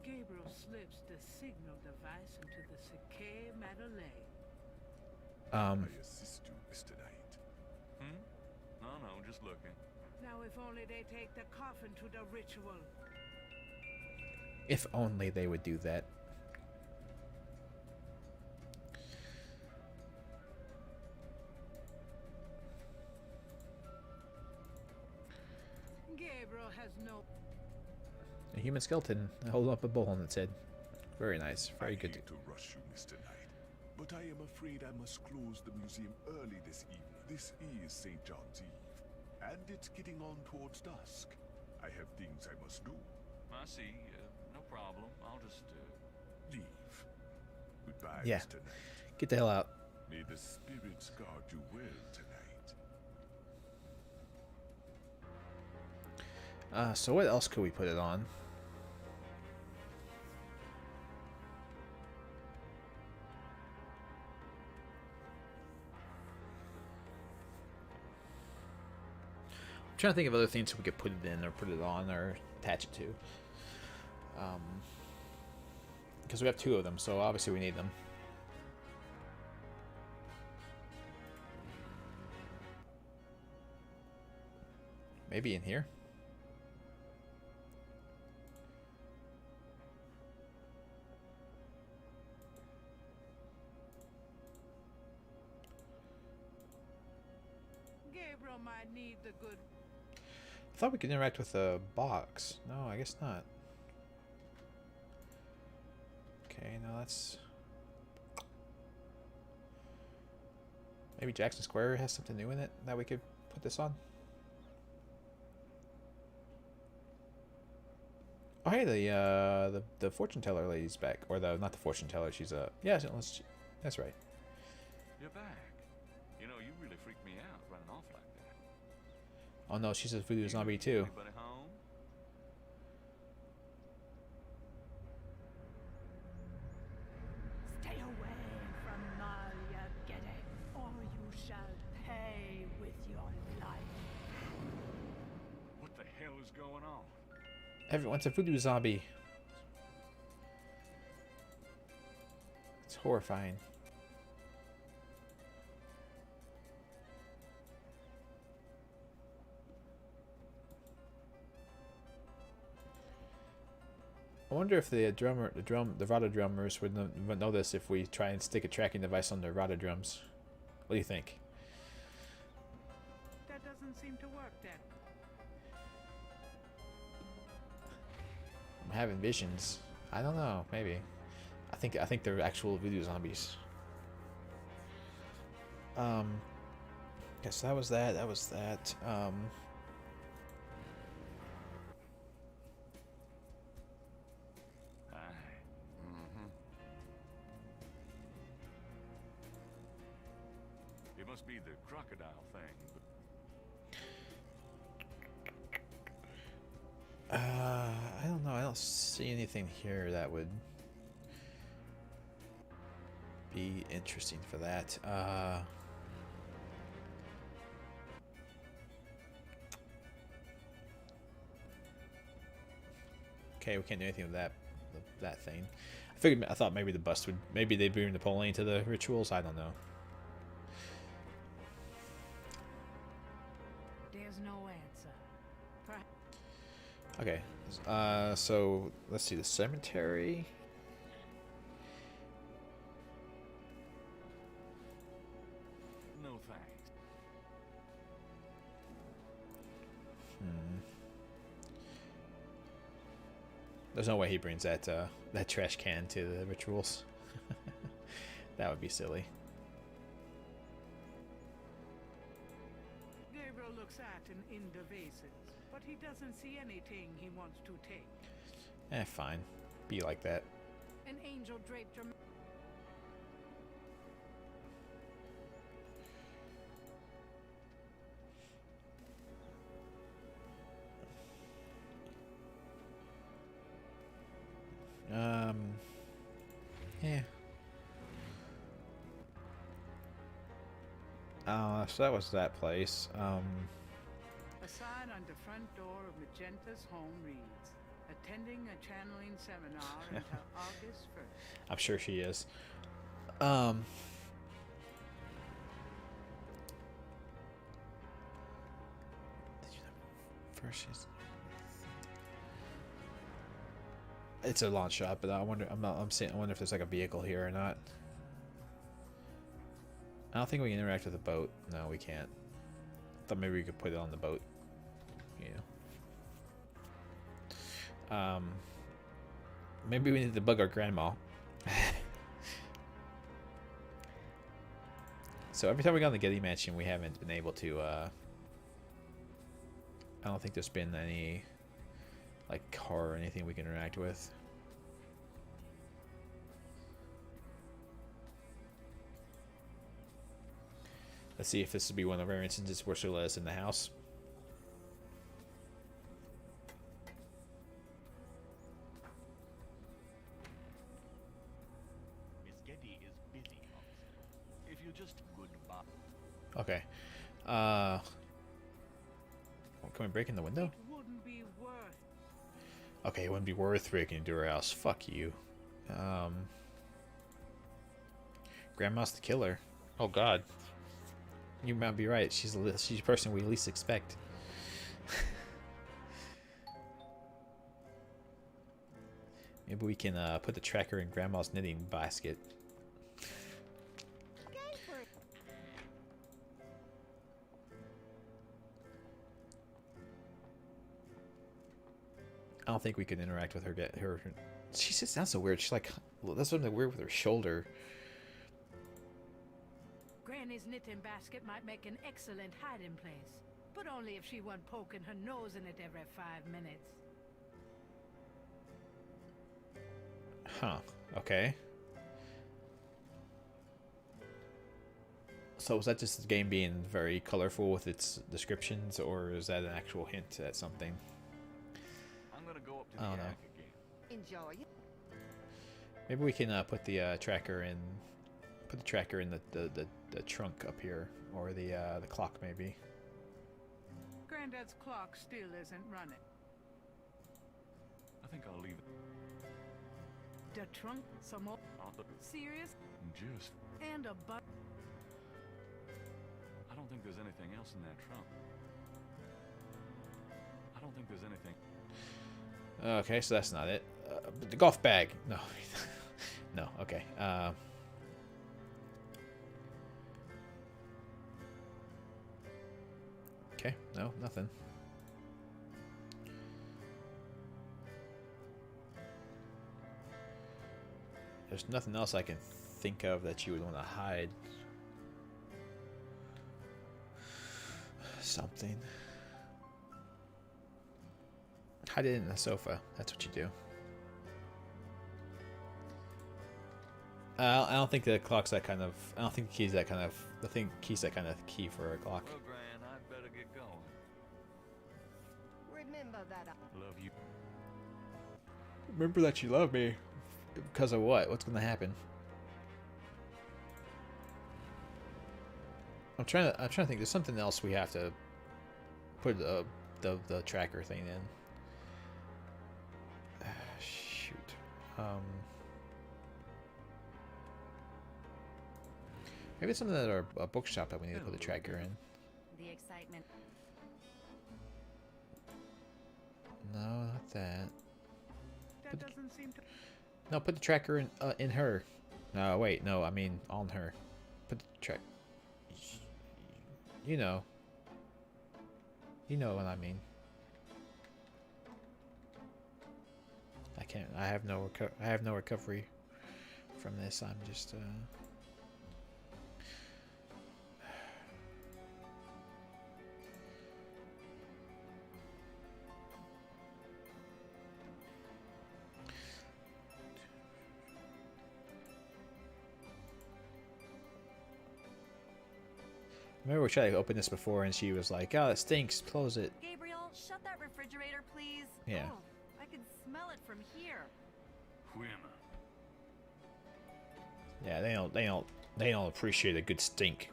Gabriel slips the signal device into the Sake Madeleine. I assist you, Mr. Knight. No, just looking. Now if only they take the coffin to the ritual. If only they would do that. Gabriel has no... A human skeleton holding up a bowl on its head. Very nice. Very good. I hate to rush you, Mr. Knight, but I am afraid I must close the museum early this evening. This is St. John's Eve, and it's getting on towards dusk. I have things I must do. I see. No problem. I'll just, Leave. Goodbye, Yeah. Mr. Knight. Get the hell out. May the spirits guard you well tonight. So what else could we put it on? I'm trying to think of other things we could put it in or put it on or attach it to. Because we have two of them, so obviously we need them. Maybe in here? Gabriel might need the good... I thought we could interact with the box. No, I guess not. Okay, now that's... Maybe Jackson Square has something new in it that we could put this on? Oh, hey, the fortune teller lady's back. Or not the fortune teller, she's yeah, that's right. you're back. You know, you really freaked me out running off like that. Oh no, she's a voodoo zombie too. Anybody home? Stay away from Malia Gedde, or you shall pay with your life. What the hell is going on? Everyone's a voodoo zombie. It's horrifying. I wonder if the Rada drummers would notice if we try and stick a tracking device on the Rada drums. What do you think? That doesn't seem to work then. I'm having visions. I don't know. Maybe. I think they're actual voodoo zombies. Guess that was that. That was that. It must be the crocodile thing. I don't know. I don't see anything here that would be interesting for that. Okay, we can't do anything with that thing. I thought maybe the bust would. Maybe they'd bring Napoleon to the rituals. I don't know. There's no answer. Okay, so let's see the cemetery. thanks. There's no way he brings that that trash can to the rituals. That would be silly. Gabriel looks at and in the vases, but he doesn't see anything he wants to take. Fine. Be like that. An angel draped her. Yeah. So that was that place. A sign on the front door of Magenta's home reads, attending a channeling seminar until August 1st. I'm sure she is. Did you first? It's a launch shot, but I wonder. I'm saying. I wonder if there's like a vehicle here or not. I don't think we can interact with the boat. No, we can't. Thought maybe we could put it on the boat. Yeah. Maybe we need to bug our grandma. So every time we go in the Gedde mansion, we haven't been able to. I don't think there's been any like car or anything we can interact with. Let's see if this would be one of our instances where she'll let us in the house. Miss Gedde is busy, officer. If you just goodbye. Okay. Can we break in the window? It wouldn't be worth. Okay, it wouldn't be worth breaking into her house. Fuck you. Grandma's the killer. Oh God. You might be right. She's the person we least expect. Maybe we can put the tracker in Grandma's knitting basket. I don't think we can interact with her. She just sounds so weird. She's like, that's something weird with her shoulder. Granny's knitting basket might make an excellent hiding place, but only if she wasn't poking her nose in it every 5 minutes. Huh. Okay. So is that just the game being very colorful with its descriptions, or is that an actual hint at something? I'm gonna go up to I don't the know. attic again. Enjoy it. Maybe we can put the tracker in. Put the tracker in the trunk up here, or the clock maybe. Granddad's clock still isn't running. I think I'll leave it. The trunk, some more I'll serious, just. and a butt. I don't think there's anything else in that trunk. I don't think there's anything. Okay, so that's not it. The golf bag. No. No, okay. Okay, no, nothing. There's nothing else I can think of that you would want to hide. Something. Hide it in the sofa. That's what you do. I don't think the clock's that kind of. I don't think the key's that kind of. I think key's that kind of key for a clock. Well, Gran, I'd better get going. Remember that Love you. Remember that you love me. Because of what? What's gonna happen? I'm trying to think. There's something else we have to put the tracker thing in. Shoot. Maybe it's something at our bookshop that we need to put the tracker in. the excitement. No, not that. That doesn't seem to. No, put the tracker in her. No, wait, no, I mean on her. Put the track. You know. You know what I mean. I can't. I have no recovery from this. I'm just. I remember we tried to open this before, and she was like, "Oh, it stinks. Close it." Gabriel, shut that refrigerator, please. Yeah. Oh, I can smell it from here. Who am I? Yeah, they don't appreciate a good stink.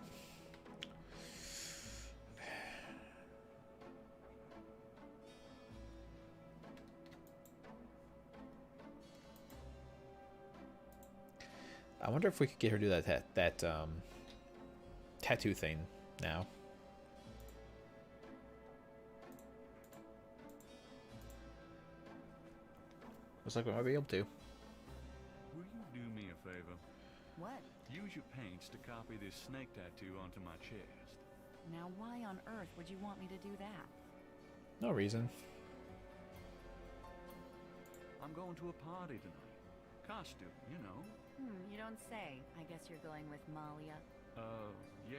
I wonder if we could get her to do that tattoo thing now. Looks like we might be able to. Will you do me a favor? What? Use your paints to copy this snake tattoo onto my chest. Now, why on earth would you want me to do that? No reason. I'm going to a party tonight. Costume, you know. You don't say. I guess you're going with Malia. Yeah.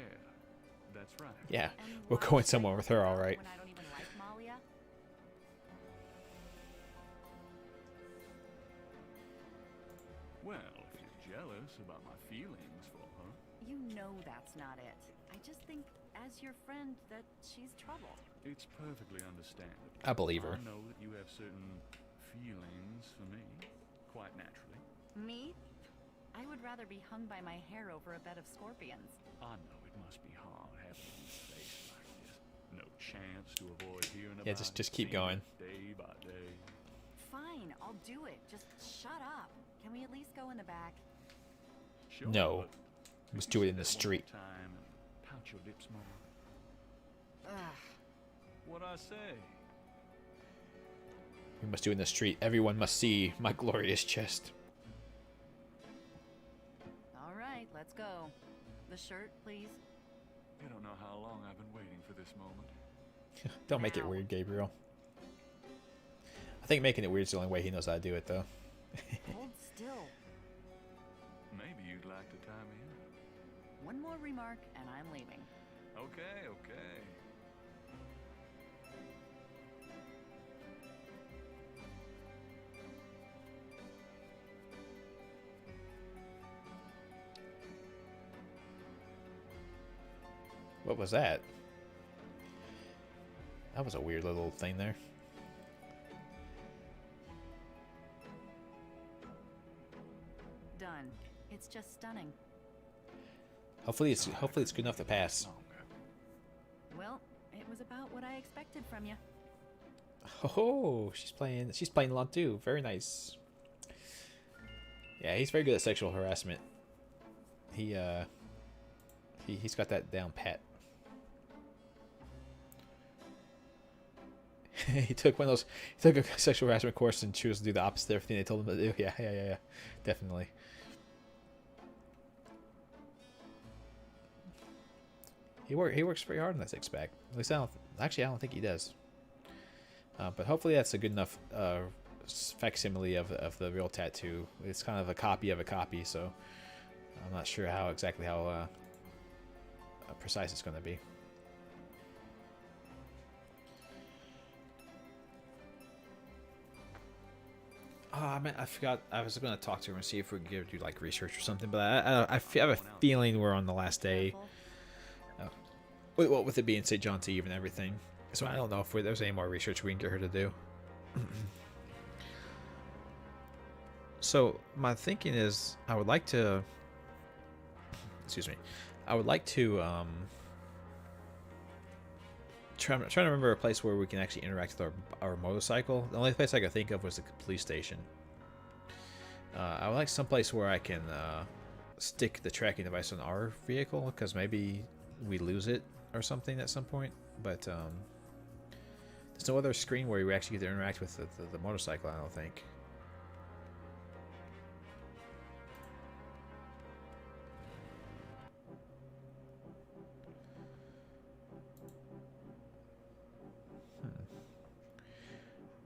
That's right. Yeah, And we're why going should I somewhere go with her, out all right. When I don't even like Malia? Well, if you're jealous about my feelings for her. You know that's not it. I just think, as your friend, that she's trouble. It's perfectly understandable. I believe her. I know that you have certain feelings for me, quite naturally. Me? I would rather be hung by my hair over a bed of scorpions. I know it must be hard having a face like this. No chance to avoid hearing Yeah, about just it, keep seeing going. it day by day. Fine, I'll do it. Just shut up. Can we at least go in the back? Sure, No. but Let's could do you it in say the that one street. more time and pout your lips more. Ugh. What'd I say? We must do it in the street. Everyone must see my glorious chest. All right, let's go. The shirt, please. You don't know how long I've been waiting for this moment. Don't make it Now. weird, Gabriel. I think making it weird is the only way he knows how to do it, though. Hold still. Maybe you'd like to tie me in. One more remark, and I'm leaving. Okay, okay. What was that? That was a weird little thing there. Done. It's just stunning. Hopefully it's good enough to pass. Well, it was about what I expected from you. Oh, she's playing along too. Very nice. Yeah, he's very good at sexual harassment. He's got that down pat. He took one of those. He took a sexual harassment course and chose to do the opposite of everything they told him to do. Yeah. Definitely. He works pretty hard on that six pack. At least I don't think he does. But hopefully that's a good enough facsimile of the real tattoo. It's kind of a copy of a copy, so I'm not sure how precise it's going to be. Oh, man, I forgot. I was going to talk to her and see if we could do like research or something, but I have a feeling we're on the last day. Well, with it being St. John's Eve and everything. So I don't know if there's any more research we can get her to do. So my thinking is I would like to... Excuse me. I would like to... trying to remember a place where we can actually interact with our motorcycle. The only place I could think of was the police station. I would like some place where I can stick the tracking device on our vehicle, because maybe we lose it or something at some point. But there's no other screen where we actually get to interact with the motorcycle, I don't think.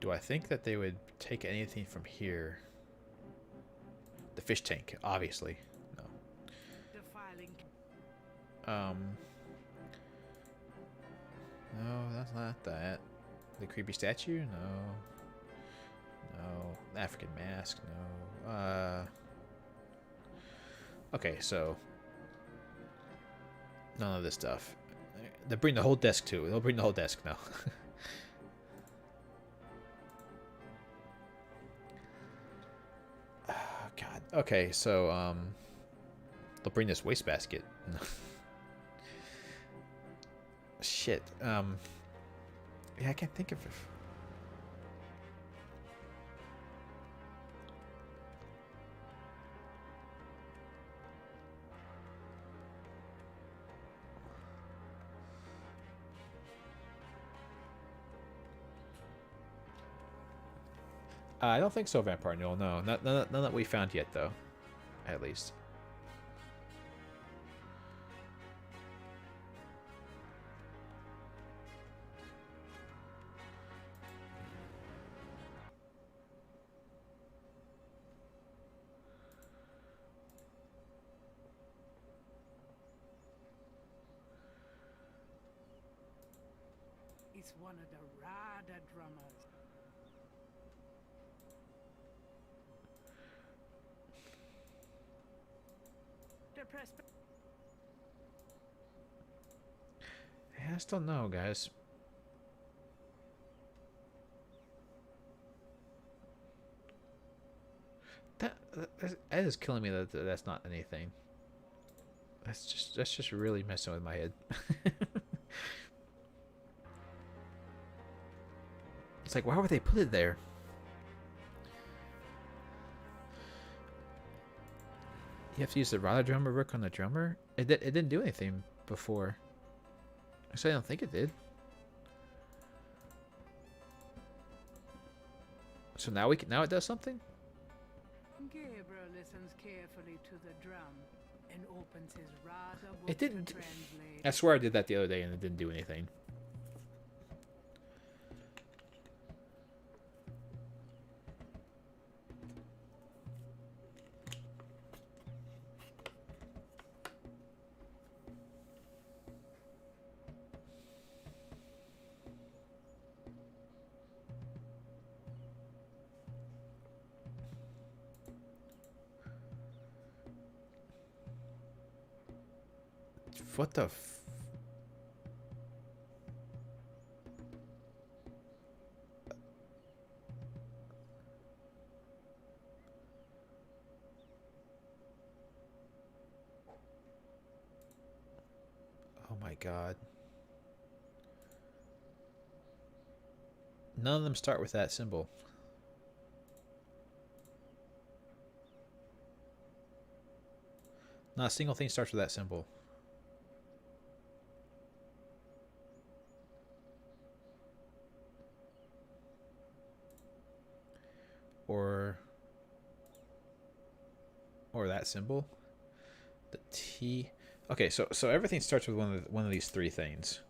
Do I think that they would take anything from here? The fish tank, obviously. No. Defiling. No, that's not that. The creepy statue? No. No. The African mask? No. Okay, so none of this stuff. They'll bring the whole desk too. They'll bring the whole desk now. Oh, God. Okay, so they'll bring this wastebasket. Shit. Yeah, I can't think of it. I don't think so, Vampire Newell. No, none that we found yet, though. At least. It's one of the Rada drummers. I still don't know, guys. That is killing me that that's not anything. That's just really messing with my head. It's like, why would they put it there? You have to use the Rada drummer rook on the drummer? It didn't do anything before. Actually, I don't think it did. So now now it does something? Gabriel listens carefully to the drum and opens his Rada book It didn't. to translate. I swear I did that the other day and it didn't do anything. What the f... Oh my god. None of them start with that symbol. Not a single thing starts with that symbol. Or that symbol. The T. Okay, so everything starts with one of these three things.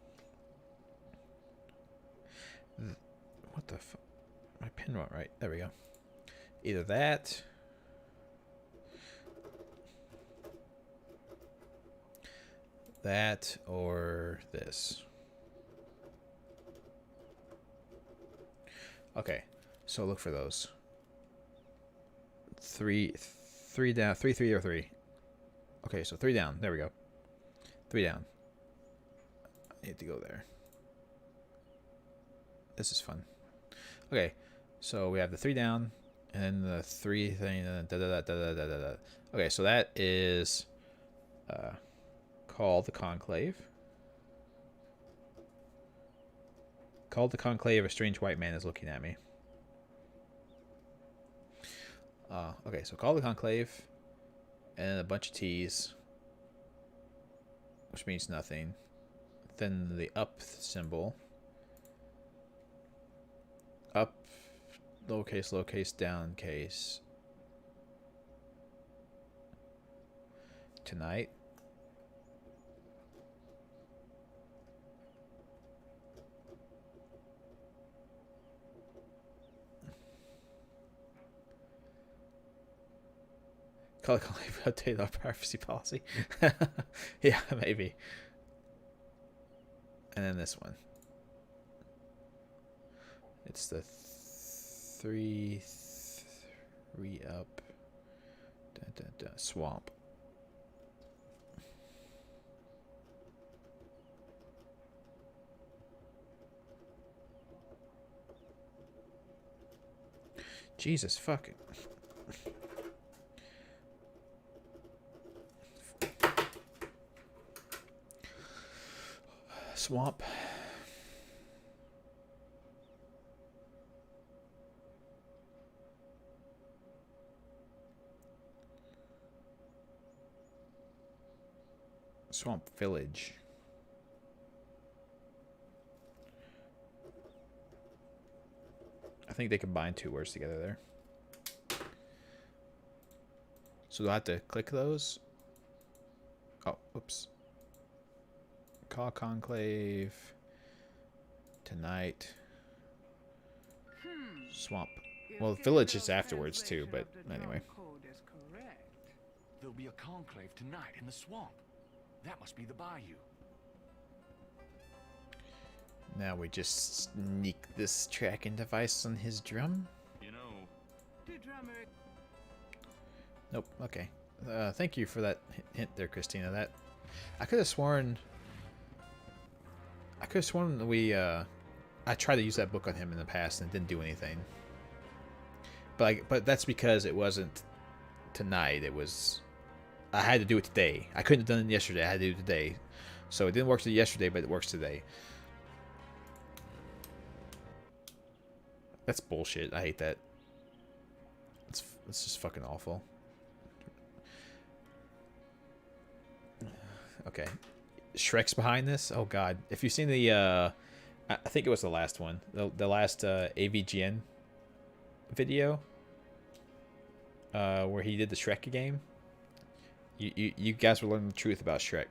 What the fuck? My pin went right. There we go. Either that. That or this. Okay, so look for those. Three down, three or three. Okay, so 3 down. There we go. 3 down. I need to go there. This is fun. Okay, so we have the 3 down, and then the 3 thing, and then da. Okay, so that is called the Conclave. Called the Conclave. A strange white man is looking at me. Okay, so call the Conclave, and a bunch of T's, which means nothing. Then the up symbol. Up, lowercase, down case. Tonight. Call it update our privacy policy. Yeah, maybe. And then this one. It's the three up. Swamp. Jesus fucking. Swamp. Swamp Village. I think they combine two words together there. So do I have to click those? Oh, oops. Call Conclave. Tonight. Swamp. Well, Village is afterwards too, but anyway. There'll be a conclave tonight in the swamp. That must be the bayou. Now we just sneak this tracking device on his drum. You know. The drummer. Nope. Okay. Thank you for that hint there, Christina. That I could have sworn. We. I tried to use that book on him in the past and it didn't do anything. But that's because it wasn't tonight. It was. I had to do it today. I couldn't have done it yesterday. I had to do it today. So it didn't work yesterday, but it works today. That's bullshit. I hate that. It's just fucking awful. Okay. Shrek's behind this? Oh god. If you've seen the I think it was the last one. The last AVGN video where he did the Shrek game. You guys were learning the truth about Shrek.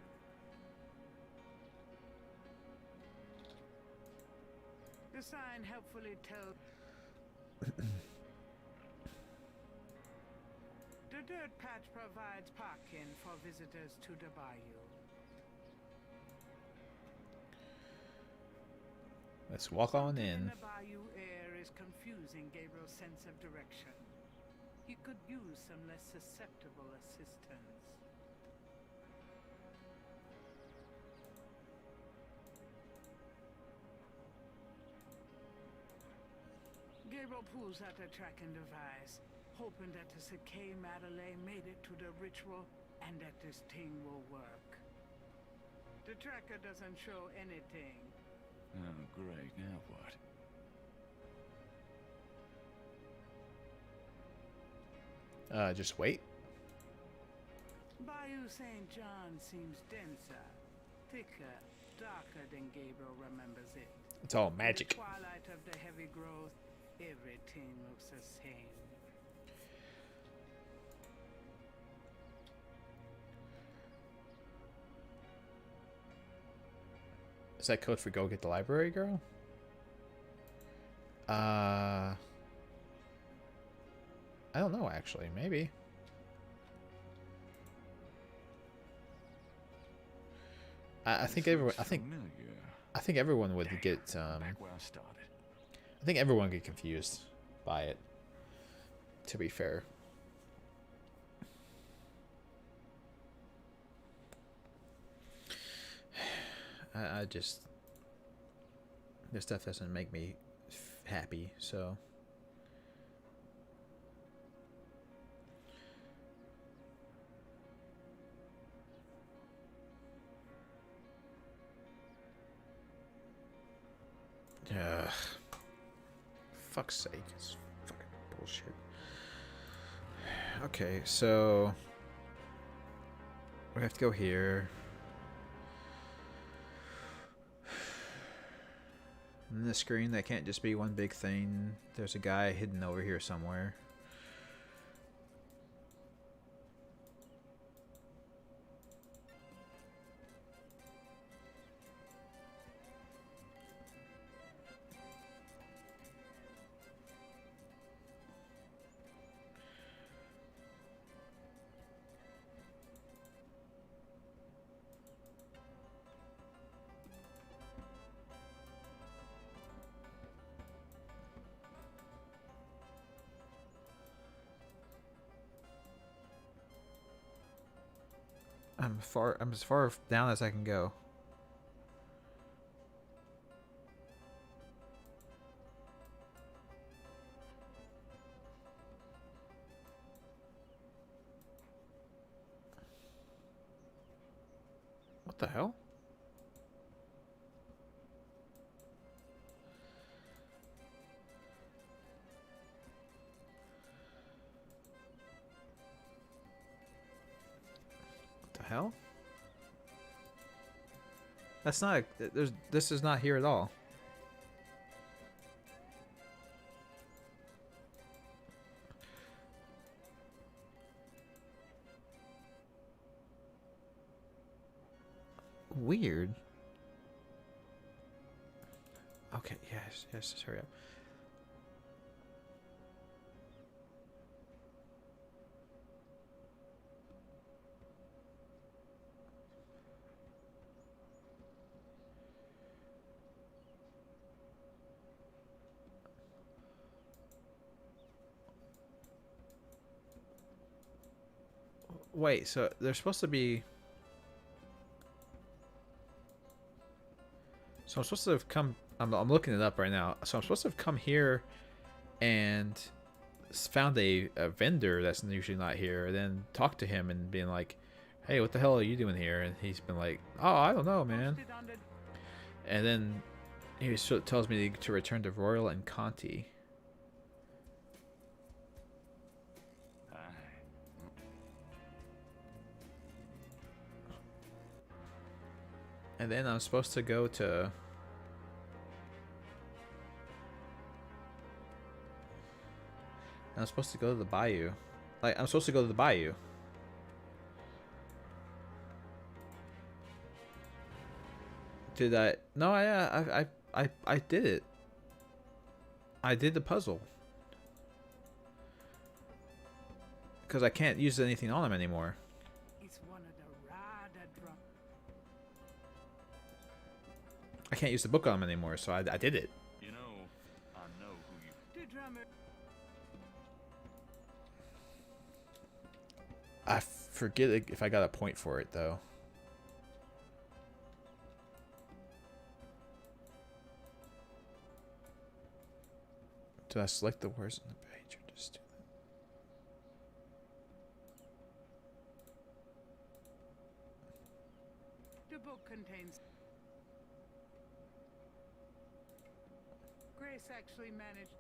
The sign helpfully tells. The dirt patch provides parking for visitors to the bayou. Let's walk on in. The bayou air is confusing Gabriel's sense of direction. He could use some less susceptible assistance. Gabriel pulls out a tracking device, hoping that the Sakay Madeleine made it to the ritual and that this thing will work. The tracker doesn't show anything. Oh, great. Now what? Just wait. Bayou St. John seems denser, thicker, darker than Gabriel remembers it. It's all magic. In the twilight of the heavy growth, everything looks the same. Is that code for go get the library girl? I don't know actually. Maybe. I think everyone. I think everyone would get. Back where I started. I think everyone would get confused by it. To be fair. I just this stuff doesn't make me happy, so fuck's sake, it's fucking bullshit. Okay, so we have to go here. In the screen, that can't just be one big thing. There's a guy hidden over here somewhere. I'm as far down as I can go. What the hell? What the hell? That's not. This is not here at all. Weird. Okay, yes, just hurry up. Wait, so they're supposed to be... So I'm supposed to have come... I'm looking it up right now. So I'm supposed to have come here and found a vendor that's usually not here, and then talked to him and being like, hey, what the hell are you doing here? And he's been like, oh, I don't know, man. And then he tells me to return to Royal and Conti. And then I'm supposed to go to... I'm supposed to go to the bayou. Like, I'm supposed to go to the bayou. Did I... No, I did it. I did the puzzle. Because I can't use anything on him anymore. I can't use the book on him anymore, so I did it. You know, I know who you... I forget if I got a point for it, though. Do I select the words on the page or just do that? The book contains... Grace actually managed...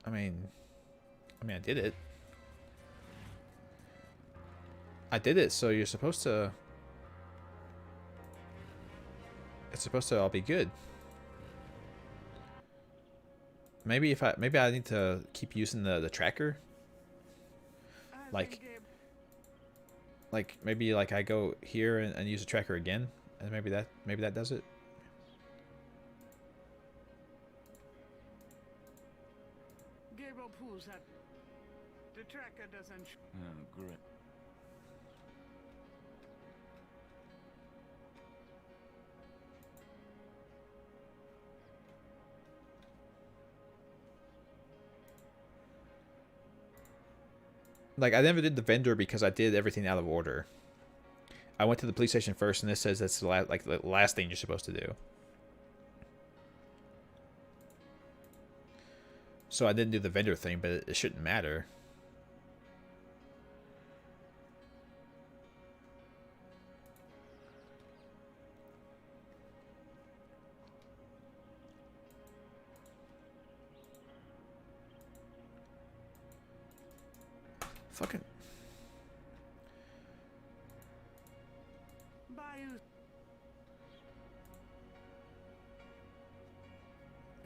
I mean, I did it. I did it, so you're supposed to... It's supposed to all be good. Maybe I need to keep using the tracker. Like maybe like I go here and use the tracker again, and maybe that does it. Gabriel pulls that. The tracker doesn't... Oh, great. Like, I never did the vendor because I did everything out of order. I went to the police station first, and this says that's the last thing you're supposed to do. So I didn't do the vendor thing, but it shouldn't matter. Fucking...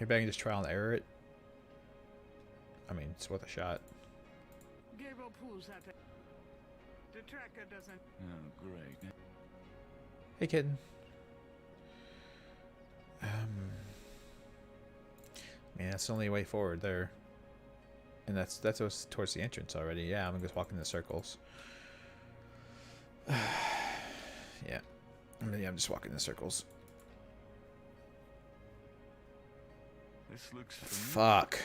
Maybe I can just trial and error it. I mean, it's worth a shot. Gabriel pulls that. The tracker doesn't... Oh, great. Hey, kitten. Man, that's the only way forward there. And that's us towards the entrance already. Yeah, I'm just walking in circles. Yeah. I'm just walking in circles. This looks familiar. Fuck.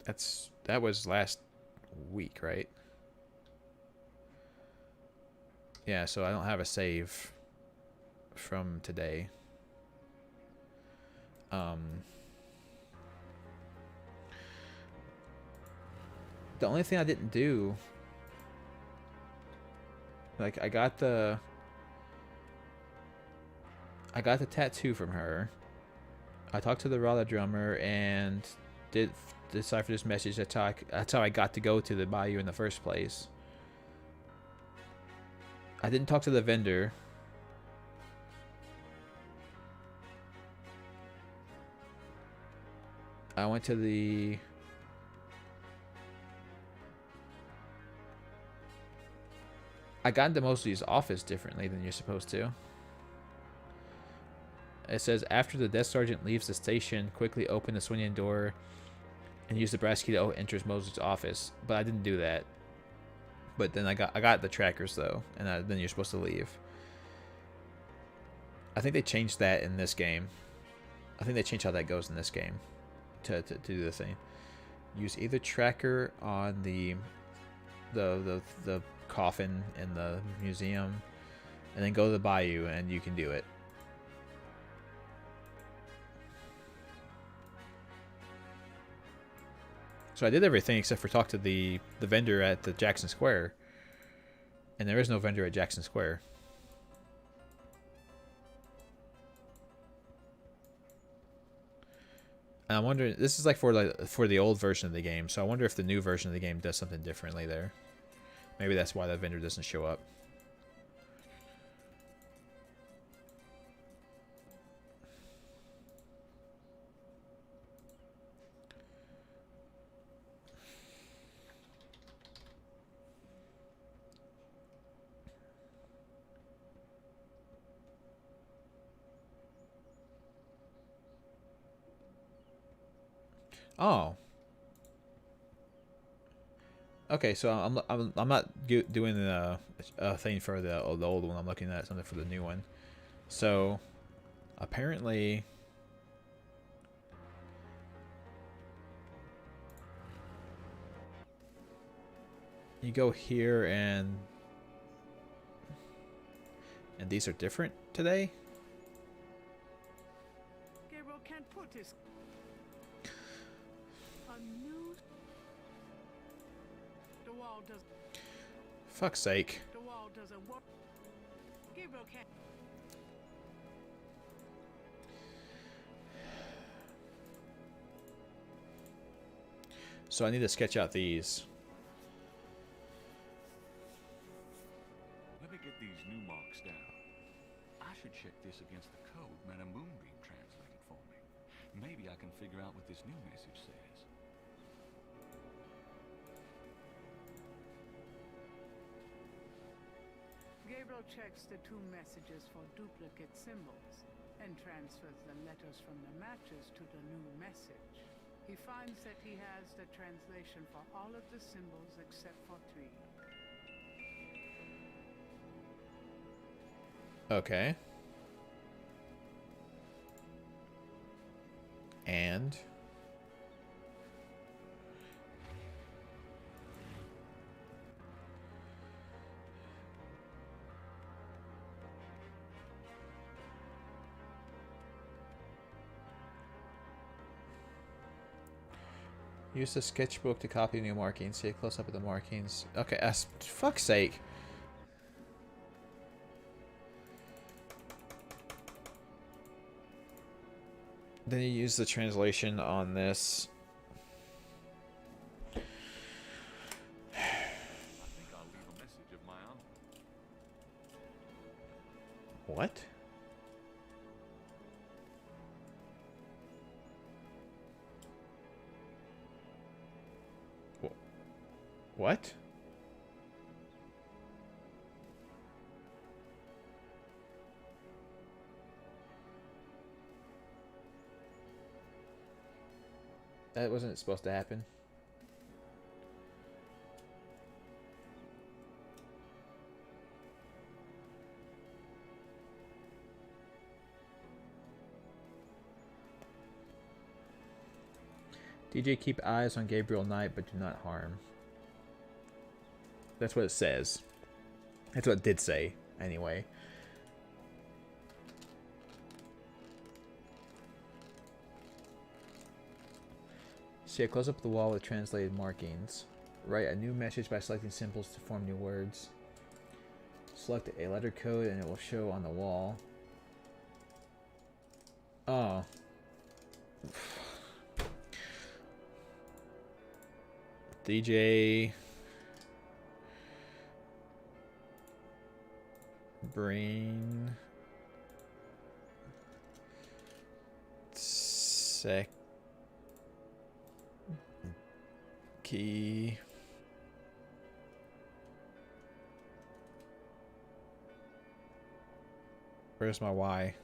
That was last week, right? Yeah, so I don't have a save from today. The only thing I didn't do, like, I got the tattoo from her. I talked to the Rada drummer and did decipher this message. That's how I got to go to the bayou in the first place. I didn't talk to the vendor. I went to the... I got into Mosley's office differently than you're supposed to. It says, after the desk sergeant leaves the station, quickly open the swinging door and use the brass key to enter Mosley's office. But I didn't do that. But then I got the trackers, though, and then you're supposed to leave. I think they changed that in this game. I think they changed how that goes in this game to do the thing. Use either tracker on the coffin in the museum, and then go to the bayou, and you can do it. So I did everything except for talk to the vendor at the Jackson Square. And there is no vendor at Jackson Square. And I'm wondering, this is like for the old version of the game, so I wonder if the new version of the game does something differently there. Maybe that's why that vendor doesn't show up. Oh. Okay, so I'm not doing a thing for the old one. I'm looking at something for the new one. So apparently you go here and these are different today. Gabriel can't put his the wall does. Fuck's sake. The wall doesn't work. Gabriel can't. So I need to sketch out these. Let me get these new marks down. I should check this against the code Madame Moonbeam translated for me. Maybe I can figure out what this new message says. Gabriel checks the two messages for duplicate symbols and transfers the letters from the matches to the new message. He finds that he has the translation for all of the symbols except for 3. Okay. And use the sketchbook to copy new markings. See a close up of the markings. Okay, fuck's sake. Then you use the translation on this. I think I'll leave a message of my own. What? What? That wasn't supposed to happen. DJ, keep eyes on Gabriel Knight, but do not harm. That's what it says. That's what it did say, anyway. See, close up the wall with translated markings. Write a new message by selecting symbols to form new words. Select a letter code and it will show on the wall. Oh. DJ. Brain. Sec. Key. Where's my Y?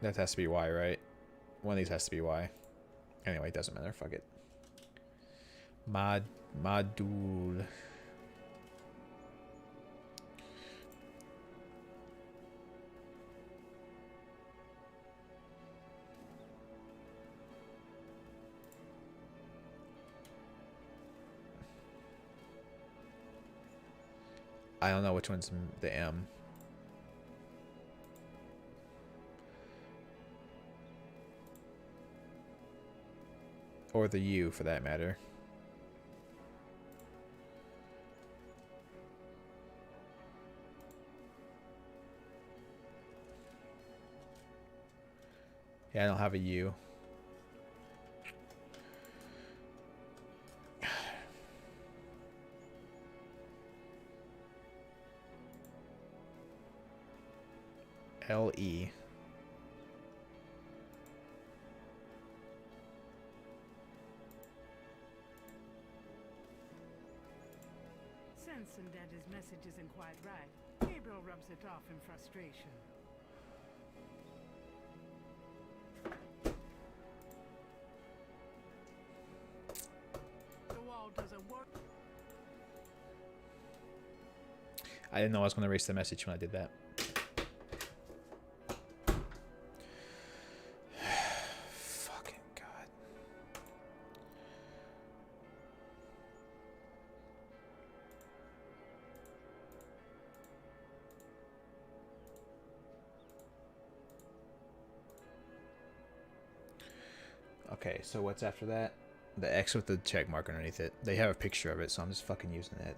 That has to be Y, right? One of these has to be Y. Anyway, it doesn't matter. Fuck it. Module. I don't know which one's the M. Or the U, for that matter. Yeah, I don't have a U. L-E. Sensing that his message isn't quite right, Gabriel rubs it off in frustration. The wall doesn't work. I didn't know I was going to erase the message when I did that. Fucking God. Okay, so what's after that? The X with the check mark underneath it. They have a picture of it, so I'm just fucking using it.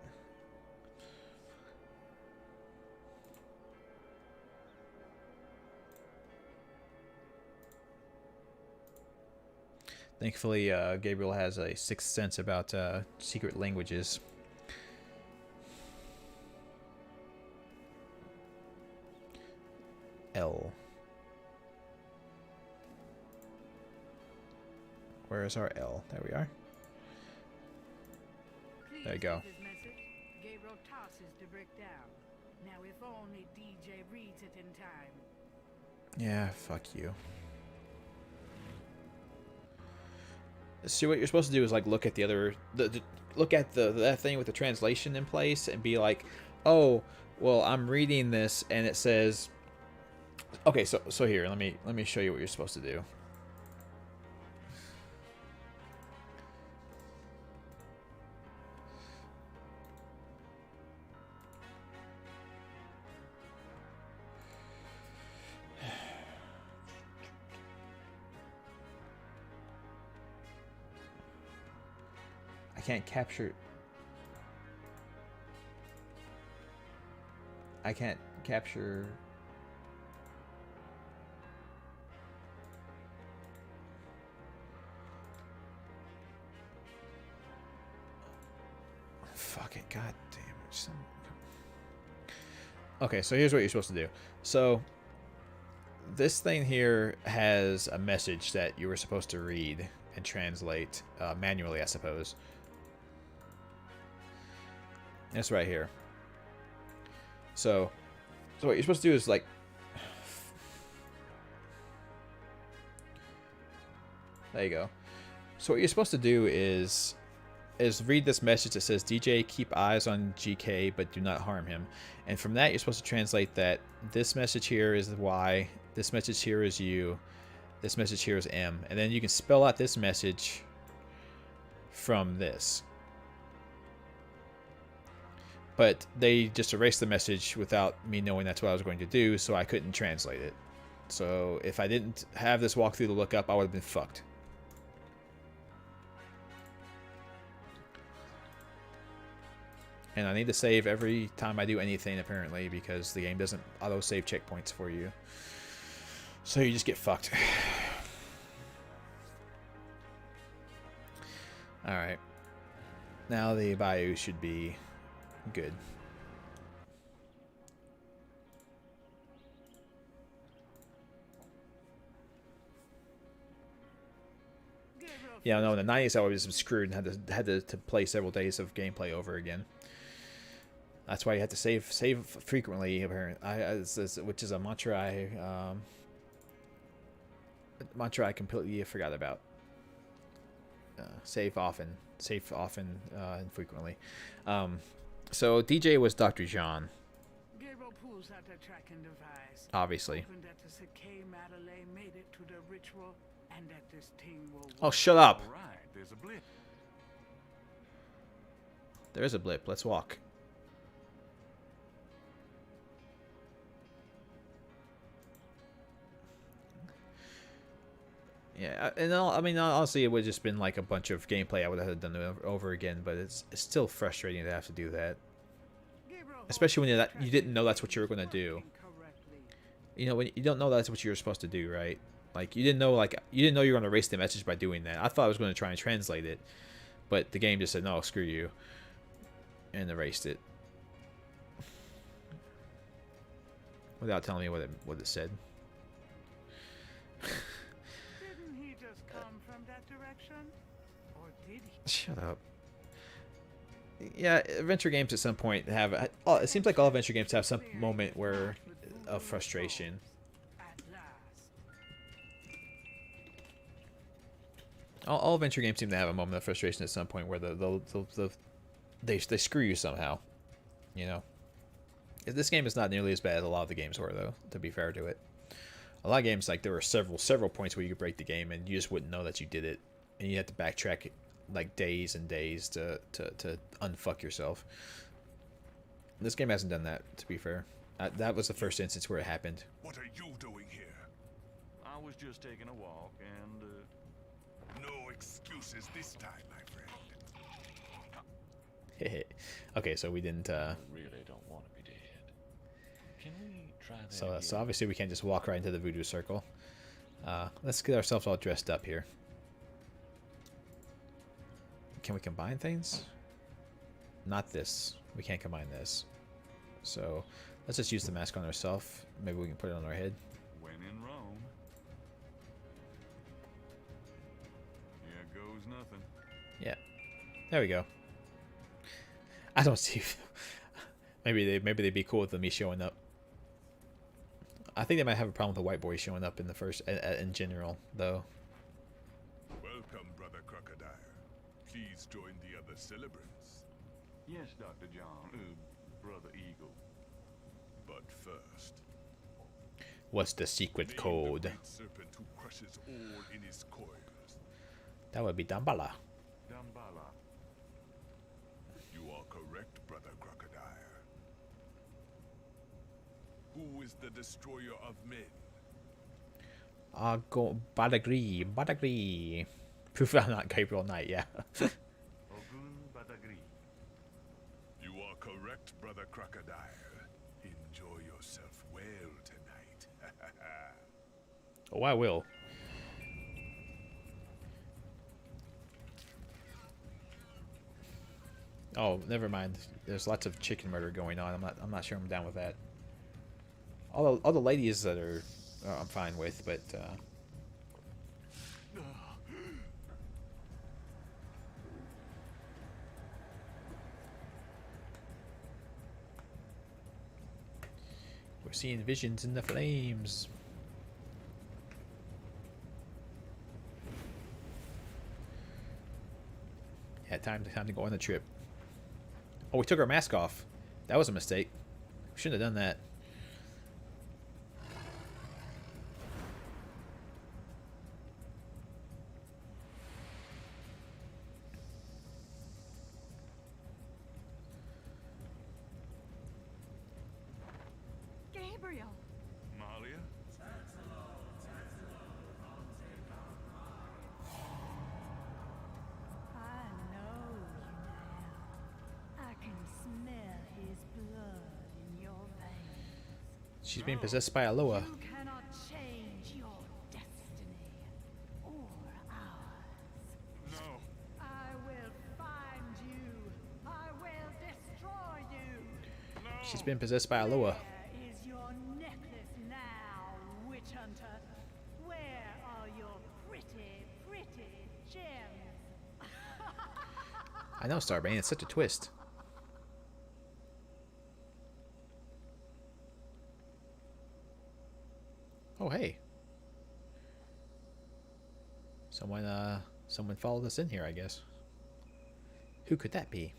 Thankfully, Gabriel has a sixth sense about secret languages. L. Where is our L? There we are. There you go. Gabriel tosses the brick down. Now if only DJ reads it in time. Yeah, fuck you. See, what you're supposed to do is like look at the other, look at that thing with the translation in place and be like, oh, well, I'm reading this and it says, okay, so here, let me show you what you're supposed to do. I can't capture. I can't capture. Fuck it, god damn it. Okay, so here's what you're supposed to do. So this thing here has a message that you were supposed to read and translate manually, I suppose. It's right here. So what you're supposed to do is like, there you go. So what you're supposed to do is read this message that says, DJ, keep eyes on GK, but do not harm him. And from that, you're supposed to translate that this message here is the Y, This message here is you. This message here is M. And then you can spell out this message from this. But they just erased the message without me knowing that's what I was going to do, so I couldn't translate it. So if I didn't have this walkthrough to look up, I would have been fucked. And I need to save every time I do anything, apparently, because the game doesn't auto-save checkpoints for you. So you just get fucked. Alright. Now the bayou should be good. Yeah, no, in the 90s I was screwed and had to play several days of gameplay over again. That's why you have to save frequently, apparently. Which is a mantra I completely forgot about. Save often and frequently. So DJ was Dr. Jean. Gabriel pulls out the tracking device. Obviously. Hoping that the Sakay Madeleine made it to the ritual and that this thing will work. Oh, shut up. All right, there's a blip. There is a blip. Let's walk. Yeah, and I mean, honestly, it would have just been like a bunch of gameplay I would have done over again, but it's still frustrating to have to do that. Especially when you didn't know that's what you were going to do. You know, when you don't know that's what you were supposed to do, right? Like, you didn't know you were going to erase the message by doing that. I thought I was going to try and translate it, but the game just said, no, screw you, and erased it. Without telling me what it said. Shut up. Yeah, adventure games at some point have... it seems like all adventure games have some moment of frustration. All adventure games seem to have a moment of frustration at some point where they screw you somehow. You know? This game is not nearly as bad as a lot of the games were, though, to be fair to it. A lot of games, like, there were several points where you could break the game and you just wouldn't know that you did it. And you had to backtrack like days and days to unfuck yourself. This game hasn't done that, to be fair. That was the first instance where it happened. What are you doing here? I was just taking a walk and No excuses this time, my friend. Okay, so we didn't I really don't want to be dead. Can we try that so obviously we can't just walk right into the voodoo circle. Let's get ourselves all dressed up here. Can we combine things? Not this. We can't combine this. So let's just use the mask on ourselves. Maybe we can put it on our head. when in Rome, here goes nothing. Yeah. There we go. I don't see... maybe they'd be cool with me showing up. I think they might have a problem with the white boy showing up in the first... in general, though. Welcome, Brother Crocodile. Please join the other celebrants. Yes, Dr. John, Brother Eagle. But first, What's the secret name code? the great serpent who crushes all in his coils. That would be Dambala. Dambala. You are correct, Brother Crocodile. Who is the destroyer of men? Go Badagri. Proof I'm not Gabriel Knight, yeah. Ogun Badagri. You are correct, Brother Crocodile. Enjoy yourself well tonight. Oh, I will. Oh, never mind. There's lots of chicken murder going on. I'm not sure I'm down with that. All the ladies that are I'm fine with, but we're seeing visions in the flames. Yeah, time to go on the trip. Oh, we took our mask off. That was a mistake. We shouldn't have done that. Gabriel! Malia? I know you now. I can smell his blood in your veins. She's being possessed by Aloha. You cannot change your destiny or ours. No. I will find you. I will destroy you. No. She's been possessed by Aloha. Where is your necklace now, witch hunter? Where are your pretty, pretty gems? I know, Starbane. It's such a twist. Oh, hey. Someone followed us in here, I guess. Who could that be?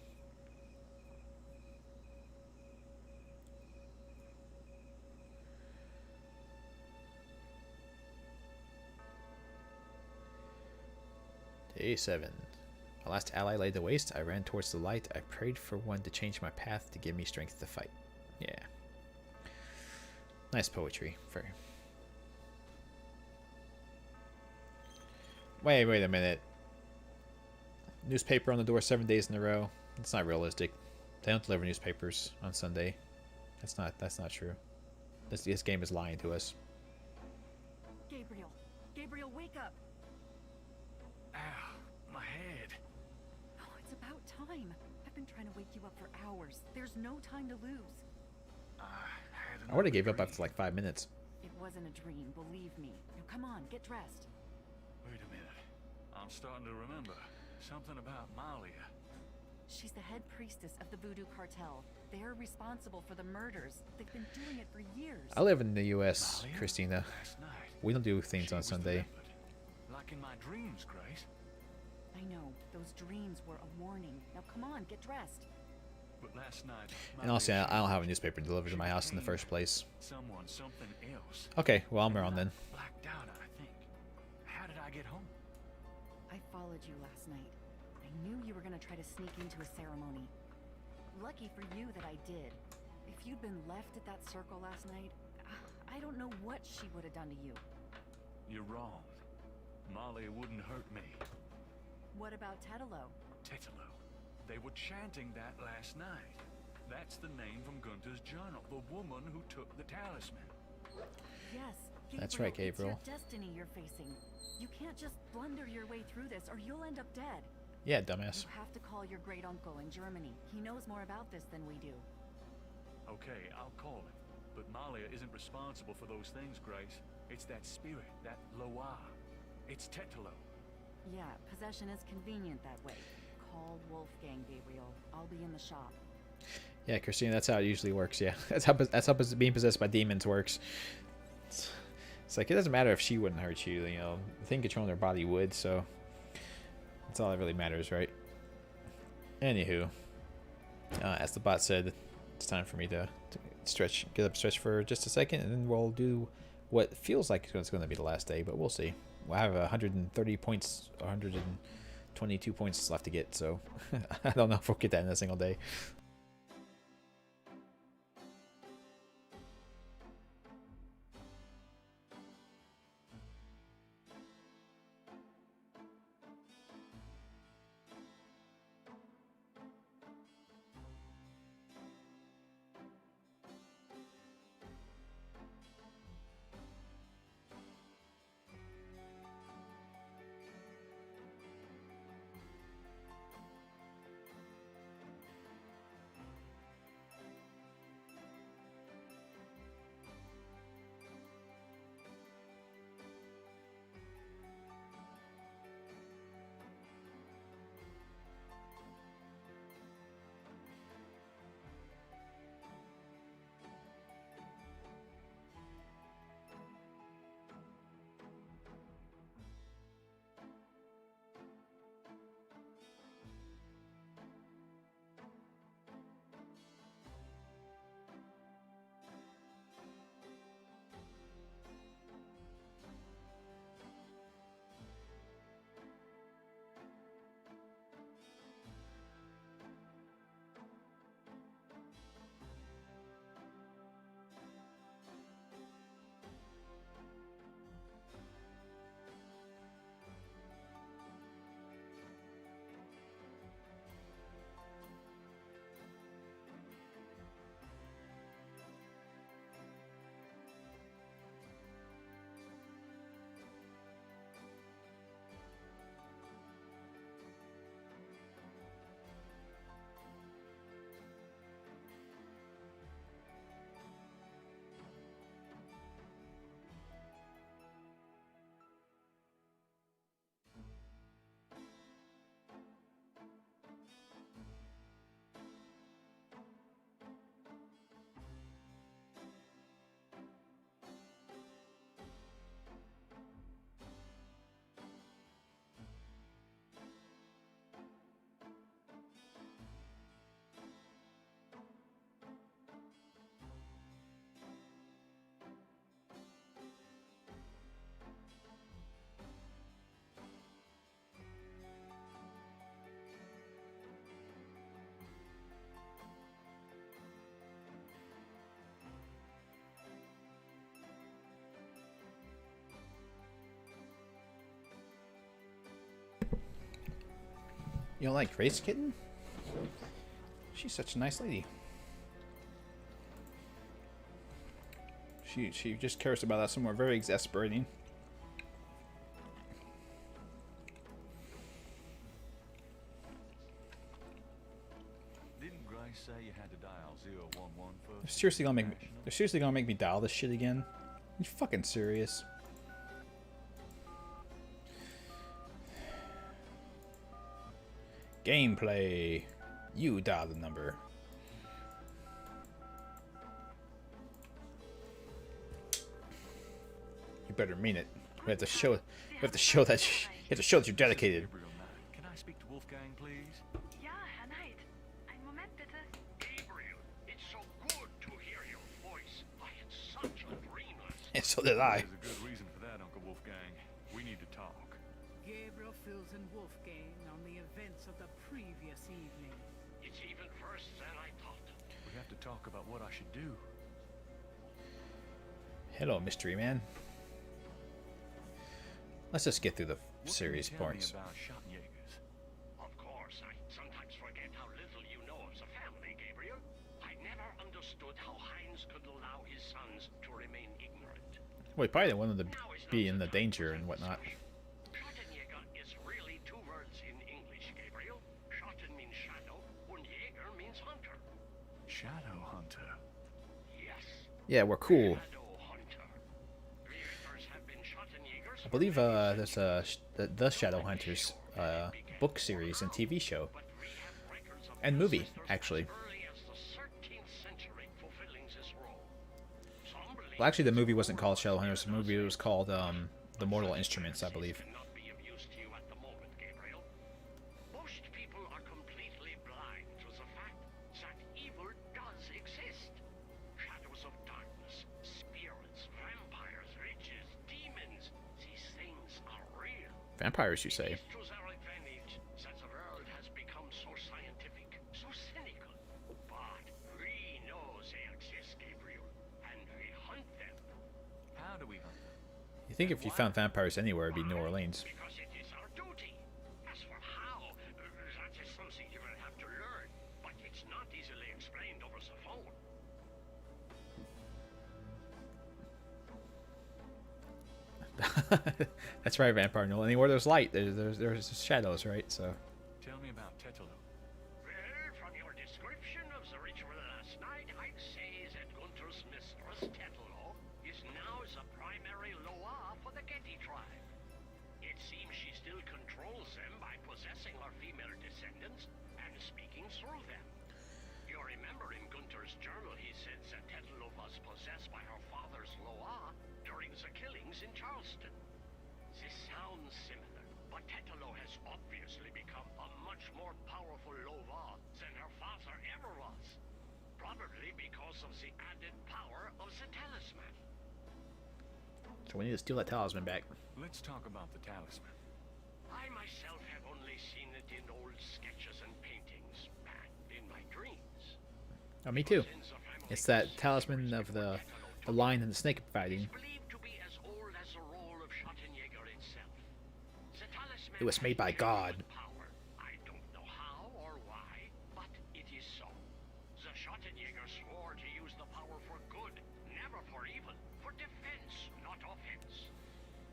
Day 7. My last ally laid to waste. I ran towards the light. I prayed for one to change my path to give me strength to fight. Yeah. Nice poetry. Very. Wait a minute. Newspaper on the door 7 days in a row. It's not realistic. They don't deliver newspapers on Sunday. That's not true. This game is lying to us. Gabriel! Gabriel, wake up! Ow, my head. Oh, it's about time. I've been trying to wake you up for hours. There's no time to lose. I would have gave up after like 5 minutes. It wasn't a dream, believe me. Now come on, get dressed. Wait a minute. I'm starting to remember something about Malia. She's the head priestess of the Voodoo cartel. They're responsible for the murders. They've been doing it for years. I live in the U.S., Malia? Christina. Last night, We don't do things she on was Sunday. delivered. Like in my dreams, Grace. I know, those dreams were a warning. Now come on, get dressed. But last night, And honestly, Malia I don't have a showed newspaper delivered to my house in the first place. someone, something else. Okay, well, I'm around then. Blacked out, I think. How did I get home? I followed you last night. I knew you were gonna try to sneak into a ceremony. Lucky for you that I did. If you'd been left at that circle last night, I don't know what she would have done to you. You're wrong. Malia wouldn't hurt me. What about Tetelo? Tetelo. They were chanting that last night. That's the name from Gunther's journal. The woman who took the talisman. Yes, That's right, Gabriel. It's your destiny you're facing. You can't just blunder your way through this or you'll end up dead. Yeah, dumbass. You have to call your great uncle in Germany. He knows more about this than we do. Okay, I'll call him. But Malia isn't responsible for those things, Grace. It's that spirit, that Loa. It's Tetelo. Yeah, possession is convenient that way. Call Wolfgang, Gabriel. I'll be in the shop. Yeah, Christina, that's how it usually works. Yeah, that's how being possessed by demons works. It's like it doesn't matter if she wouldn't hurt you. You know, the thing controlling her body would. So that's all that really matters, right? Anywho, as the bot said, it's time for me to get up, stretch for just a second, and then we'll do what feels like it's going to be the last day, but we'll see. We'll have 130 points, 122 points left to get, so I don't know if we'll get that in a single day. You don't like Grace Kitten? She's such a nice lady. She just cares about us somewhere very exasperating. Didn't Grace say you had to dial 011 first? They're seriously gonna make me dial this shit again? Are you fucking serious? Gameplay. You dial the number. You better mean it. We have to show. We have to show that. You have to show that you're dedicated. Gabriel, can I speak to Wolfgang, please? Ja, Herr Knight. Einen Moment bitte. Gabriel, it's so good to hear your voice. I had such a dream last night. And so did I. There's a good reason for that, Uncle Wolfgang. We need to talk. Gabriel fills in Wolfgang on the events of the previous evening. It's even worse than I thought. We have to talk about what I should do. Hello, mystery man. Let's just get through the What serious can you tell parts. me about Schottenjägers? Of course, I sometimes forget how little you know of the family, Gabriel. I never understood how Heinz could allow his sons to remain ignorant. Well, he probably didn't want them to be in the danger and whatnot. Schottenjäger is really two words in English, Gabriel. Schotten means shadow, and Jäger means hunter. Shadow Hunter. Yes. Yeah, we're cool. Shadow hunter. Jägers have been Schottenjägers I believe there's the Shadow Hunters book series and TV show but we have records of and movie ancestors actually. as early as the 13th century fulfilling this role. Some believe Well, actually, the movie wasn't called Shadow Hunters. The movie was called The Mortal Instruments, I believe. cannot be of use to you at the moment, Gabriel. Most people are completely blind to the fact that evil does exist. Shadows of darkness, spirits, vampires, witches, demons. These things are real. Vampires, you say? It's to their advantage that the world has become so scientific, so cynical. But we know they exist, Gabriel, and we hunt them. How do we hunt them? You think if you found vampires anywhere, it'd be New Orleans? Because it is our duty. As for how, that is something you will have to learn. But it's not easily explained over the phone. That's right, Vampire Noel. Anywhere there's light, there's shadows, right? So Tell me about Tetelo. Well, from your description of the ritual last night, I'd say that Gunther's mistress, Tetelo, is now the primary Loa for the Gedde tribe. It seems she still controls them by possessing her female descendants and speaking through them. You remember in Gunther's journal he said that Tetelo was possessed by her father's Loa during the killings in Charleston. This sounds similar, but Tetelo has obviously become a much more powerful Loa than her father ever was. Probably because of the added power of the talisman. we need to steal that talisman back. Let's talk about the talisman. I myself have only seen it in old sketches and paintings, and in my dreams. Oh, me too. Since the family It's that possessed talisman the of the ritual lion and the snake fighting. It's believed to be as old as the role of Schottenjäger itself. The talisman It was made by has carried God. power. I don't know how or why, but it is so. The Schottenjäger swore to use the power for good, never for evil, for defense, not offense.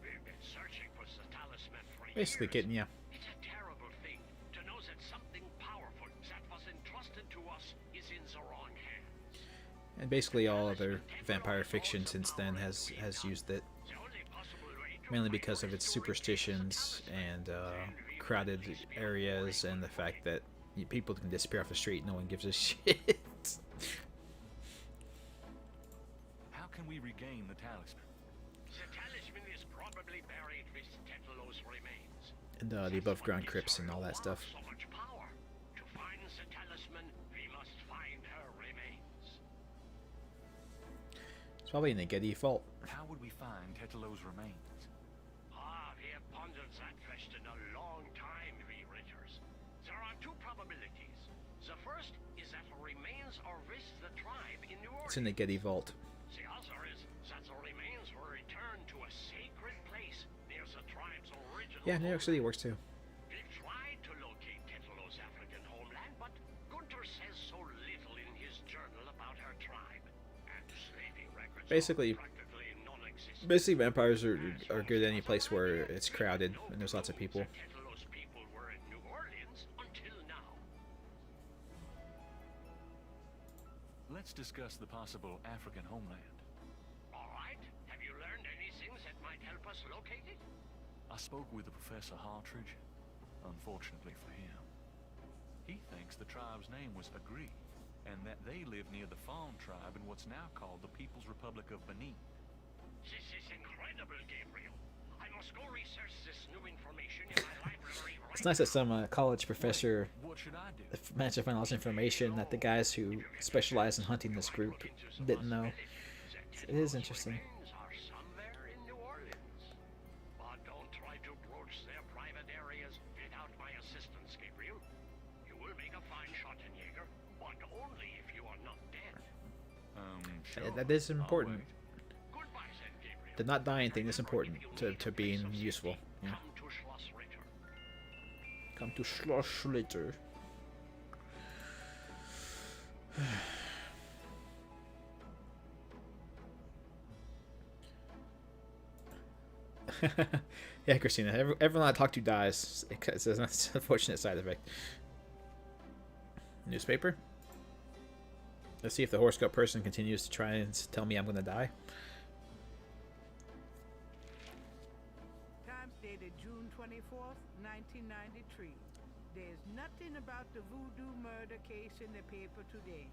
We've been searching for the talisman for Basically, years. getting you. It's a terrible thing to know that something powerful that was entrusted to us is in the wrong hands. And basically, all other vampire fiction since then has used it, The only possible way to mainly find because of out its is to replace the superstitions talisman. and crowded areas, and the fact that people can disappear off the street, no one gives a shit. How can we regain the talisman? The talisman is probably buried with Tetelo's remains. And the above ground crypts and all that stuff. So much power. To find the talisman, we must find her remains. It's probably in the Gedde vault. How would we find Tetelo's remains? We have pondered that question a long time, we Ritters. There are two probabilities. The first is that her remains are with the tribe in New Orleans. It's in the Gedde vault. The other is that the remains were returned to a sacred place near the tribe's original Yeah, New York homeland. City works too. We've tried to locate Tetelo Basically, vampires are good any place where it's crowded and there's lots of people. Let's discuss the possible African homeland. All right. Have you learned anything that might help us locate it? I spoke with Professor Hartridge. Unfortunately for him, he thinks the tribe's name was Agree, and that they live near the Fawn tribe in what's now called the People's Republic of Benin. This is incredible, Gabriel. I must go research this new information in my library right It's nice that some college professor What should I do? managed to find all this information that the guys who specialize in hunting this group didn't know. It is interesting. are somewhere in New Orleans. But don't try to broach their private areas without my assistance, Gabriel. You will make a fine shot, Jäger, but only if you are not dead. Sure. That is I'll important. wait. Goodbye, then, Gabriel. The not dying thing is important to being useful. Yeah. Come to Schloss Ritter. Come to Schloss Ritter. Yeah, Christina. Everyone I talk to dies. It's an unfortunate side effect. Newspaper. Let's see if the horoscope person continues to try and tell me I'm gonna die. Time dated June 24th, 1993. There's nothing about the Voodoo murder case in the paper today.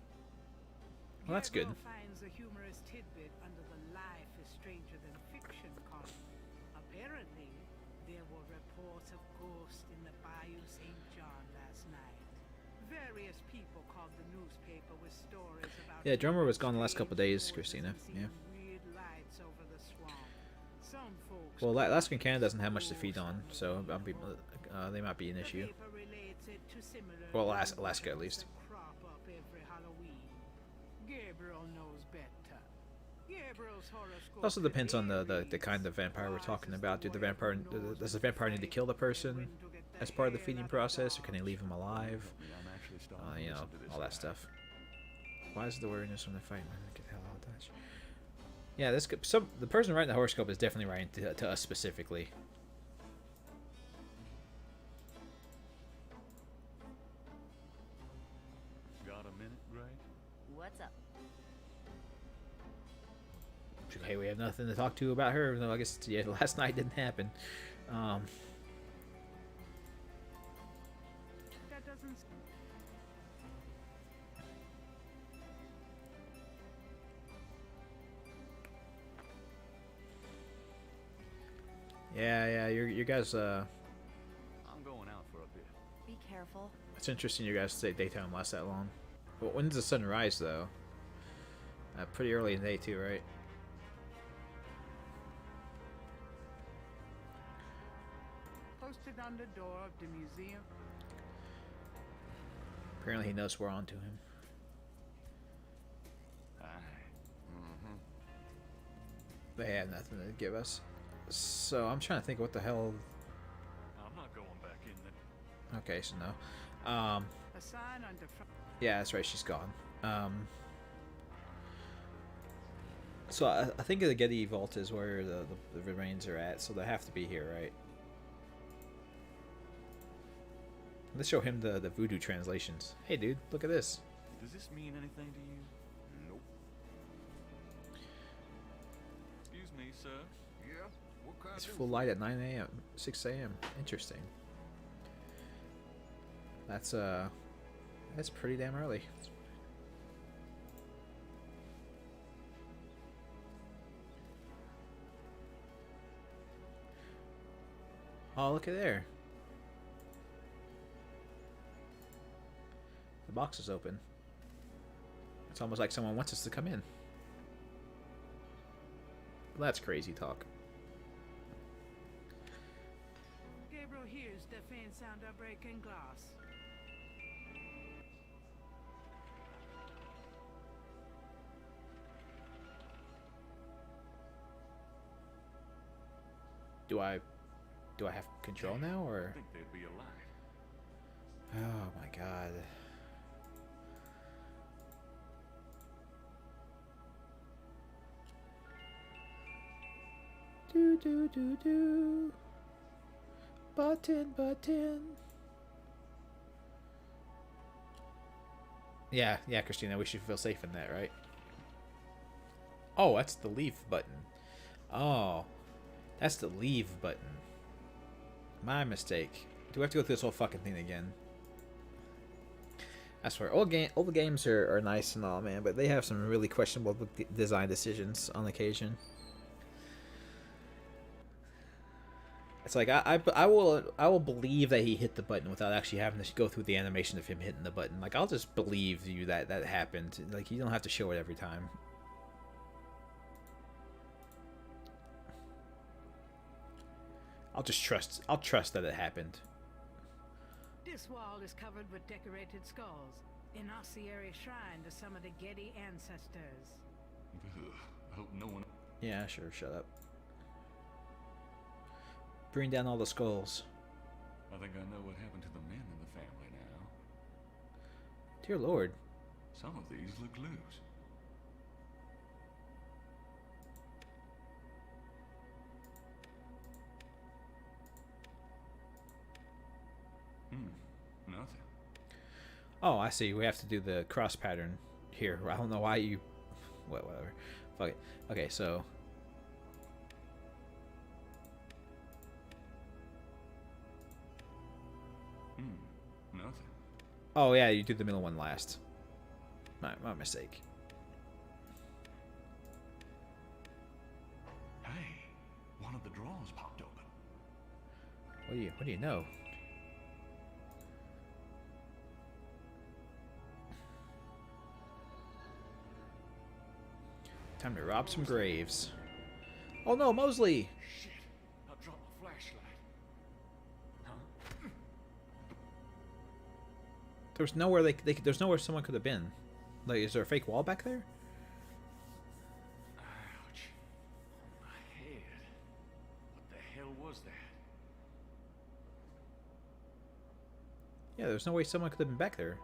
Well, that's good. Gabriel finds a humorous tidbit under the Life is Stranger Than Fiction column. Apparently, there were reports of ghosts in the Bayou St. John last night. Various people called the newspaper with stories about... Yeah, drummer was gone the last couple days, Christina. Yeah. Weird lights over the swamp. Some folks... Well, Alaska and Canada doesn't have much to feed on, so they might be an issue. The paper relates it to similar Well, Alaska at least. that crop up every Halloween. Gabriel knows better. Gabriel's horoscope It also depends on the reads, kind of vampire we're talking about. Does the vampire need to kill the person as part of the feeding process, or can they leave him alive? I'm actually starting to You know, listen to this all that guy. stuff. Why is the awareness when they fight? Get the hell out of Dutch. Yeah, the person writing the horoscope is definitely writing to us specifically. Got a minute, Gray? What's up? Okay, we have nothing to talk to about her. No, I guess yeah, last night didn't happen. That doesn't... Yeah, you guys. I'm going out for a bit. Be careful. It's interesting you guys say daytime lasts that long. But when does the sun rise though? Pretty early in the day too, right? Posted on the door of the museum. Apparently he knows we're on to him. Aye. They have nothing to give us. So I'm trying to think what the hell. I'm not going back in there. Okay, so no. A sign on the front. Yeah, that's right. She's gone. So I think the Gedde vault is where the remains are at. So they have to be here, right? Let's show him the voodoo translations. Hey, dude, look at this. Does this mean anything to you? Nope. Excuse me, sir. Yeah? What kind It's of... full light at 9 a.m., 6 a.m. Interesting. That's pretty damn early. Oh, look at there. The box is open. It's almost like someone wants us to come in. Well, that's crazy talk. Gabriel hears the faint sound of breaking glass. Do I have control now, or? I think they'd be alive. Oh my god. Do do do do. Button. Yeah, Christina, we should feel safe in that, right? Oh, that's the leave button. Oh, that's the leave button. My mistake. Do we have to go through this whole fucking thing again? I swear, all the games are nice and all, man, but they have some really questionable design decisions on occasion. It's like I will believe that he hit the button without actually having to go through the animation of him hitting the button. Like, I'll just believe you that happened. Like, you don't have to show it every time. I'll trust that it happened. This wall is covered with decorated skulls, an ossuary shrine to some of the Gedde ancestors. Ugh, I hope no one... Yeah, sure, shut up. Bring down all the skulls. I think I know what happened to the men in the family now. Dear Lord. Some of these look loose. Nothing. Oh, I see. We have to do the cross pattern here. I don't know why you... Whatever. Fuck it. Okay, so... Nothing. Oh, yeah, you do the middle one last. My mistake. Hey, one of the drawers popped open. What do you know? Time to rob some graves. Oh no, Mosley! Shit, I dropped my flashlight. Huh? There's nowhere there's nowhere someone could have been. Like, is there a fake wall back there? Ouch. On my head. What the hell was that? Yeah, there's no way someone could have been back there.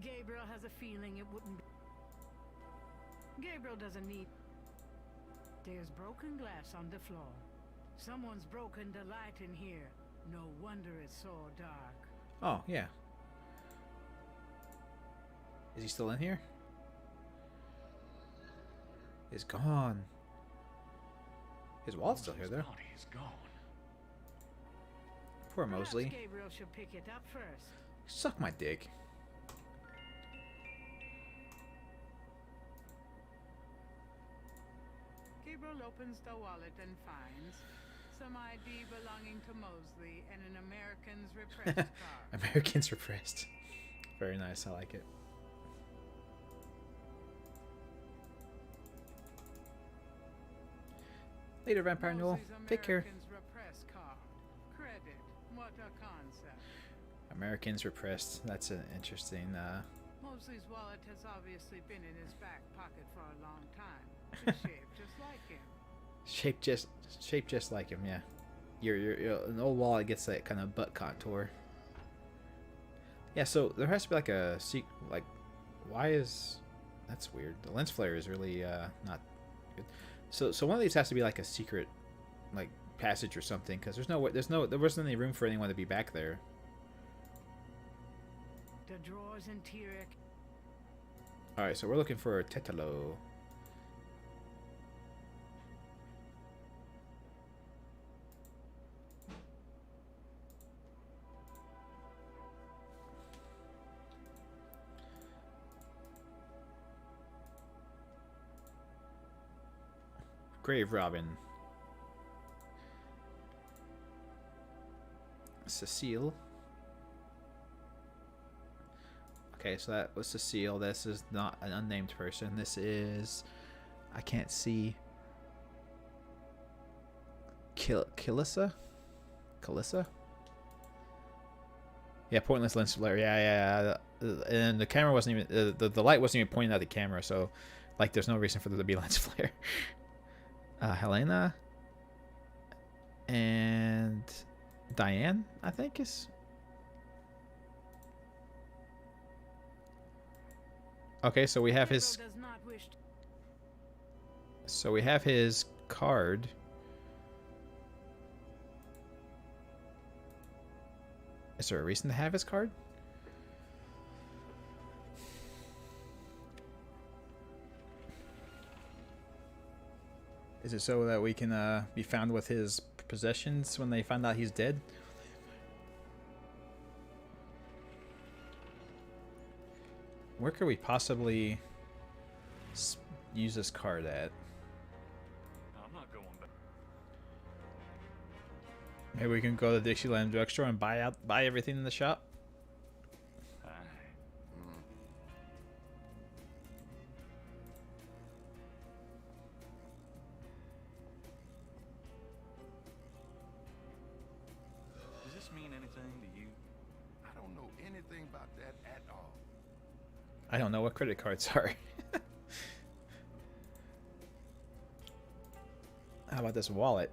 Gabriel has a feeling it wouldn't be. Gabriel doesn't need. There's broken glass on the floor. Someone's broken the light in here. No wonder it's so dark. Oh, yeah. Is he still in here? He's gone. His wallet's still here, though. Body is gone. Poor Perhaps Mosley. Gabriel should pick it up first. Suck my dick. Gabriel opens the wallet and finds some ID belonging to Mosley and an American's repressed card. Americans repressed. Very nice, I like it. Later, Vampire Newell. Take care. American's repressed card. Credit. What a concept. Americans repressed. That's an interesting. Mosley's wallet has obviously been in his back pocket for a long time. It's shaped just like him. Shaped just like him. Yeah. Your an old wallet gets that kind of butt contour. Yeah. So there has to be like a like. Why is that's weird? The lens flare is really not good. So one of these has to be like a secret, like passage or something, because there wasn't any room for anyone to be back there. The drawer's interior. All right, so we're looking for Tetalo. Grave Robin. Cecile. Okay, so that was Cecile. This is not an unnamed person. This is... I can't see... Kalissa? Yeah, pointless lens flare. Yeah. And the camera wasn't even... The light wasn't even pointing at the camera, so... Like, there's no reason for there to be lens flare. Helena and Diane, I think is. Okay, so we have his. Gabriel does not wish to... So we have his card. Is there a reason to have his card? Is it so that we can be found with his possessions when they find out he's dead? Where could we possibly use this card at? I'm not going back. Maybe we can go to the Dixieland drugstore and buy everything in the shop. Aye. Does this mean anything to you? I don't know anything about that at all. I don't know what credit cards are. How about this wallet?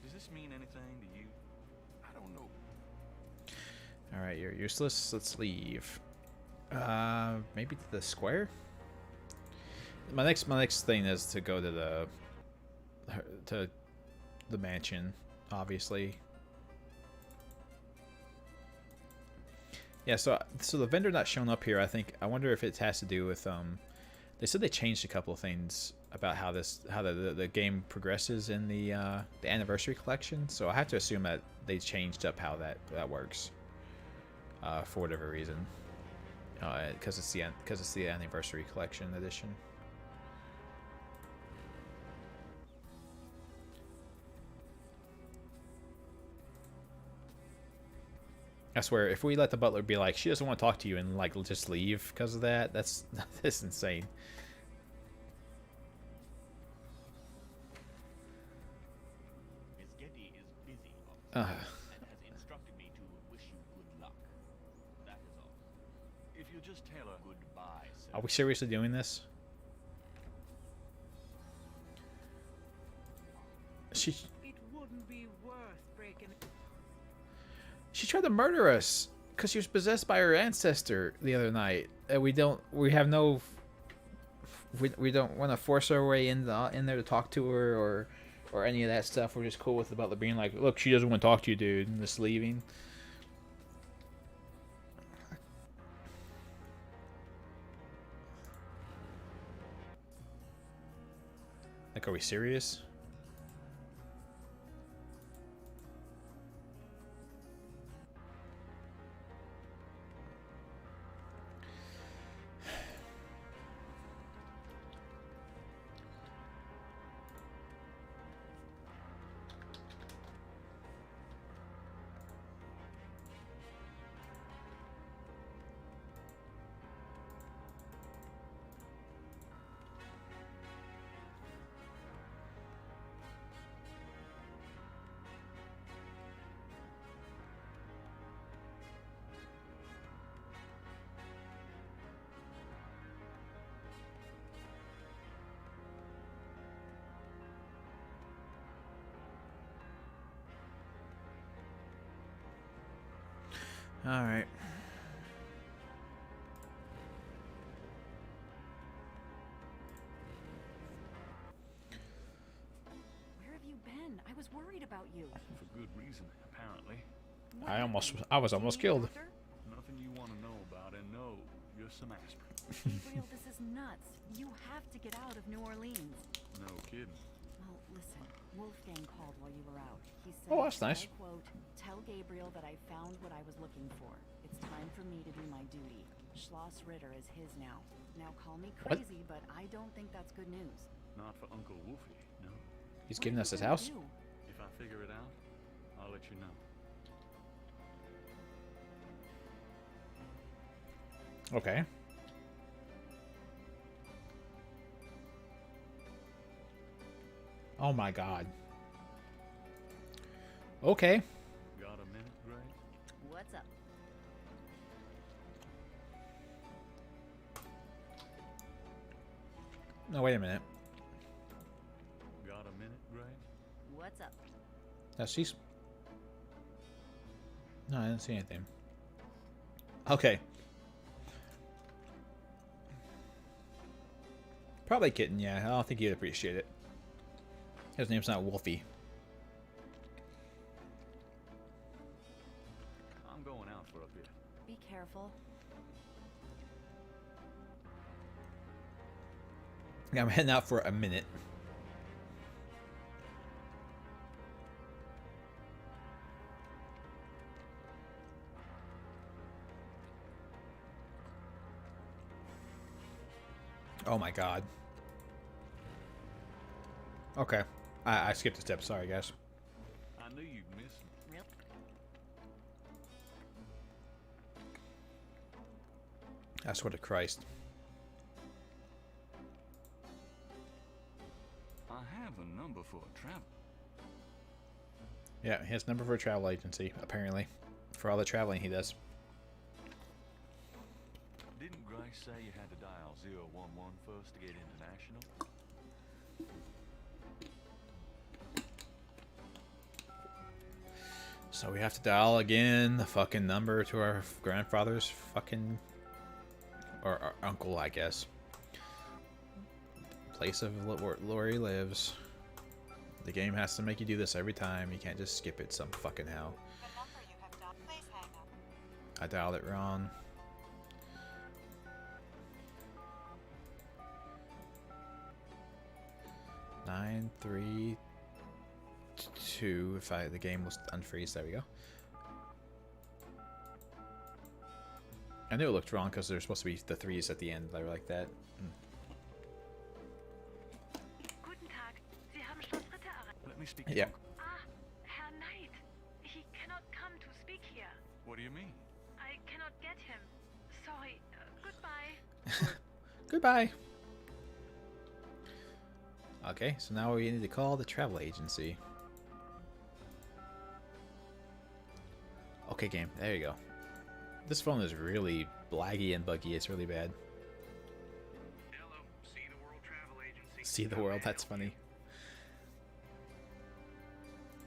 Does this mean anything to you? I don't know. All right, you're useless. Let's leave. Maybe to the square. My next thing is to go to the mansion, obviously. Yeah, so the vendor not showing up here, I wonder if it has to do with they said they changed a couple of things about how the game progresses in the anniversary collection. So I have to assume that they changed up how that works for whatever reason, because it's the anniversary collection edition. I swear, if we let the butler be like, she doesn't want to talk to you and like just leave because of that, that's insane. Miss Gedde is busy, officer, and has instructed me to wish you good luck. That is all. If you just tell her Goodbye, sir. Are we seriously doing this? She It wouldn't be worth breaking... She tried to murder us because she was possessed by her ancestor the other night. And we don't want to force our way in there to talk to her or any of that stuff. We're just cool with the butler being like, look, she doesn't want to talk to you, dude, and just leaving. Like, are we serious? All right. Where have you been? I was worried about you. for good reason, apparently. What I was almost killed. Doctor? Nothing you want to know about, and no, you're some aspirin. Gabriel, this is nuts. You have to get out of New Orleans. No kidding. Well, listen. Wolfgang called while you were out. He said, Oh, that's nice. I quote, "Tell Gabriel that I found what I was looking for. It's time for me to do my duty. Schloss Ritter is his now. Now call me What? crazy, but I don't think that's good news." Not for Uncle Wolfie, no. He's What giving are us you his gonna house. do? If I figure it out, I'll let you know. Okay. Oh my god. Okay. Got a minute, Grace? What's up? No, wait a minute. Got a minute, Grace? What's up? She's... No, I didn't see anything. Okay. Probably Kitten, yeah. I don't think he'd appreciate it. His name's not Wolfie. I'm going out for a bit. Be careful. Yeah, I'm heading out for a minute. Oh my god. Okay. I skipped a step. Sorry, guys. I knew you'd miss me. Really? I swear to Christ. I have a number for a travel. Yeah, he has a number for a travel agency, apparently. For all the traveling he does. Didn't Grace say you had to dial 011 first to get international? So we have to dial again the fucking number to our grandfather's fucking... Or our uncle, I guess. Place of where Lori lives. The game has to make you do this every time. You can't just skip it some fucking how. I dialed it wrong. Nine, 3, 2. If the game was unfreeze, there we go. I knew it looked wrong because there's supposed to be the 3s at the end. They were like that. Let me speak. Yeah. Herr Knight. He cannot come to speak here. What do you mean? I cannot get him. Sorry. Goodbye. Goodbye. Okay, so now we need to call the travel agency. Okay, game. There you go. This phone is really laggy and buggy. It's really bad. Hello, See the World Travel Agency. See the world. That's funny.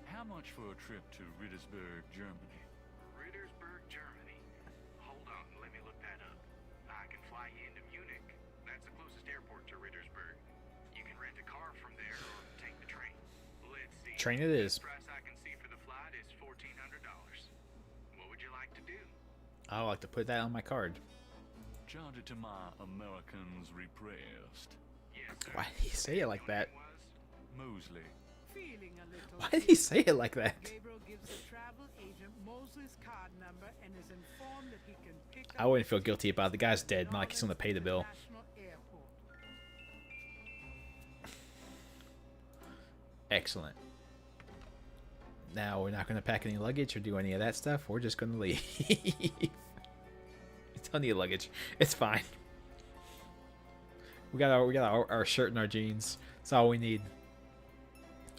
How much for a trip to Rittersberg, Germany? Rittersberg, Germany. Hold on, let me look that up. I can fly you into Munich. That's the closest airport to Rittersberg. You can rent a car from there or take the train. Let's see. Train it is. The price I can see for the flight is $1,400. What would you like to do? I like to put that on my card. Charge it to my Americans repressed. Yes, sir. Why did he say it like that? Mosley. Feeling a little Why did he say it like that? Gabriel gives the travel agent Mosley's card number and is informed that he can pick up I wouldn't feel guilty about it. The guy's dead. Not like he's gonna pay the bill. International Airport. Excellent. Now we're not gonna pack any luggage or do any of that stuff. We're just gonna leave. Don't need luggage. It's fine. We got our shirt and our jeans. That's all we need.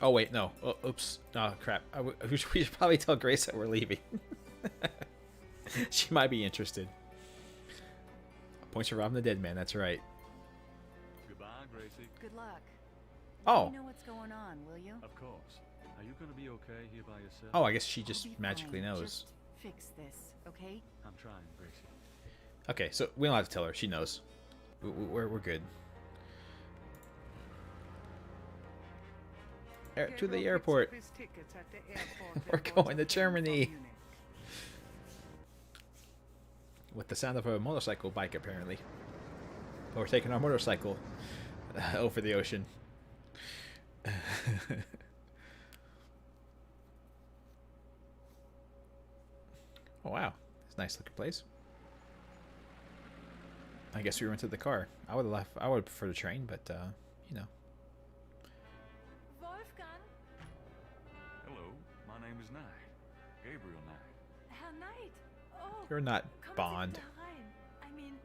Oh wait, no. Oh, oops. Oh crap. We should probably tell Grace that we're leaving. She might be interested. Points for robbing the dead man. That's right. Goodbye, Gracie. Good luck. Oh. Let me know what's going on, will you? Of course. Are you gonna be okay here by yourself? Oh, I guess she I'll just be magically fine. knows. Just fix this, okay? I'm trying, Gracie. Okay, so we don't have to tell her. She knows. We're good. To the Gabriel airport. picks up his tickets at the airport We're and boards going a to plane for Germany. Munich. With the sound of a motorcycle bike, apparently. We're taking our motorcycle over the ocean. Oh wow, it's a nice looking place. I guess we rented the car. I would prefer the train, but you know. Wolfgang? Hello, my name is Knight. Gabriel Knight. Herr Knight? Oh, You're not kommen Bond. Sie bitte herein. I mean,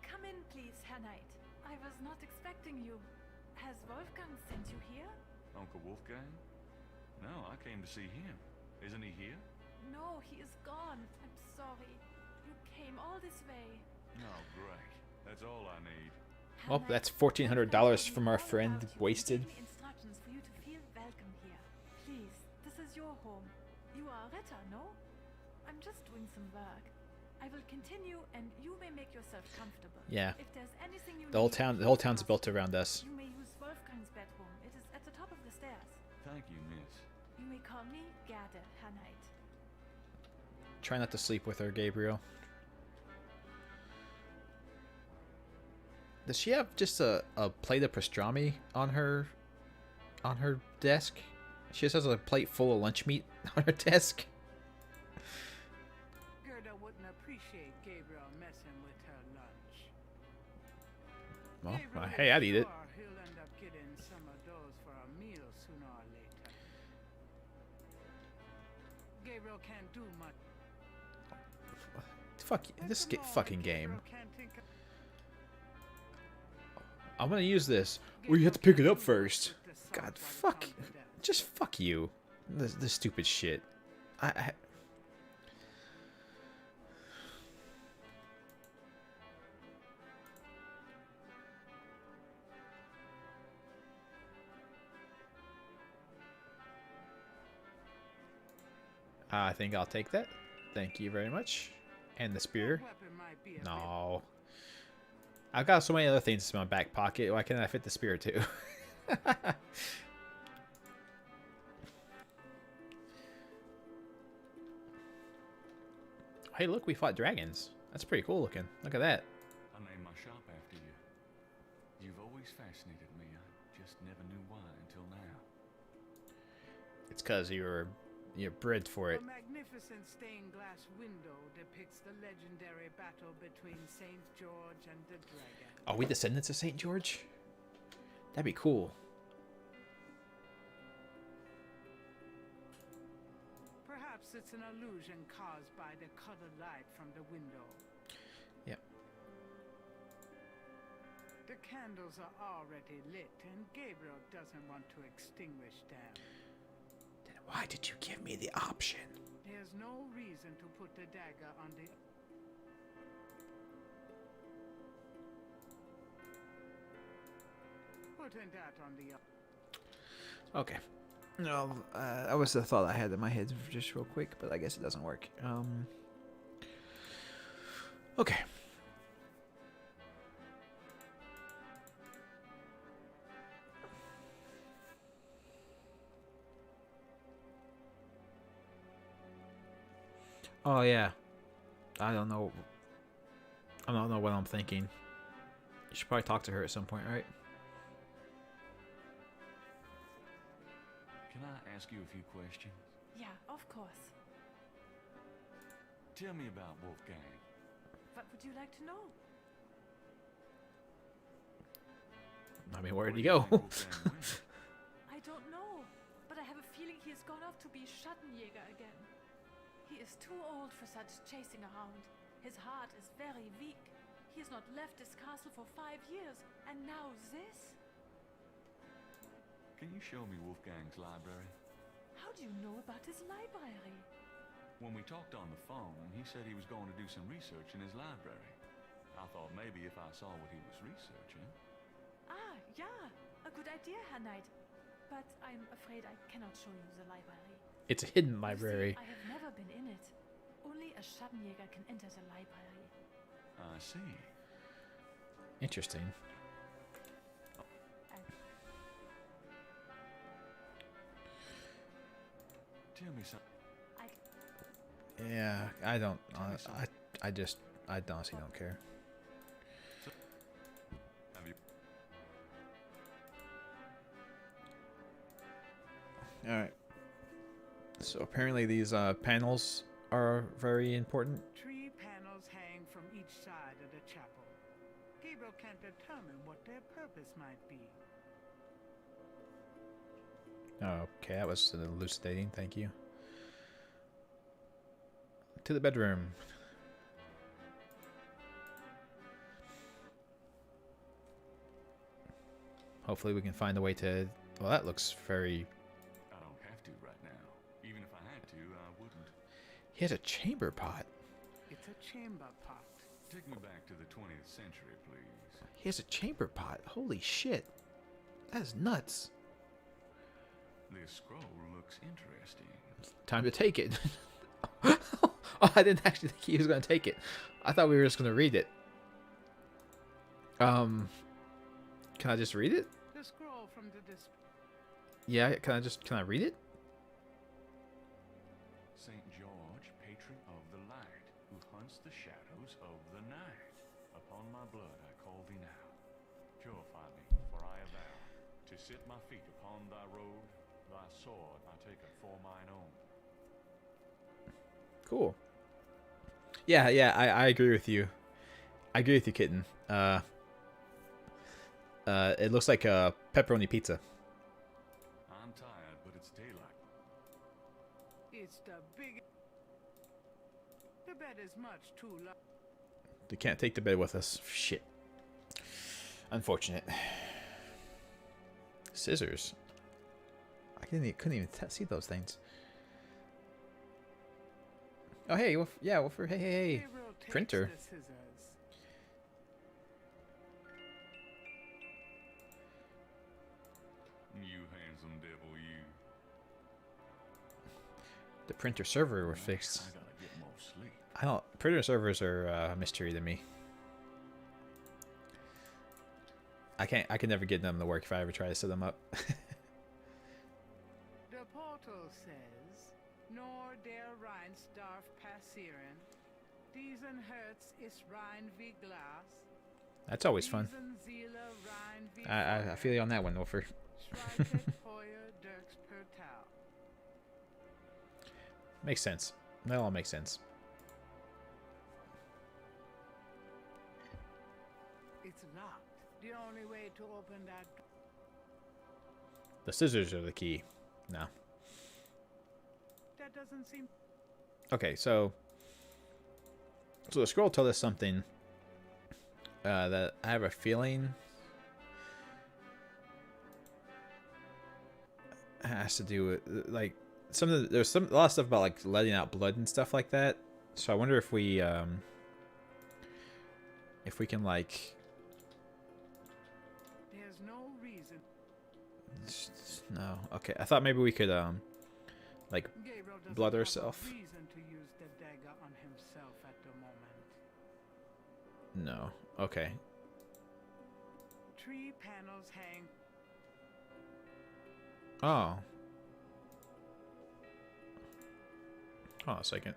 come in, please, Herr Knight. I was not expecting you. Has Wolfgang sent you here? Uncle Wolfgang? No, I came to see him. Isn't he here? No, he is gone. I'm sorry. You came all this way. No, great. That's all I need. Well, that's $1,400 from our friend wasted. Gave me instructions for you to feel welcome here. Please, this is your home. You are a Retter, no? I'm just doing some work. I will continue, and you may make yourself comfortable. Yeah. If there's anything you The whole need, town's built around us. You may use Wolfgang's bedroom. It is at the top of the stairs. Thank you, miss. You may call me Gedde, Herr Knight. Try not to sleep with her, Gabriel. Does she have just a plate of pastrami on her desk? She just has a plate full of lunch meat on her desk. Gedde wouldn't appreciate Gabriel messing with her lunch. Well, Gabriel hey, I'd is eat it. sure he'll end up getting some of those for a meal sooner or later. Gabriel can't do much. Fuck this fucking game. Gabriel can't think of I'm gonna use this. Well, you have to pick it up first. God, fuck. Just fuck you. This stupid shit. I think I'll take that. Thank you very much. And the spear. No. I've got so many other things in my back pocket. Why can't I fit the spear too? Hey, look, we fought dragons. That's pretty cool looking. Look at that. I named my shop after you. You've always fascinated me. I just never knew why until now. It's because you're bred for it. A magnificent stained glass window depicts the legendary battle between Saint George and the dragon. Are we descendants of Saint George? That'd be cool. Perhaps it's an illusion caused by the colored light from the window. Yep. The candles are already lit, and Gabriel doesn't want to extinguish them. Then why did you give me the option? There's no reason to put the dagger on the... Putting that on the... Okay. No, that was the thought I had in my head just real quick, but I guess it doesn't work. Okay. Oh yeah. I don't know what I'm thinking. You should probably talk to her at some point, right? Can I ask you a few questions? Yeah, of course. Tell me about Wolfgang. What would you like to know? I mean, where did he go? I don't know, but I have a feeling he has gone off to be Schattenjäger again. He is too old for such chasing around. His heart is very weak. He has not left this castle for 5 years, and now this? Can you show me Wolfgang's library? How do you know about his library? When we talked on the phone, he said he was going to do some research in his library. I thought maybe if I saw what he was researching... Ah, yeah, a good idea, Herr Knight. But I'm afraid I cannot show you the library. It's a hidden library. You see, I have never been in it. Only a Schattenjäger can enter the library. I see. Interesting. Tell me something. Yeah, I don't. I honestly don't care. Have you... All right. So apparently these panels are very important. 3 panels hang from each side of the chapel. Gabriel can't determine what their purpose might be. Okay, that was elucidating. Thank you. To the bedroom. Hopefully we can find a way to... Well, that looks very... I don't have to right now. Even if I had to, I wouldn't. He has a chamber pot. It's a chamber pot. Take me back to the 20th century, please. He has a chamber pot. Holy shit. That is nuts. This scroll looks interesting. Time to take it. Oh, I didn't actually think he was going to take it. I thought we were just going to read it. Can I just read it? The scroll from the Yeah, can I read it? St. George, patron of the light, who hunts the shadows of the night. Upon my blood I call thee now. Purify me, for I avow, to sit my feet upon thy road, thy sword I take it for mine own. Cool. Yeah, I agree with you. I agree with you, Kitten. It looks like a pepperoni pizza. I'm tired, but it's daylight. It's the big. The bed is much too low. They can't take the bed with us. Shit. Unfortunate. Scissors. I couldn't even see those things. Oh hey, yeah, Wolfer. Hey. Printer. You handsome devil, you. The printer server were fixed. I gotta get more sleep. I don't. Printer servers are a mystery to me. I can never get them to work if I ever try to set them up. The portal says, "Nor der Reinsdarf passieren. Diesen Herz ist rein wie Glas." That's always fun. Diesen Seele rein wie I feel you on that one, Wolfer. Schreitet Feuer durchs Portal. Makes sense. That all makes sense. It's locked. The only way to open that. The scissors are the key. No. That doesn't seem. Okay, so the scroll told us something that I have a feeling has to do with like there's a lot of stuff about like letting out blood and stuff like that. So I wonder if we can like. There's no reason. No. Okay. I thought maybe we could like Gabriel doesn't blood have a ourselves. reason to use the dagger on himself at the moment. No. Okay. 3 panels hang. Oh. Hold on a second.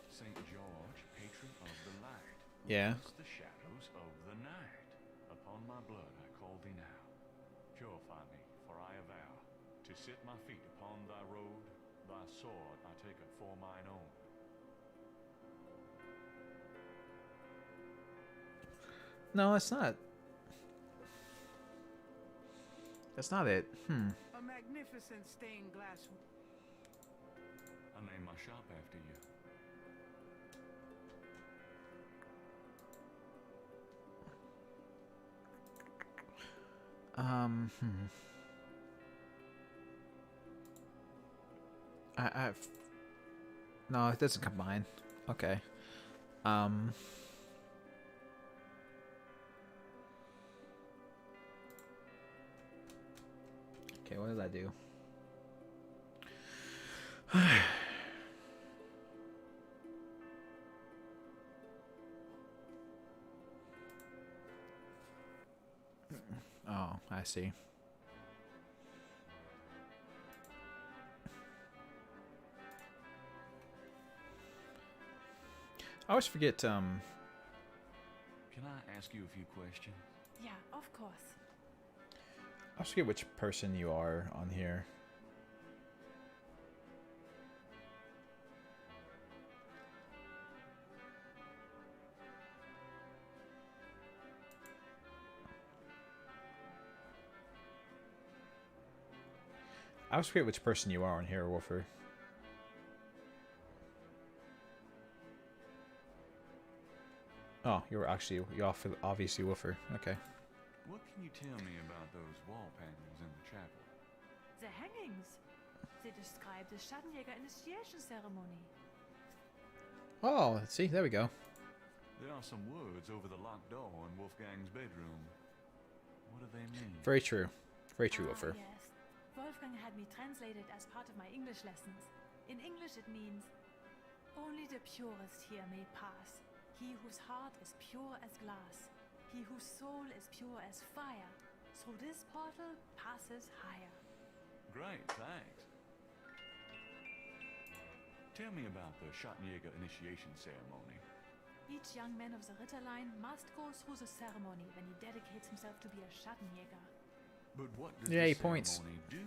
St. George, patron of the light, who Yeah. hunts the shadows of the night. Upon my blood I call thee now. Purify me, for I avow, to sit my feet upon thy road, thy sword I take it for mine own. No, it's not. That's not it. A magnificent stained glass. I named my shop after you. No, it doesn't combine. Okay. Okay, what did I do? Oh, I see. I always forget, Can I ask you a few questions? Yeah, of course. I always forget which person you are on here. I always forget which person you are on here, Wolfer. Oh, you're obviously Wolfer. Okay. What can you tell me about those wall paintings in the chapel? The hangings. They describe the Schattenjäger initiation ceremony. Oh, see, there we go. There are some words over the locked door in Wolfgang's bedroom. What do they mean? Very true. Very true, Wolfer. Yes. Wolfgang had me translated as part of my English lessons. In English it means, only the purest here may pass. He whose heart is pure as glass. He whose soul is pure as fire. Through this portal passes higher. Great, thanks. Tell me about the Schottenjäger initiation ceremony. Each young man of the Ritterline must go through the ceremony when he dedicates himself to be a Schattenjäger. But what does Yeah, the 8 points. ceremony do?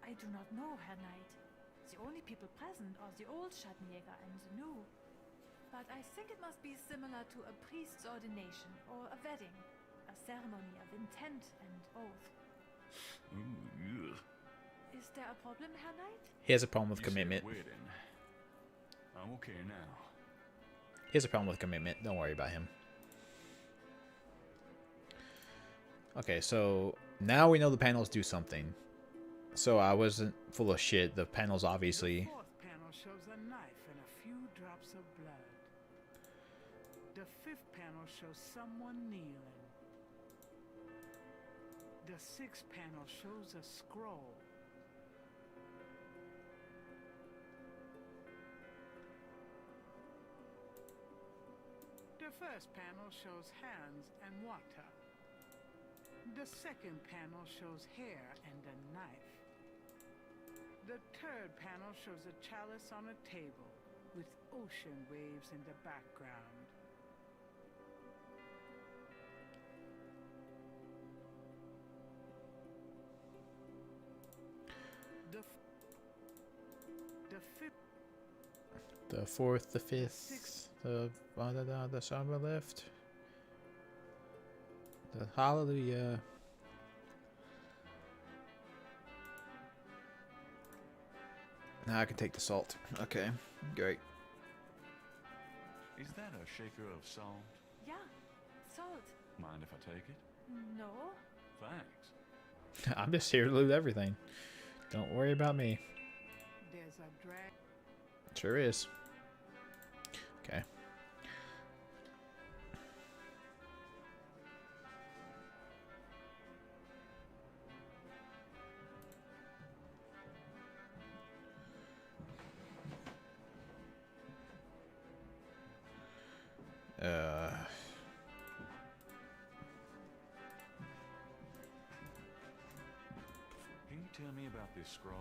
I do not know, Herr Knight. The only people present are the old Schattenjäger and the new. But I think it must be similar to a priest's ordination or a wedding. A ceremony of intent and oath. Ooh, ugh. Is there a problem, Herr Knight? He has a problem with You said commitment. wedding. I'm okay now. He has a problem with commitment. Don't worry about him. Okay, so now we know the panels do something. So I wasn't full of shit. The panels obviously... The fourth panel shows a knife and a few drops of blood. The fifth panel shows someone kneeling. The sixth panel shows a scroll. The first panel shows hands and water. The second panel shows hair and a knife. The third panel shows a chalice on a table with ocean waves in the background. The fifth. The fourth, the fifth, the summer left. The hallelujah. Now I can take the salt. Okay, great. Is that a shaker of salt? Yeah, salt. Mind if I take it? No. Thanks. I'm just here to loot everything. Don't worry about me. There's a drag. Sure is. Okay. Can you tell me about this scroll?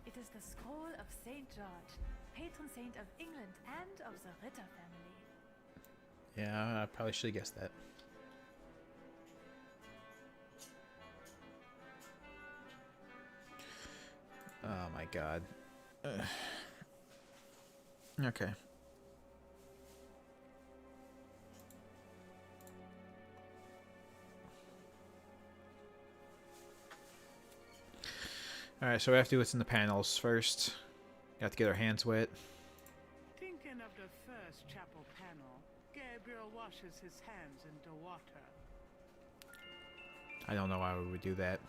It is the scroll of Saint George, patron saint of England and of the Ritter family. Yeah, I probably should have guessed that. Oh my god. Okay. Alright, so we have to do what's in the panels first. Got to get our hands wet. Thinking of the first chapel panel, Gabriel washes his hands into water. I don't know why we would do that.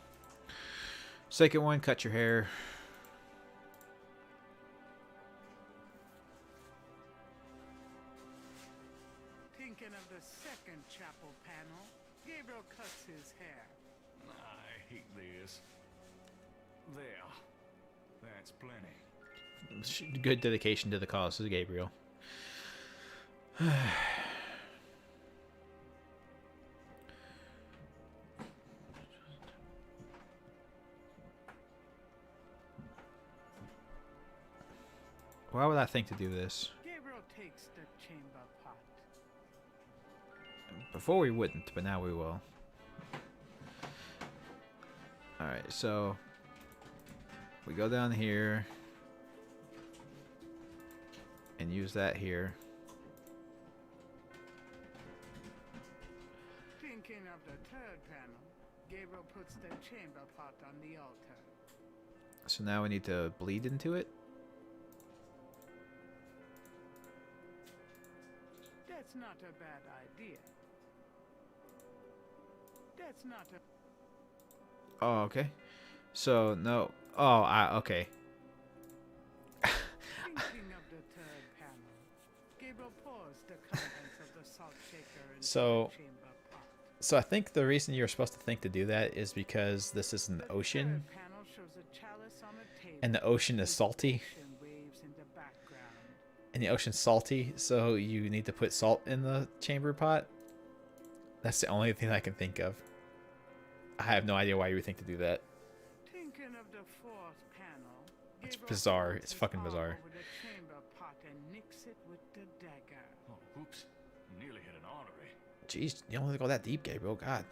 Second one, cut your hair. Thinking of the second chapel panel, Gabriel cuts his hair. I hate this. There. That's plenty. Good dedication to the cause, is Gabriel. Why would I think to do this? Gabriel takes the chamber pot. Before we wouldn't, but now we will. Alright, so we go down here and use that here. Thinking of the third panel, Gabriel puts the chamber pot on the altar. So now we need to bleed into it. That's not a bad idea. That's not a... Oh, okay. So, no. Oh, okay. Thinking of the third panel, Gabriel pours the contents of the salt shaker into So, the chamber pot. so I think the reason you're supposed to think to do that is because this is an ocean, Third panel shows a chalice on a table and the ocean is salty. with ocean waves And the ocean's salty, so you need to put salt in the chamber pot. That's the only thing I can think of. I have no idea why you would think to do that. Thinking of the fourth panel, It's Gabriel bizarre. holds It's his fucking arm bizarre. over the chamber pot and nicks it with the dagger. Oh, oops. Nearly hit an artery. Jeez, you don't have to go that deep, Gabriel. God.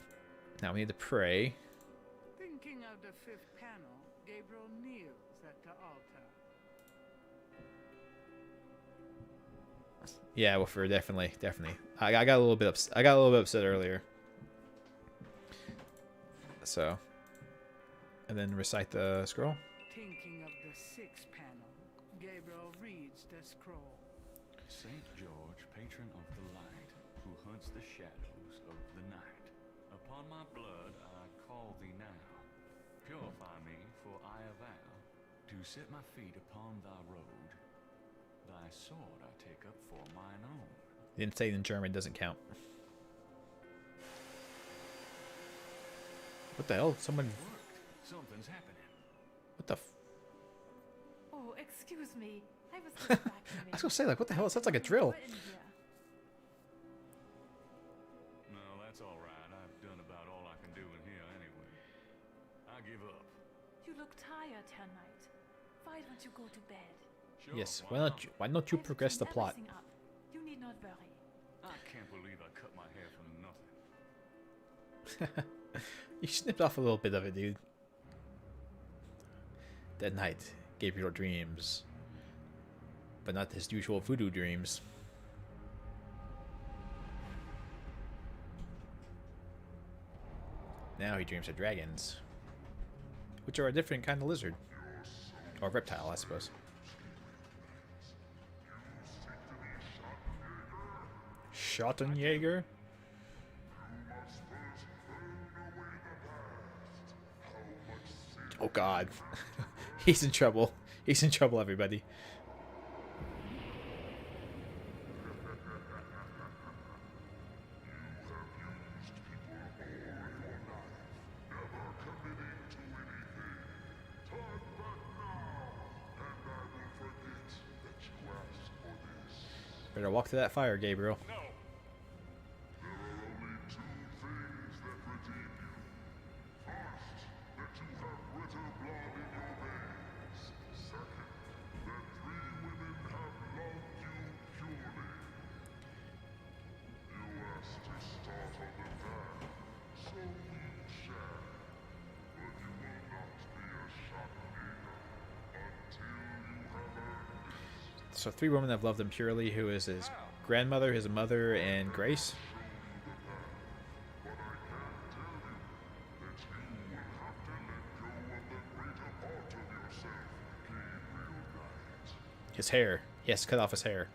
Now we need to pray. Thinking of the fifth panel, Gabriel kneels at the altar. Yeah, well, for definitely. I got a little bit upset earlier. So, and then recite the scroll. Thinking of the sixth panel, Gabriel reads the scroll. Saint George, patron of the light, who hunts the shadows of the night. Upon my blood I call thee now. Purify me, for I avow to set my feet upon thy road. Thy sword I take up for mine own. Didn't say it in German, doesn't count. What the hell? Someone. Something's happening. What the? Oh, excuse me. I was distracted. I was gonna say, like, what the hell? It sounds like a drill. No, that's all right. I've done about all I can do in here anyway. I give up. You look tired tonight. Why don't you go to bed? Sure, Yes. Why not you progress the plot? Everything up. You need not worry. I can't believe I cut my hair for nothing. You snipped off a little bit of it, dude. That night, Gabriel dreams, but not his usual voodoo dreams. Now he dreams of dragons, which are a different kind of lizard. Or reptile, I suppose. Schottenjäger? Oh god. He's in trouble. He's in trouble, everybody. Better walk to that fire, Gabriel. No. There are only two things that redeem you. First, that you have ritter blood in your veins. Second, that 3 women have loved you purely. You asked to start on the path, so you shall. But you will not be a Schattenjäger until you have earned it. So 3 women have loved him purely, who is his grandmother, his mother, and Grace. His hair. He has to cut off his hair.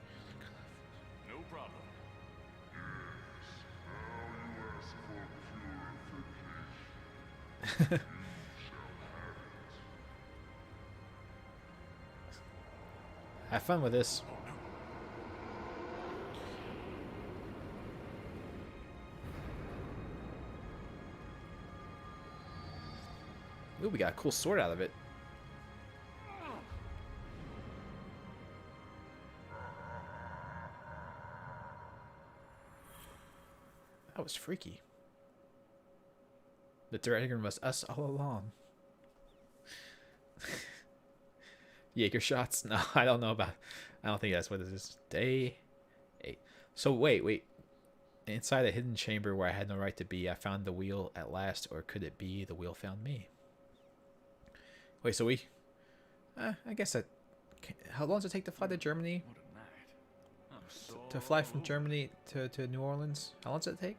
No problem. Have fun with this. Ooh, we got a cool sword out of it. That was freaky. The dragon was us all along. Jaeger shots? No, I don't know about. I don't think that's what it is. Day 8. So wait. Inside a hidden chamber where I had no right to be, I found the wheel at last, or could it be the wheel found me? Wait, so we? I guess that. How long does it take to fly to Germany? What a night. I'm so To fly from Germany to New Orleans? How long does it take?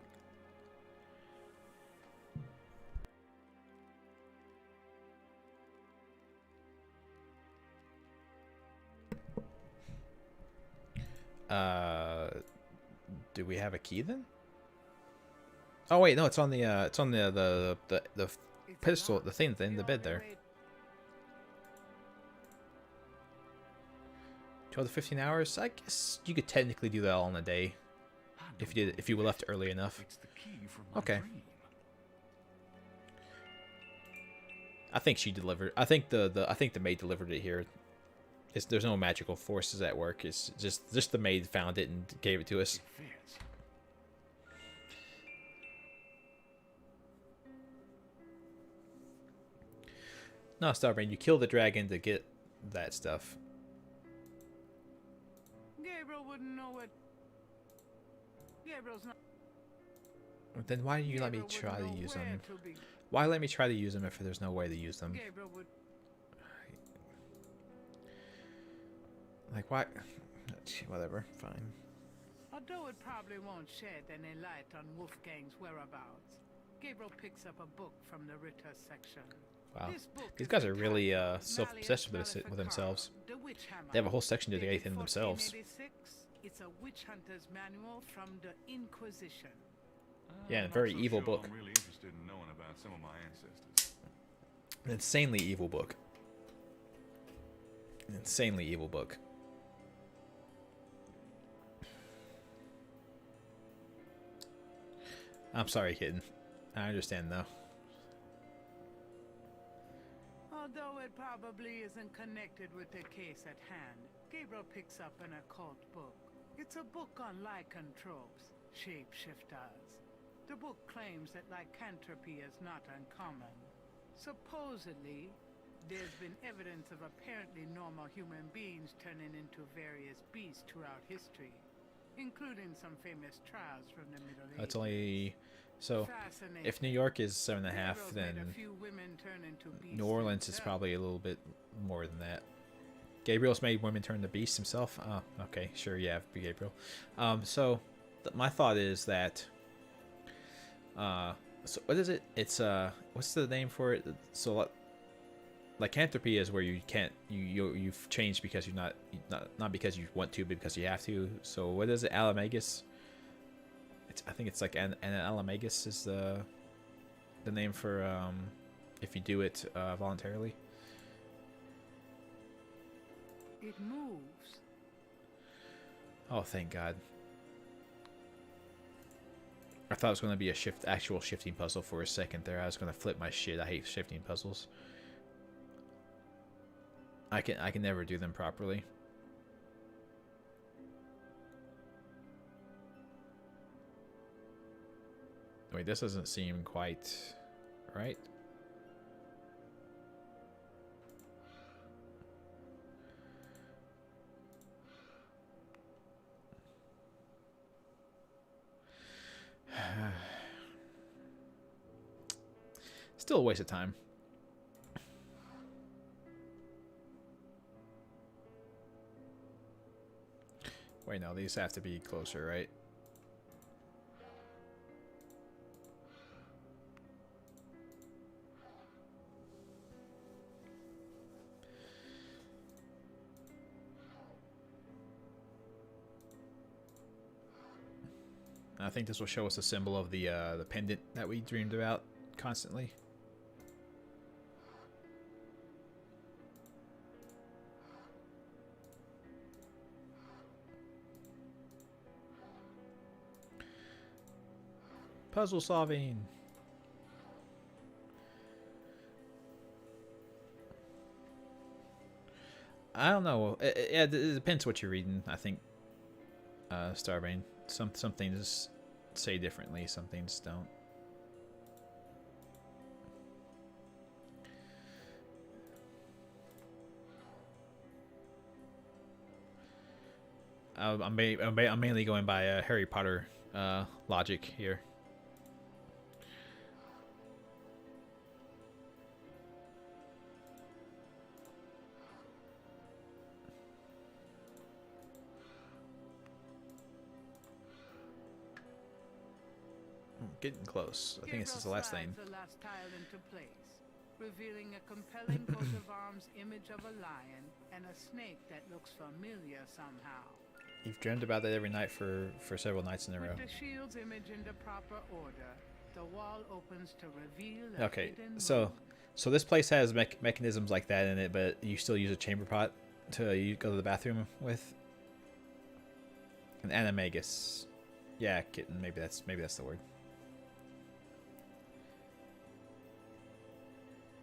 Do we have a key then? Oh wait, no, it's on the the pedestal, the thing in the bed there. 12 to 15 hours. I guess you could technically do that all in a day if you were left early enough. It's the key from my Okay. dream. I think she delivered. I think the maid delivered it here. there's no magical forces at work. It's just the maid found it and gave it to us. Fits. No, Starbrain, you kill the dragon to get that stuff. Gabriel wouldn't know it. Gabriel's not. Then why do you let me Gabriel try to wouldn't know use where them? to be. Why let me try to use them if there's no way to use them? Gabriel would. Like, why? Whatever, fine. Although it probably won't shed any light on Wolfgang's whereabouts, Gabriel picks up a book from the Ritter section. Wow. This book These is guys are really entitled self-obsessed Malleus with themselves. Maleficarum, The Witch Hammer. They have a whole section dedicated to Dated themselves. 1486. It's a witch hunter's manual from the Inquisition. Yeah, and a I'm very not so evil sure book. I'm really interested in knowing about some of my ancestors. An insanely evil book. An insanely evil book. I'm sorry, kitten. I understand though. Although it probably isn't connected with the case at hand, Gabriel picks up an occult book. It's a book on lycanthropes, shapeshifters. The book claims that lycanthropy is not uncommon. Supposedly, there's been evidence of apparently normal human beings turning into various beasts throughout history, including some famous trials from the Middle Ages. That's only so. Fascinating. If New York is 7.5, Gabriel's made then a few women turn into beasts New Orleans is himself. probably a little bit more than that. Gabriel's made women turn to beasts himself. Oh, okay, sure, yeah, be Gabriel. So my thought is that. So what is it? It's what's the name for it? So lycanthropy is where you can't you've changed because you're not because you want to, but because you have to. So what is it? Alamagus. I think it's like an Alamagus is the name for if you do it voluntarily. It moves. Oh, thank God. I thought it was going to be a actual shifting puzzle for a second there. I was going to flip my shit. I hate shifting puzzles. I can never do them properly. Wait, this doesn't seem quite right. Still a waste of time. Wait, no, these have to be closer, right? I think this will show us a symbol of the pendant that we dreamed about constantly. Puzzle solving. I don't know. It depends what you're reading. I think Starbane. Some things say differently. Some things don't. I'm mainly going by Harry Potter logic here. Getting close. I think this is the last thing. The last tile into place, revealing a compelling coat of arms image of a lion and a snake that looks familiar somehow. You've dreamt about that every night for several nights in a row. With the shield's image in the proper order, the wall opens to reveal a Okay, hidden so room. this place has mechanisms like that in it, but you still use a chamber pot to go to the bathroom with. An animagus. Yeah, kitten. Maybe that's the word.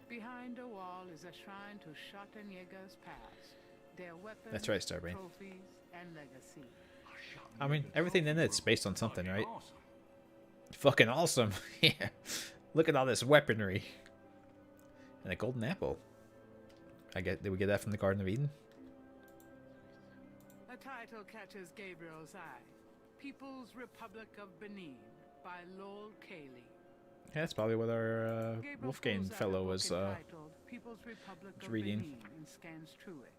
Behind the wall is a shrine to Schottenjäger's past. their weapons, That's right, Starbrain. trophies, and legacy. I mean, everything in it's based on something, right? Fucking awesome. Yeah. Look at all this weaponry. And a golden apple. Did we get that from the Garden of Eden? A title catches Gabriel's eye. People's Republic of Benin by Lowell Cayley. Yeah, that's probably what our Wolfgang fellow was People's Republic of reading. Benin and scans through it.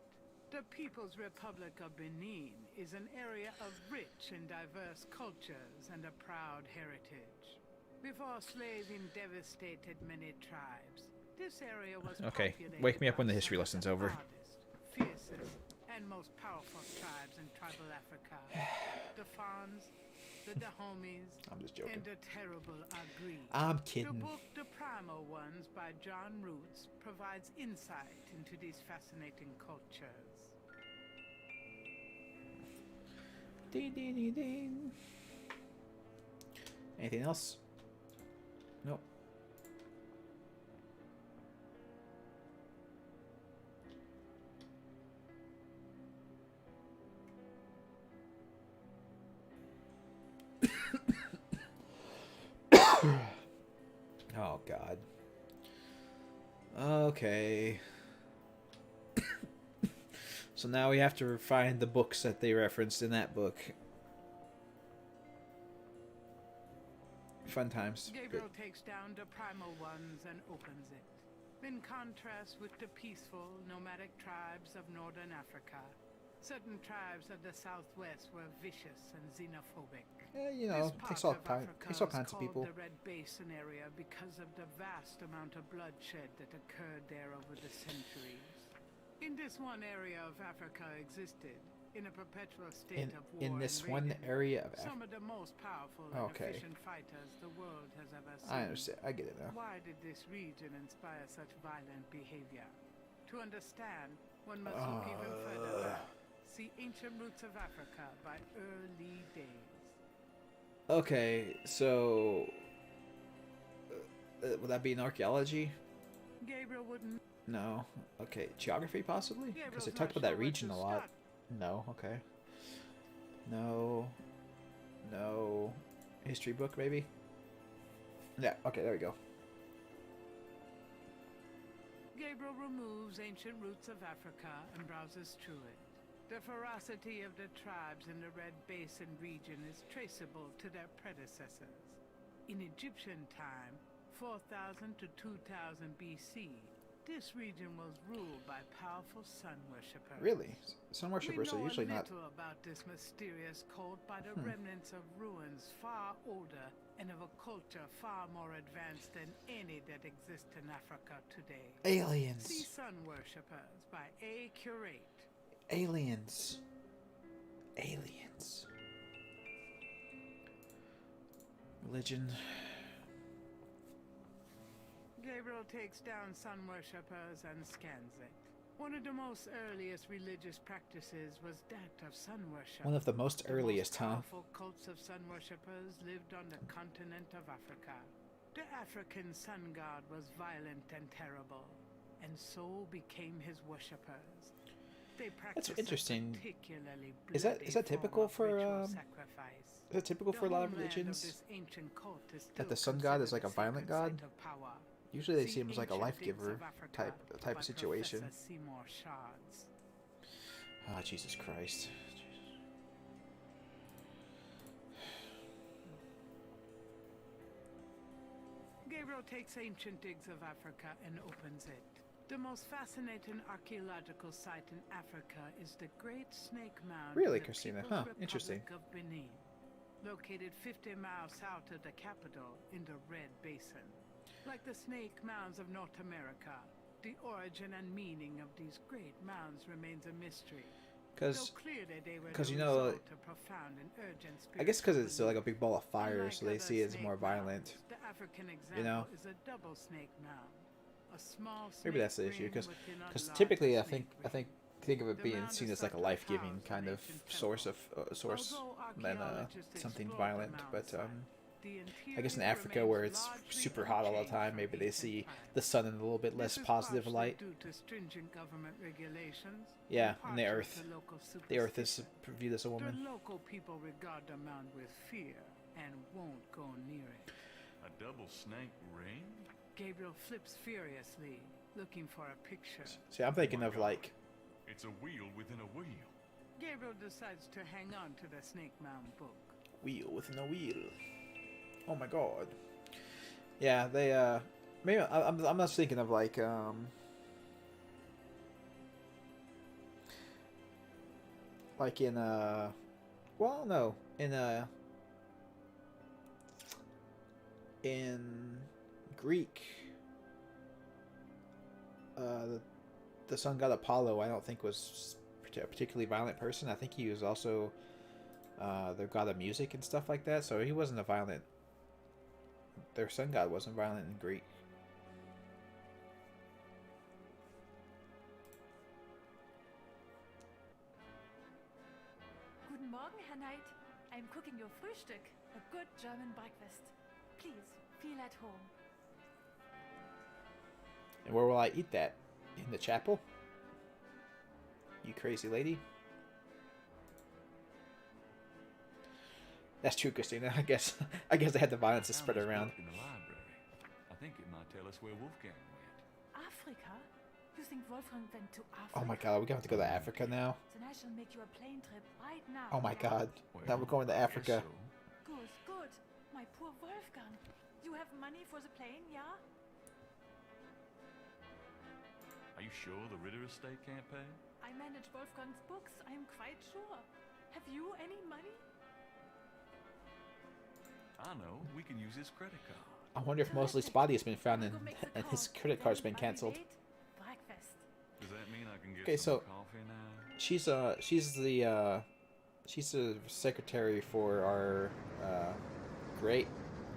The People's Republic of Benin is an area of rich and diverse cultures and a proud heritage. Before slaving devastated many tribes, this area was Okay, populated wake me up when by the history some of lesson's the over. hardest, fiercest, and most powerful tribes in tribal Africa. The Fons, the Dahomies, I'm just joking. and the terrible Agri. I'm kidding. The book The Primal Ones by John Roots provides insight into these fascinating cultures. Ding, ding, ding, ding. Anything else? Nope. Oh, God. Okay. So now we have to find the books that they referenced in that book. Fun times. Gabriel takes down the Primal Ones and opens it. In contrast with the peaceful, nomadic tribes of northern Africa, certain tribes of the southwest were vicious and xenophobic. Yeah, you know, takes all kinds of people. The Red Basin area because of the vast amount of bloodshed that occurred there over the centuries. In this one area of Africa existed, in a perpetual state of war. In this and one raiding, area of some of the most powerful and efficient fighters the world has ever seen. I understand. I get it now. Why did this region inspire such violent behavior? To understand, one must look even further back. See Ancient Roots of Africa by Early Days. Okay, so would that be in archaeology? Gabriel wouldn't. No. Okay, geography possibly? Because they Gabriel's talked not about that sure where region to a lot. start. No. Okay. No. No. History book maybe. Yeah. Okay. There we go. Gabriel removes Ancient Roots of Africa and browses through it. The ferocity of the tribes in the Red Basin region is traceable to their predecessors. In Egyptian time, 4000 to 2000 BC, this region was ruled by powerful sun worshippers. Really? Sun worshippers are usually not. We know a little about this mysterious cult by the remnants of ruins far older and of a culture far more advanced than any that exists in Africa today. Aliens. See Sun Worshippers by A. Curate. Aliens. Aliens. Religion. Gabriel takes down Sun Worshippers and scans it. One of the most earliest religious practices was that of sun worship. One of the most earliest, The most powerful cults of sun worshippers lived on the continent of Africa. The African sun god was violent and terrible, and so became his worshippers. They practiced That's interesting. particularly Is that typical for sacrifice. Is that typical for a lot of religions? That the sun god is like a violent god? Usually they see him as like a life giver type of situation. Ah, Jesus Christ. Gabriel takes ancient digs of Africa and opens it. The most fascinating archaeological site in Africa is the Great Snake Mound. Really, in the Christina? People's Huh, interesting. Republic of Benin, located 50 miles south of the capital in the Red Basin. Like the snake mounds of North America, the origin and meaning of these great mounds remains a mystery. Because you know, I guess because it's like a big ball of fire, so they see it as more violent. The African You know, example is a double snake mound. A small maybe that's the snake issue. ring Because within a typically I large think snake think of it The being mound seen is as like a thought to life-giving house kind an of ancient source temple. of source Although than archaeologists something explored the violent. mound But site, I guess in Africa where it's super hot all the time, maybe they see the sun in a little bit less positive light. Due to stringent government regulations. Yeah, and the partial Earth. to local The Earth is superstition. viewed as a woman. The local people regard the mound with fear and won't go near it. A double snake ring? Gabriel flips furiously, looking for a picture. See, I'm thinking of like It's a wheel within a wheel. Gabriel decides to hang on to the Snake Mound book. wheel within a wheel. Oh my god. Yeah, they maybe I'm not thinking of like in well no in Greek the sun god Apollo I don't think was a particularly violent person. I think he was also the god of music and stuff like that, so he wasn't a violent, their sun god wasn't violent in Greek. Guten Morgen, Herr Knight. I'm cooking your Frühstück, a good German breakfast. Please, feel at home. And where will I eat that? In the chapel? You crazy lady. That's true, Christina. I guess I had the violence to spread around. In the library. I think it might tell us where Wolfgang went. Africa? You think Wolfgang went to Africa? Oh my god, we're gonna have to go to Africa now. Then I shall make you a plane trip right now. Oh my yeah? god. Now we're going to Africa. Good, good. My poor Wolfgang. You have money for the plane, yeah? Are you sure the Ritter estate can't pay? I manage Wolfgang's books, I am quite sure. Have you any money? I know. We can use his credit card. I wonder if Mosley's body has been found and his credit card's been cancelled. Breakfast. Does that mean I can get Okay, some so coffee now? she's the secretary for our great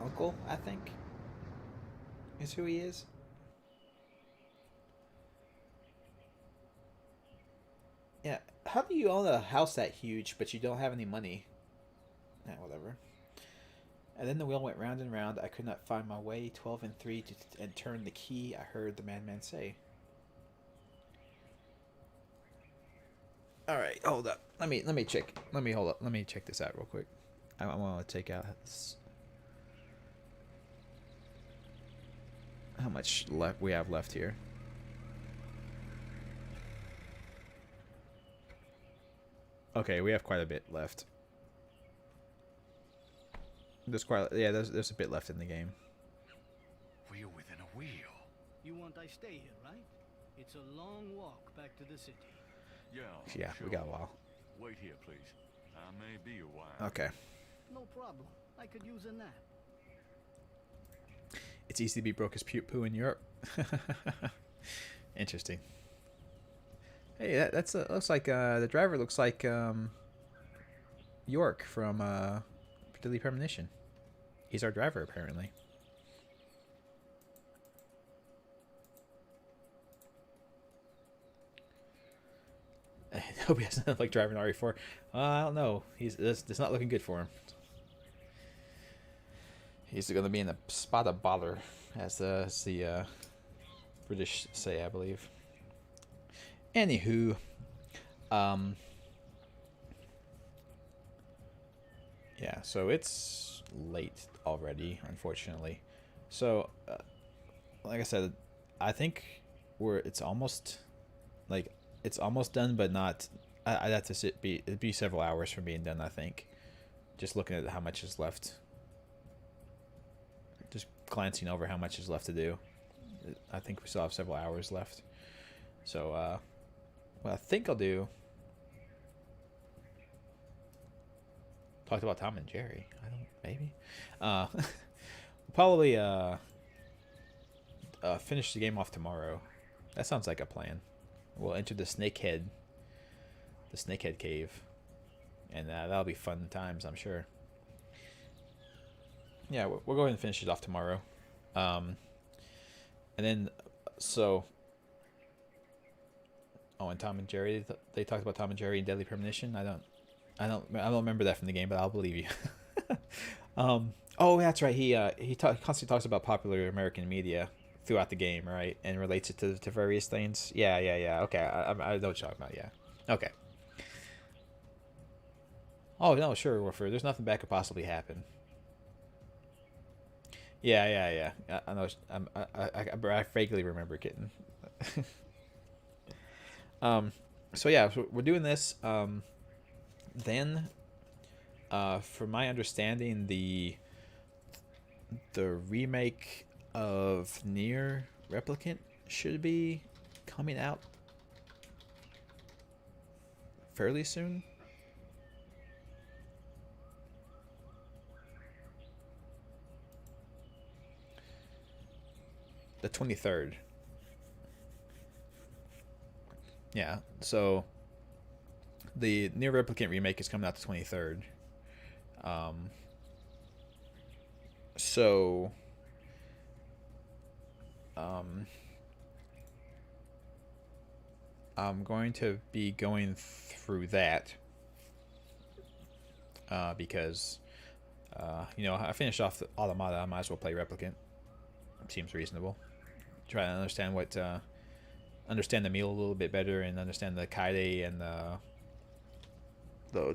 uncle, I think. Is who he is. Yeah, how do you own a house that huge but you don't have any money? Yeah, whatever. And then the wheel went round and round. I could not find my way. 12 and 3 and turn the key. I heard the madman say. All right, hold up. Let me check. Hold up. Let me check this out real quick. I want to take out this. How much left we have left here? Okay, we have quite a bit left. There's a bit left in the game. Wheel within a wheel. You want I stay here, right? It's a long walk back to the city. Yeah, Yeah, sure. we got a while. Wait here, please. I may be a while. Okay. No problem. I could use a nap. It's easy to be broke as poo in Europe. Interesting. Hey, that's looks like the driver looks like York from Deadly Premonition. He's our driver apparently. I hope he doesn't like driving RE4. I don't know. It's not looking good for him. He's going to be in a spot of bother, as the British say, I believe. Anywho, yeah. So it's late already, unfortunately. So, like I said, I think it's almost done, but not. I'd have to it'd be several hours from being done. I think, just looking at how much is left. Just glancing over how much is left to do. I think we still have several hours left. So, what I think I'll do. Talked about Tom and Jerry. Maybe. Probably finish the game off tomorrow. That sounds like a plan. We'll enter the Snakehead cave, and that'll be fun times, I'm sure. Yeah, we'll go ahead and finish it off tomorrow, and then so. Oh, and Tom and Jerry. They talked about Tom and Jerry and Deadly Premonition. I don't remember that from the game, but I'll believe you. Oh, that's right. He constantly talks about popular American media throughout the game, right, and relates it to various things. Yeah, yeah, yeah. Okay, I know what you're talking about. Yeah. Okay. Oh no, sure, Warfare. There's nothing bad could possibly happen. Yeah, yeah, yeah. I know. I vaguely remember getting. um, so yeah, so we're doing this. Then, from my understanding, the remake of Near Replicant should be coming out fairly soon. The 23rd. Yeah, so the Near Replicant remake is coming out the 23rd. Um, so I'm going to be going through that because I finished off the Automata. I might as well play Replicant. Seems reasonable. Try to understand the meal a little bit better and understand the Kaide and the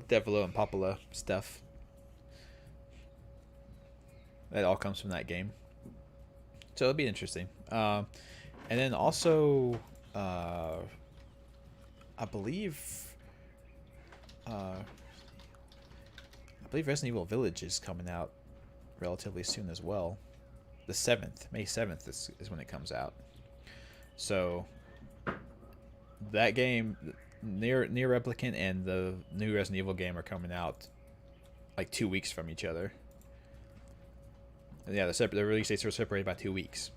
Devolo and Popula stuff. That all comes from that game. So it'll be interesting. And then also, I believe Resident Evil Village is coming out relatively soon as well. The 7th, May 7th is when it comes out. So that game, Near Replicant and the new Resident Evil game are coming out like 2 weeks from each other. And yeah, the release dates are separated by 2 weeks.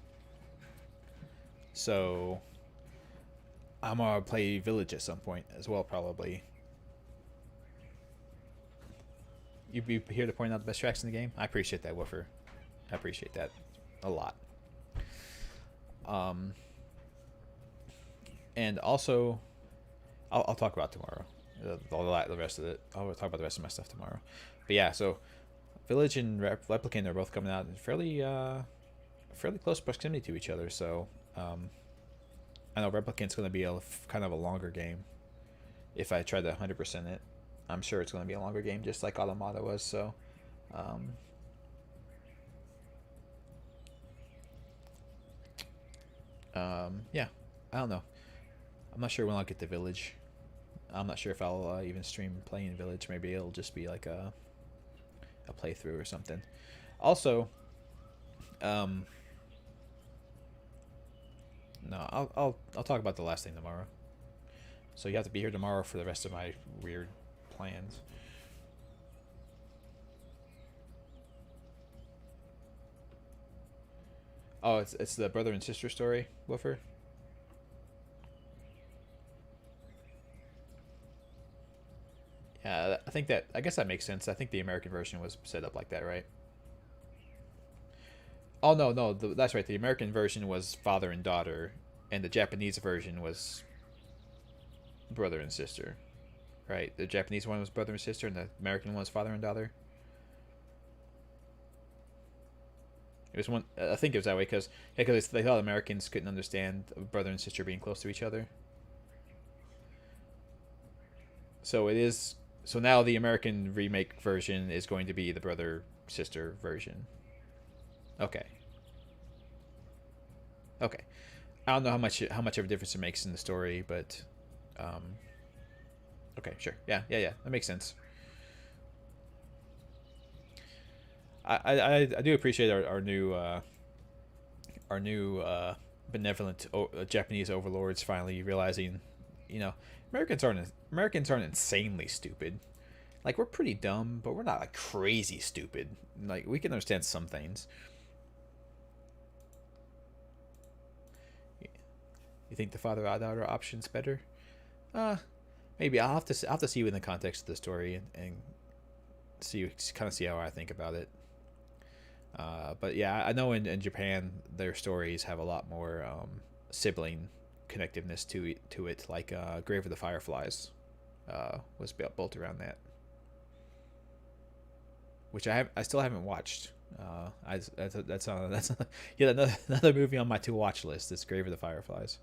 So I'm gonna play Village at some point as well, probably. You be here to point out the best tracks in the game? I appreciate that, Woofer. I appreciate that a lot. And also, I'll talk about tomorrow. The rest of it. I'll talk about the rest of my stuff tomorrow. But yeah, so Village and Replicant are both coming out in fairly close proximity to each other. So I know Replicant's going to be kind of a longer game. If I try to 100% it, I'm sure it's going to be a longer game, just like Automata was. So. Yeah, I don't know. I'm not sure when I'll get to Village. I'm not sure if I'll even stream playing Village. Maybe it'll just be like a playthrough or something. Also, no, I'll talk about the last thing tomorrow. So you have to be here tomorrow for the rest of my weird plans. Oh, it's the brother and sister story, Woofer. Yeah, I guess that makes sense. I think the American version was set up like that, right? Oh no, that's right. The American version was father and daughter, and the Japanese version was brother and sister, right? The Japanese one was brother and sister, and the American one was father and daughter. It was one. I think it was that way because they thought Americans couldn't understand a brother and sister being close to each other. So it is. So now the American remake version is going to be the brother sister version. Okay. Okay. I don't know how much of a difference it makes in the story, but okay, sure. Yeah. That makes sense. I do appreciate our new benevolent Japanese overlords finally realizing, Americans aren't insanely stupid. Like, we're pretty dumb, but we're not like crazy stupid. Like, we can understand some things. You think the father-daughter option's better? Maybe I'll have to see within the context of the story and see how I think about it. But yeah, I know in Japan their stories have a lot more sibling connectiveness to it. Like Grave of the Fireflies was built around that, which I still haven't watched. That's yeah, another movie on my to watch list. It's Grave of the Fireflies.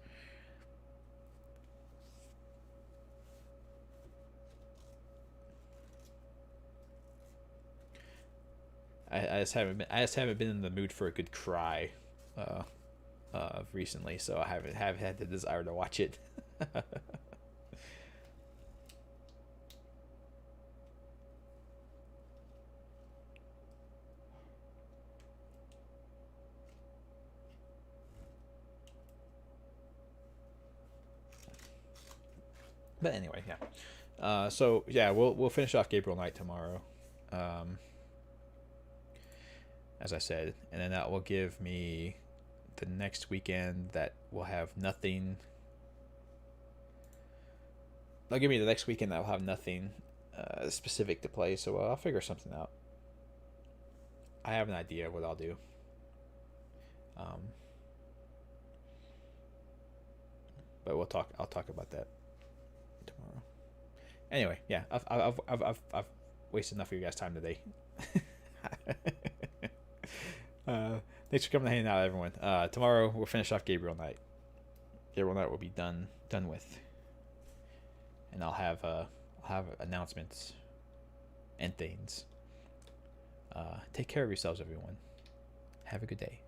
I just haven't been in the mood for a good cry, recently, so I haven't have had the desire to watch it. But anyway, yeah. So yeah, we'll finish off Gabriel Knight tomorrow, as I said, and then that will give me the next weekend that will have nothing. That'll give me the next weekend that will have nothing specific to play. So I'll figure something out. I have an idea of what I'll do. But we'll talk. I'll talk about that tomorrow. Anyway, yeah, I've wasted enough of you guys' time today. Thanks for coming to hang out, everyone. Tomorrow we'll finish off Gabriel Knight. Gabriel Knight will be done with, and I'll have announcements and things. Take care of yourselves, everyone. Have a good day.